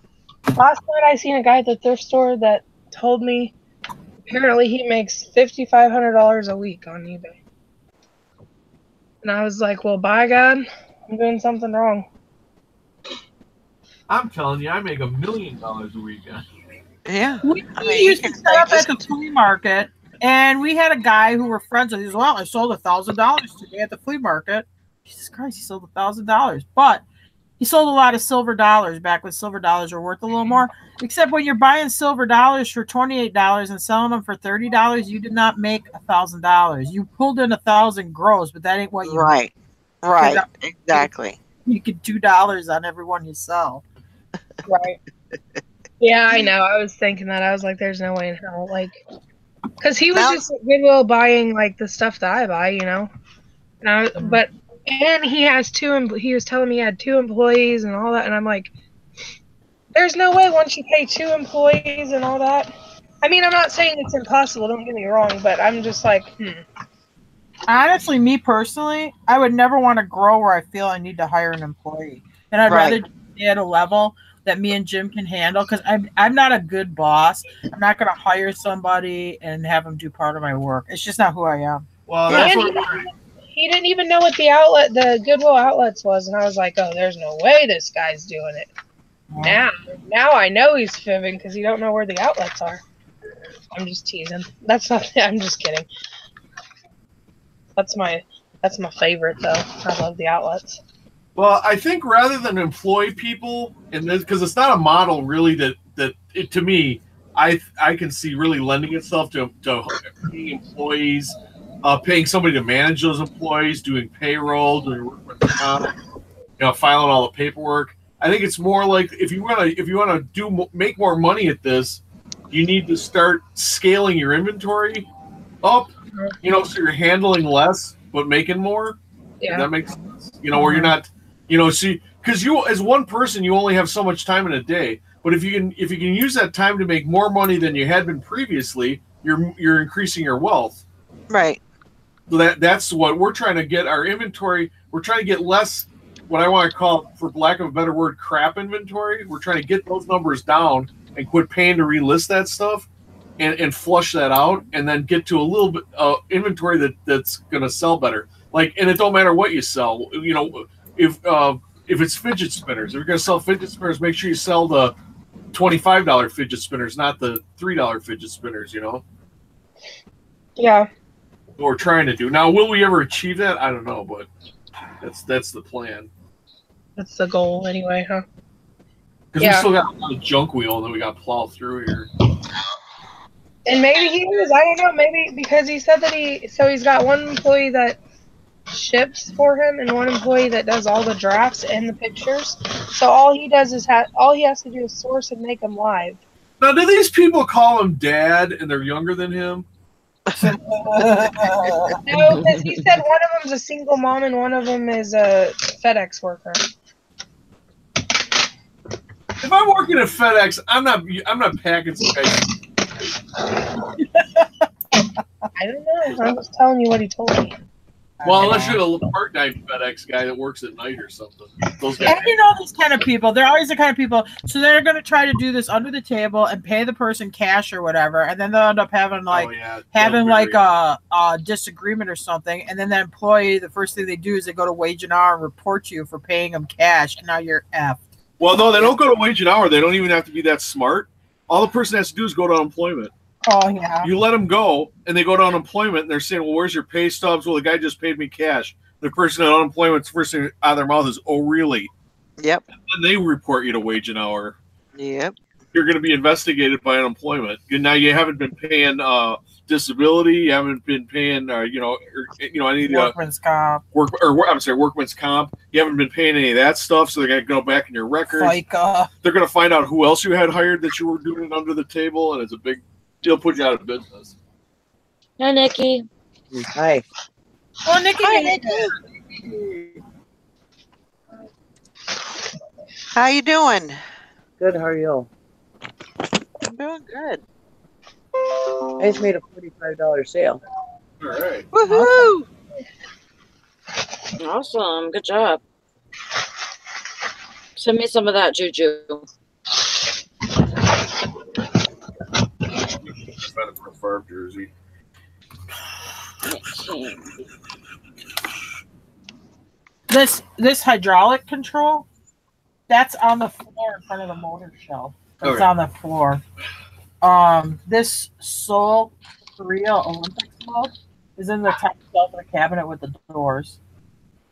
Last night I seen a guy at the thrift store that told me apparently he makes $5,500 a week on eBay. And I was like, well, by God, I'm doing something wrong. I'm telling you, I make $1 million a weekend. Yeah. We I mean, you used to can set say up at just the flea market, and we had a guy who were friends with. He goes, "Well, I sold $1,000 today at the flea market." Jesus Christ, he sold $1,000, but he sold a lot of silver dollars back when silver dollars were worth a little more. Except when you're buying silver dollars for $28 and selling them for $30, you did not make $1,000. You pulled in 1,000 gross, but that ain't what you right. Right. Exactly. You get $2 on every one you sell. Right. Yeah, I know. I was thinking that. I was like, there's no way in hell. Like, because he was Now- just at Goodwill buying, like, the stuff that I buy, you know? And he has he was telling me he had 2 employees and all that. And I'm like, there's no way once you pay 2 employees and all that. I mean, I'm not saying it's impossible. Don't get me wrong. But I'm just like, Honestly, me personally, I would never want to grow where I feel I need to hire an employee. And I'd Right. rather stay at a level that me and Jim can handle, because I'm not a good boss. I'm not going to hire somebody and have them do part of my work. It's just not who I am. Well, Yeah. that's And what he didn't even know what the Goodwill outlets was. And I was like, oh, there's no way this guy's doing it. Now I know he's fibbing because you don't know where the outlets are. I'm just teasing. That's not. I'm just kidding. That's my favorite though. I love the outlets. Well, I think rather than employ people, and because it's not a model really that to me, I can see really lending itself to paying employees, paying somebody to manage those employees, doing payroll, doing workman's comp, filing all the paperwork. I think it's more like if you want to make more money at this, you need to start scaling your inventory up. So you're handling less but making more. Yeah. If that makes sense. Where you're not, see, because you as one person you only have so much time in a day. But if you can use that time to make more money than you had been previously, you're increasing your wealth. Right. So that's what we're trying to get our inventory. We're trying to get less, what I want to call, for lack of a better word, crap inventory. We're trying to get those numbers down and quit paying to relist that stuff. And flush that out, and then get to a little bit inventory that's going to sell better. And it don't matter what you sell. If it's fidget spinners, if you're going to sell fidget spinners, make sure you sell the $25 fidget spinners, not the $3 fidget spinners. Yeah. What we're trying to do now. Will we ever achieve that? I don't know, but that's the plan. That's the goal, anyway, huh? Because we still got a lot of junk we own that we got to plow through here. And maybe he is. I don't know. Maybe because he said that he's got one employee that ships for him and one employee that does all the drafts and the pictures. So all he does is all he has to do is source and make them live. Now, do these people call him Dad and they're younger tn him? No, because he said one of them's a single mom and one of them is a FedEx worker. If I'm working at FedEx, I'm not packing some guys. I don't know. I'm just telling you what he told me. Well, unless you're a part-time FedEx guy that works at night or something. Those guys. And these kind of people, they're always the kind of people, so they're going to try to do this under the table and pay the person cash or whatever, and then they'll end up having a disagreement or something, and then the employee, the first thing they do is they go to Wage and Hour and report you for paying them cash, and now you're effed. Well, no, they don't go to Wage and Hour. They don't even have to be that smart. All the person has to do is go to unemployment. Oh, yeah. You let them go, and they go to unemployment, and they're saying, well, where's your pay stubs? Well, the guy just paid me cash. The person at unemployment's first thing out of their mouth is, oh, really? Yep. And they report you to Wage and Hour. Yep. You're going to be investigated by unemployment. Now, you haven't been paying disability. You haven't been paying, any of the Workman's comp. Workman's comp. You haven't been paying any of that stuff, so they're going to go back in your records. FICA. They're going to find out who else you had hired that you were doing it under the table, and it's a big deal. Put you out of business. Hi, Nikki. Hi. Oh, Nikki. Hi, Nikki. How you doing? Good, how are you? I'm doing good. I just made a $45 sale. All right. Woohoo! Awesome. Good job. Send me some of that juju. For a farm jersey. This hydraulic control, that's on the floor in front of the motor shelf. It's Okay. on the floor. This Seoul Korea Olympics mug is in the top shelf of the cabinet with the doors.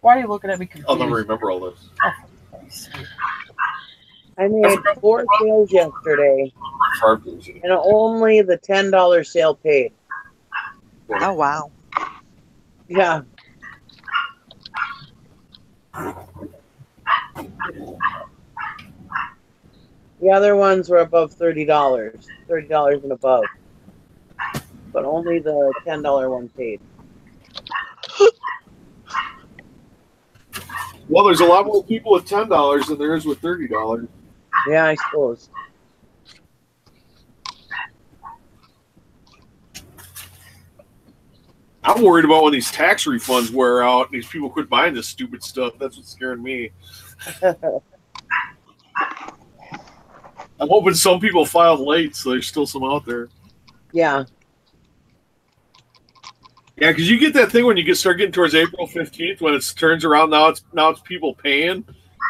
Why are you looking at me confused? I'll never remember all this. I made 4 sales yesterday, and only the $10 sale paid. Oh, wow. Yeah. The other ones were above $30, $30 and above, but only the $10 one paid. Well, there's a lot more people with $10 than there is with $30. Yeah, I suppose. I'm worried about when these tax refunds wear out and these people quit buying this stupid stuff. That's what's scaring me. I'm hoping some people filed late, so there's still some out there. Yeah. Yeah, because you get that thing when you start getting towards April 15th when it turns around. Now it's people paying.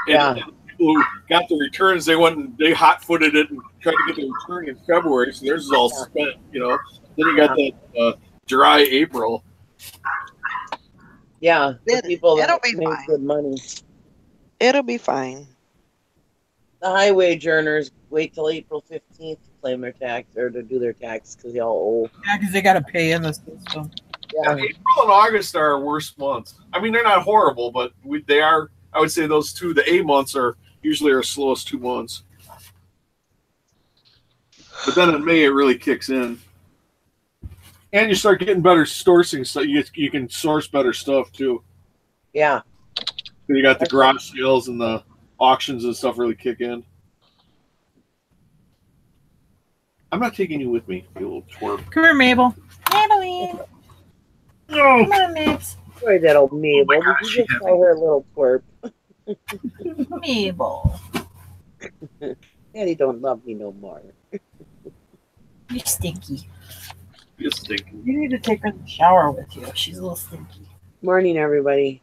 And people who got the returns, they went and they hot-footed it and tried to get the return in February, so theirs is all spent, you know. Then you got that dry April. Yeah, the people that be make fine. good money. It'll be fine. The high wage earners wait till April 15th to claim their tax or to do their tax because they all owe. Yeah, because they got to pay in the system. Yeah. April and August are our worst months. I mean, they're not horrible, but they are. I would say those two, the A months, are usually our slowest 2 months. But then in May, it really kicks in. And you start getting better sourcing, so you can source better stuff, too. Yeah. You got the garage sales and the auctions and stuff really kick in. I'm not taking you with me, you little twerp. Come here, Mabel. Maybelline. No. Come on, Mabs. Sorry, that old Mabel. Oh my gosh, Did you just call her a little twerp? Mabel. Daddy don't love me no more. You're stinky. You're stinking. You need to take her in the shower with you. She's a little stinky. Morning, everybody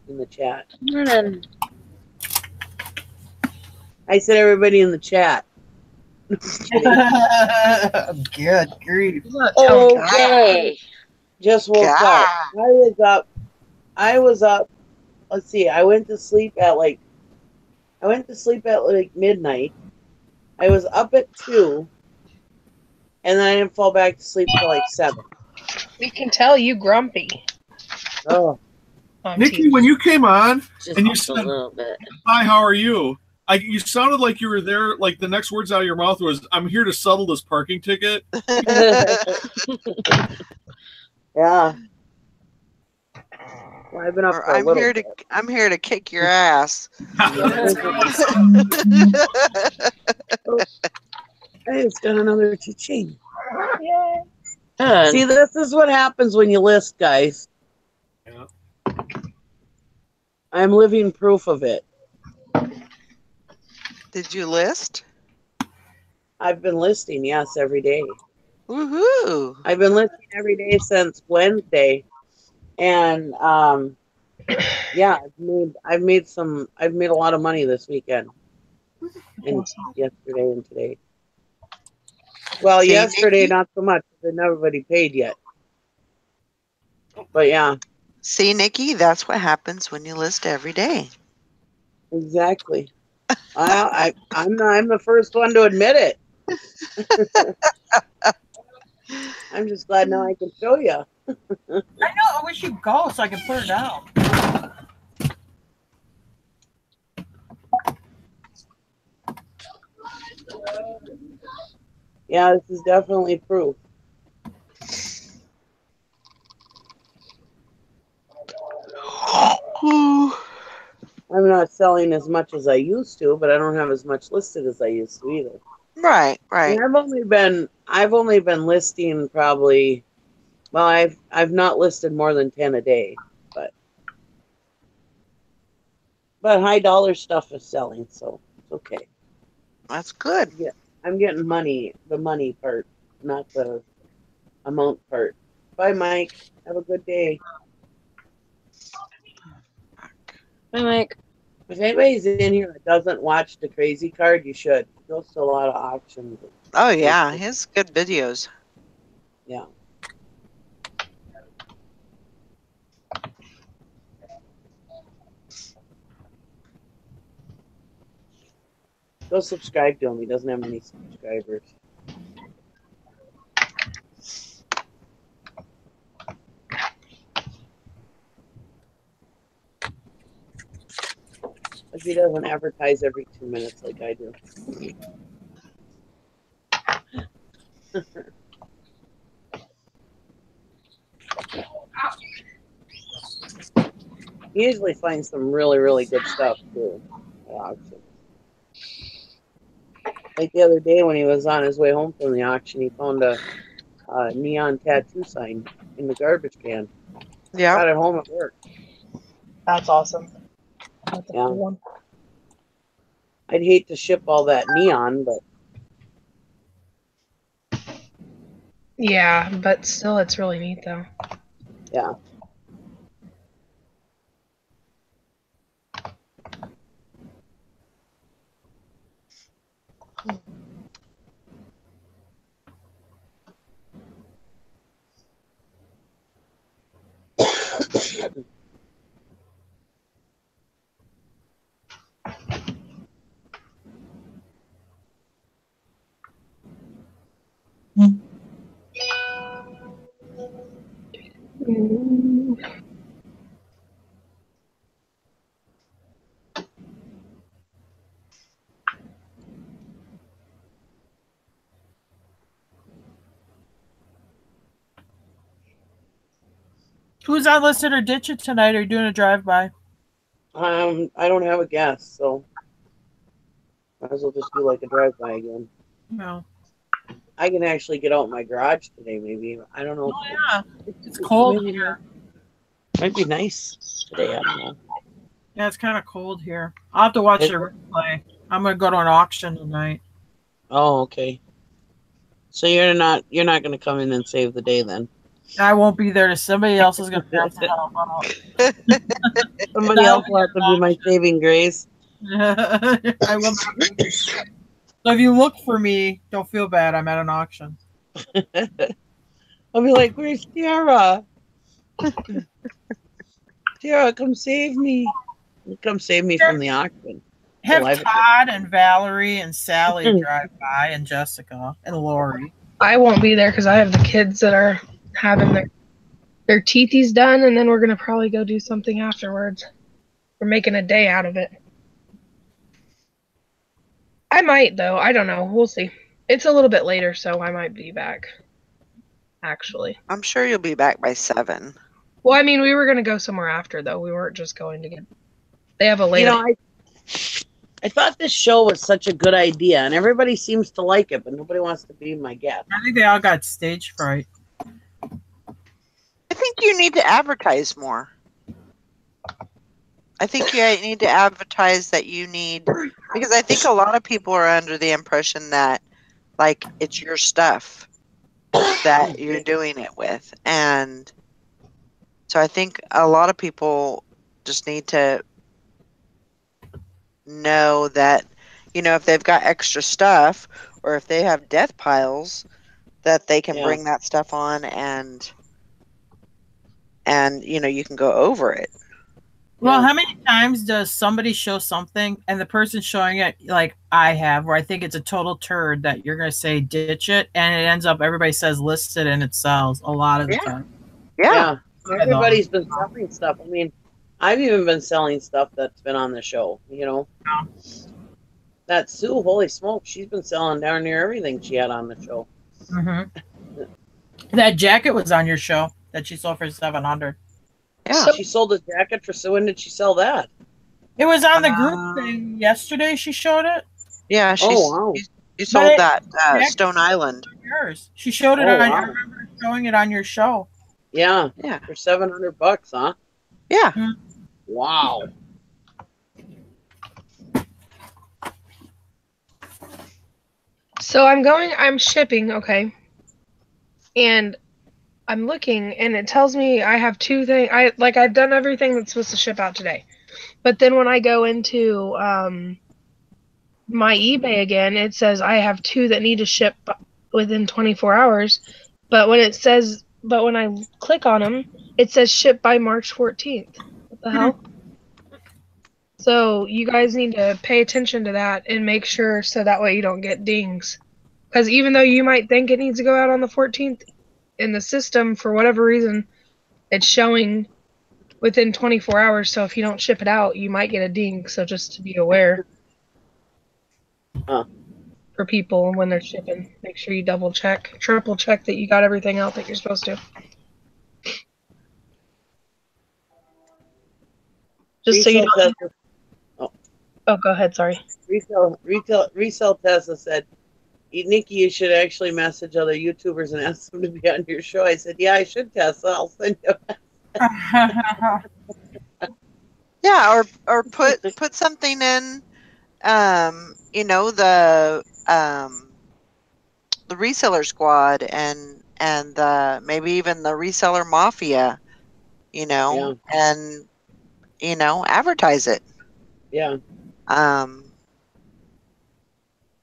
in the chat. Morning. I said everybody in the chat. Good grief. Okay. Just woke up. I was up. Let's see. I went to sleep at like midnight. I was up at 2, and then I didn't fall back to sleep till like 7. We can tell you grumpy. Oh, Nikki, when you came on Just and you a said, little bit. "Hi, how are you?" You sounded like you were there. Like the next words out of your mouth was, "I'm here to settle this parking ticket." yeah. Well, I've been up Or for a little bit. I'm here to kick your ass. I just got another cha-ching. Yay. See, this is what happens when you list, guys. Yeah. I'm living proof of it. Did you list? I've been listing, yes, every day. Woohoo! I've been listing every day since Wednesday, and yeah, I've made a lot of money this weekend, and yesterday and today. Well, See, yesterday Nikki? not so much because nobody paid yet, but yeah, See, Nikki, that's what happens when you list every day. exactly. I'm the first one to admit it. I'm just glad now I can show you. I know. I wish you'd go so I can put it out. Yeah, this is definitely proof. I'm not selling as much as I used to, but I don't have as much listed as I used to either. Right, right. And I've only been listing probably, well, I've not listed more than 10 a day, but high dollar stuff is selling, so it's okay. That's good. Yeah, I'm getting money, the money part, not the amount part. Bye, Mike. Have a good day. I'm like, If anybody's in here that doesn't watch the Crazy Card, you should. He goes to a lot of auctions. Oh yeah, his good videos. Yeah. Go subscribe to him. He doesn't have many subscribers. But he doesn't advertise every 2 minutes like I do. He usually finds some really, really good stuff too at auction. Like the other day when he was on his way home from the auction, he found a neon tattoo sign in the garbage can. Yeah. Got it home at work. That's awesome. That's a Yeah. cool one. I'd hate to ship all that neon, but Yeah, but still, it's really neat though. yeah. Who's on Listen or Ditch It tonight? Are you doing a drive-by? I don't have a guess, so might as well just do like a drive-by again. No. I can actually get out in my garage today, maybe. I don't know. Oh, yeah. It's cold Maybe here. Might be nice today. I don't know. Yeah, it's kind of cold here. I'll have to watch the replay. I'm going to go to an auction tonight. Oh, okay. So you're not going to come in and save the day then? I won't be there. Somebody else is going to have to help out. Somebody else will have to be my saving grace. I will not be there. So if you look for me, don't feel bad. I'm at an auction. I'll be like, where's Tiara? Tiara, come save me. Come save me from the auction. Have Todd and Valerie and Sally drive by, and Jessica and Lori. I won't be there because I have the kids that are having their teethies done, and then we're gonna probably go do something afterwards. We're making a day out of it. I might though. I don't know. We'll see. It's a little bit later, so I might be back. Actually, I'm sure you'll be back by 7. well, I mean, we were gonna go somewhere after though. We weren't just going to get. They have a later. You know, I thought this show was such a good idea, and everybody seems to like it, but nobody wants to be my guest. I think they all got stage fright. I think you need to advertise more. I think you need to advertise that you need, because I think a lot of people are under the impression that, like, it's your stuff that you're doing it with. And so I think a lot of people just need to know that, you know, if they've got extra stuff or if they have death piles, that they can bring that stuff on and you know, you can go over it. Well, how many times does somebody show something and the person showing it, like I have, where I think it's a total turd, that you're going to say ditch it, and it ends up everybody says list it and it sells a lot of the time. Yeah. Everybody's been selling stuff. I mean, I've even been selling stuff that's been on the show, you know. Yeah. That Sue, holy smoke, she's been selling darn near everything she had on the show. Mm-hmm. That jacket was on your show that she sold for $700. Yeah, she sold a jacket for Sue. When did she sell that? It was on the group thing yesterday. She showed it. Yeah, wow. You sold that Stone Island. Yours. She showed it on. I remember showing it on your show. Yeah. For $700, huh? Yeah. Mm-hmm. Wow. So I'm shipping, okay. And I'm looking and it tells me I have 2 things. I've done everything that's supposed to ship out today. But then when I go into my eBay again, it says I have 2 that need to ship within 24 hours. But when I click on them, it says ship by March 14th. What the hell? So you guys need to pay attention to that and make sure so that way you don't get dings. Because even though you might think it needs to go out on the 14th, in the system, for whatever reason, it's showing within 24 hours. So if you don't ship it out, you might get a ding. So just to be aware. For people when they're shipping, make sure you double check, triple check that you got everything out that you're supposed to. Just so you don't. Oh, go ahead. Sorry. Resell Tessa said, Nikki, you should actually message other YouTubers and ask them to be on your show. I said, yeah, I should, Tessa. I'll send you a message. Yeah, or put something in, you know, the reseller squad and maybe even the reseller mafia, you know, and you know, advertise it. Yeah.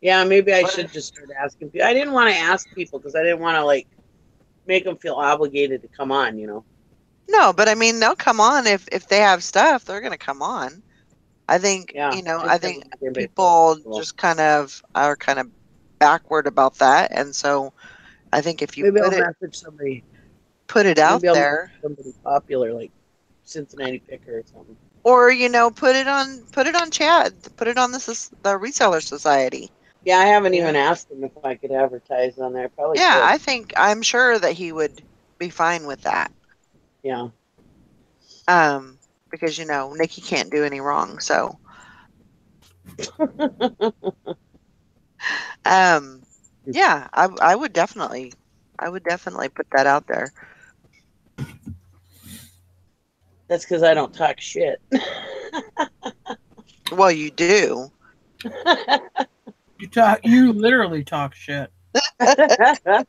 Yeah, maybe I should just start asking people. I didn't want to ask people because I didn't want to like make them feel obligated to come on, you know. No, but I mean, they'll come on if they have stuff. They're going to come on. I think, you know, I think people just are kind of backward about that, and so I think if you maybe I'll message somebody, put it out there, somebody popular like Cincinnati Picker or something, or you know, put it on chat, put it on the reseller society. Yeah, I haven't even asked him if I could advertise on there. Probably. Yeah, could. I'm sure that he would be fine with that. Yeah. Because you know, Nikki can't do any wrong, so. Yeah, I would definitely put that out there. That's because I don't talk shit. Well, you do. You literally talk shit. I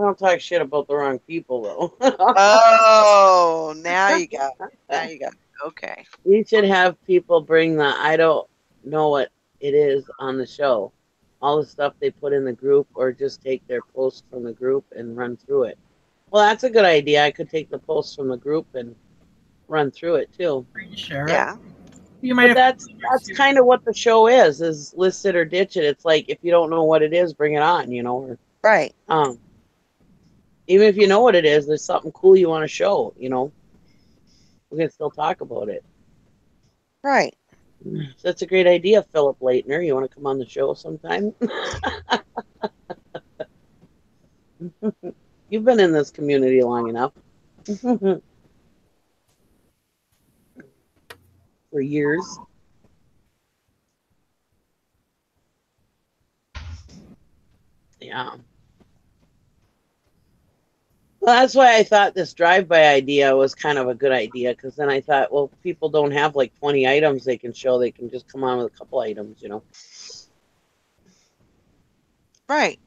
don't talk shit about the wrong people, though. Oh, now you got it. Okay. We should have people bring the I don't know what it is on the show. All the stuff they put in the group, or just take their posts from the group and run through it. Well, that's a good idea. I could take the posts from the group and run through it, too. Sure. Yeah. You might have that's kind of what the show is list it or ditch it. It's like, if you don't know what it is, bring it on, you know. Or, right. Even if you know what it is, there's something cool you want to show, you know. We can still talk about it. Right. That's a great idea, Philip Leitner. You want to come on the show sometime? You've been in this community long enough. For years. Yeah. Well, that's why I thought this drive-by idea was kind of a good idea, because then I thought, well, people don't have like 20 items they can show. They can just come on with a couple items, you know. Right.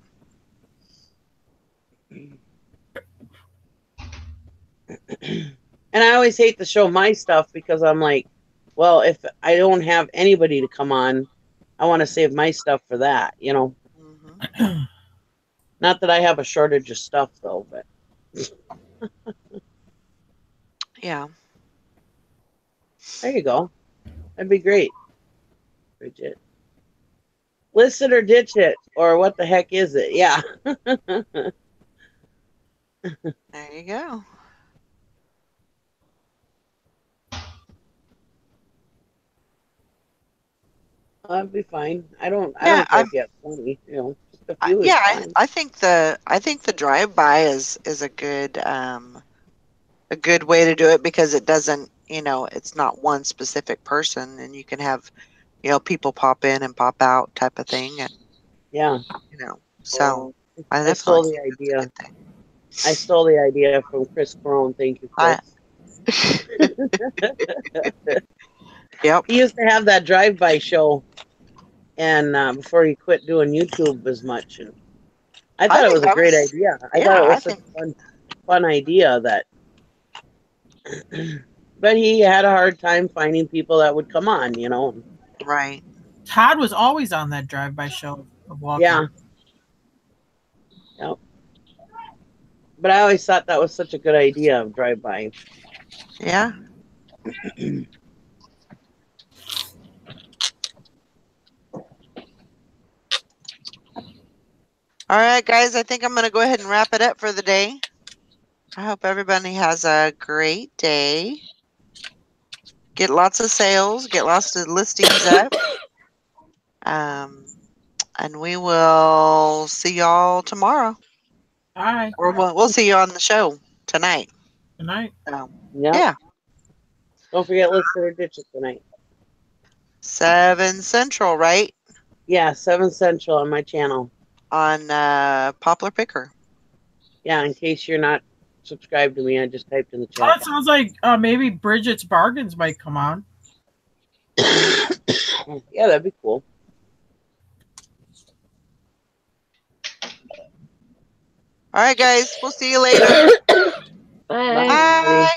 And I always hate to show my stuff because I'm like, well, if I don't have anybody to come on, I want to save my stuff for that, you know. Mm-hmm. Not that I have a shortage of stuff, though, but. Yeah. There you go. That'd be great, Bridget. List it or ditch it, or what the heck is it? Yeah. There you go. That'd be fine. I don't care if you have 20, you know, just a few. Yeah, I think the drive-by is a good way to do it, because it doesn't, you know, it's not one specific person, and you can have, you know, people pop in and pop out type of thing, and yeah, you know, so I stole the idea. I stole the idea from Chris Crone. Thank you, Chris. Yep. He used to have that drive-by show, and before he quit doing YouTube as much, and I thought it was a great idea. I thought it was such a fun idea that But he had a hard time finding people that would come on, Right. Todd was always on that drive-by show of walking. Yeah. Yep. But I always thought that was such a good idea of drive-by. Yeah. All right, guys, I think I'm going to go ahead and wrap it up for the day. I hope everybody has a great day. Get lots of sales, get lots of listings up. And we will see y'all tomorrow. All right. Or we'll see you on the show tonight. Good night. Yep. Yeah. Don't forget Listener Ditches tonight. 7 Central, right? Yeah, 7 Central on my channel. On Poplar Picker. Yeah, in case you're not subscribed to me, I just typed in the Oh, chat. it sounds like maybe Bridget's Bargains might come on. Yeah, that'd be cool. All right, guys. We'll see you later. Bye. Bye. Bye.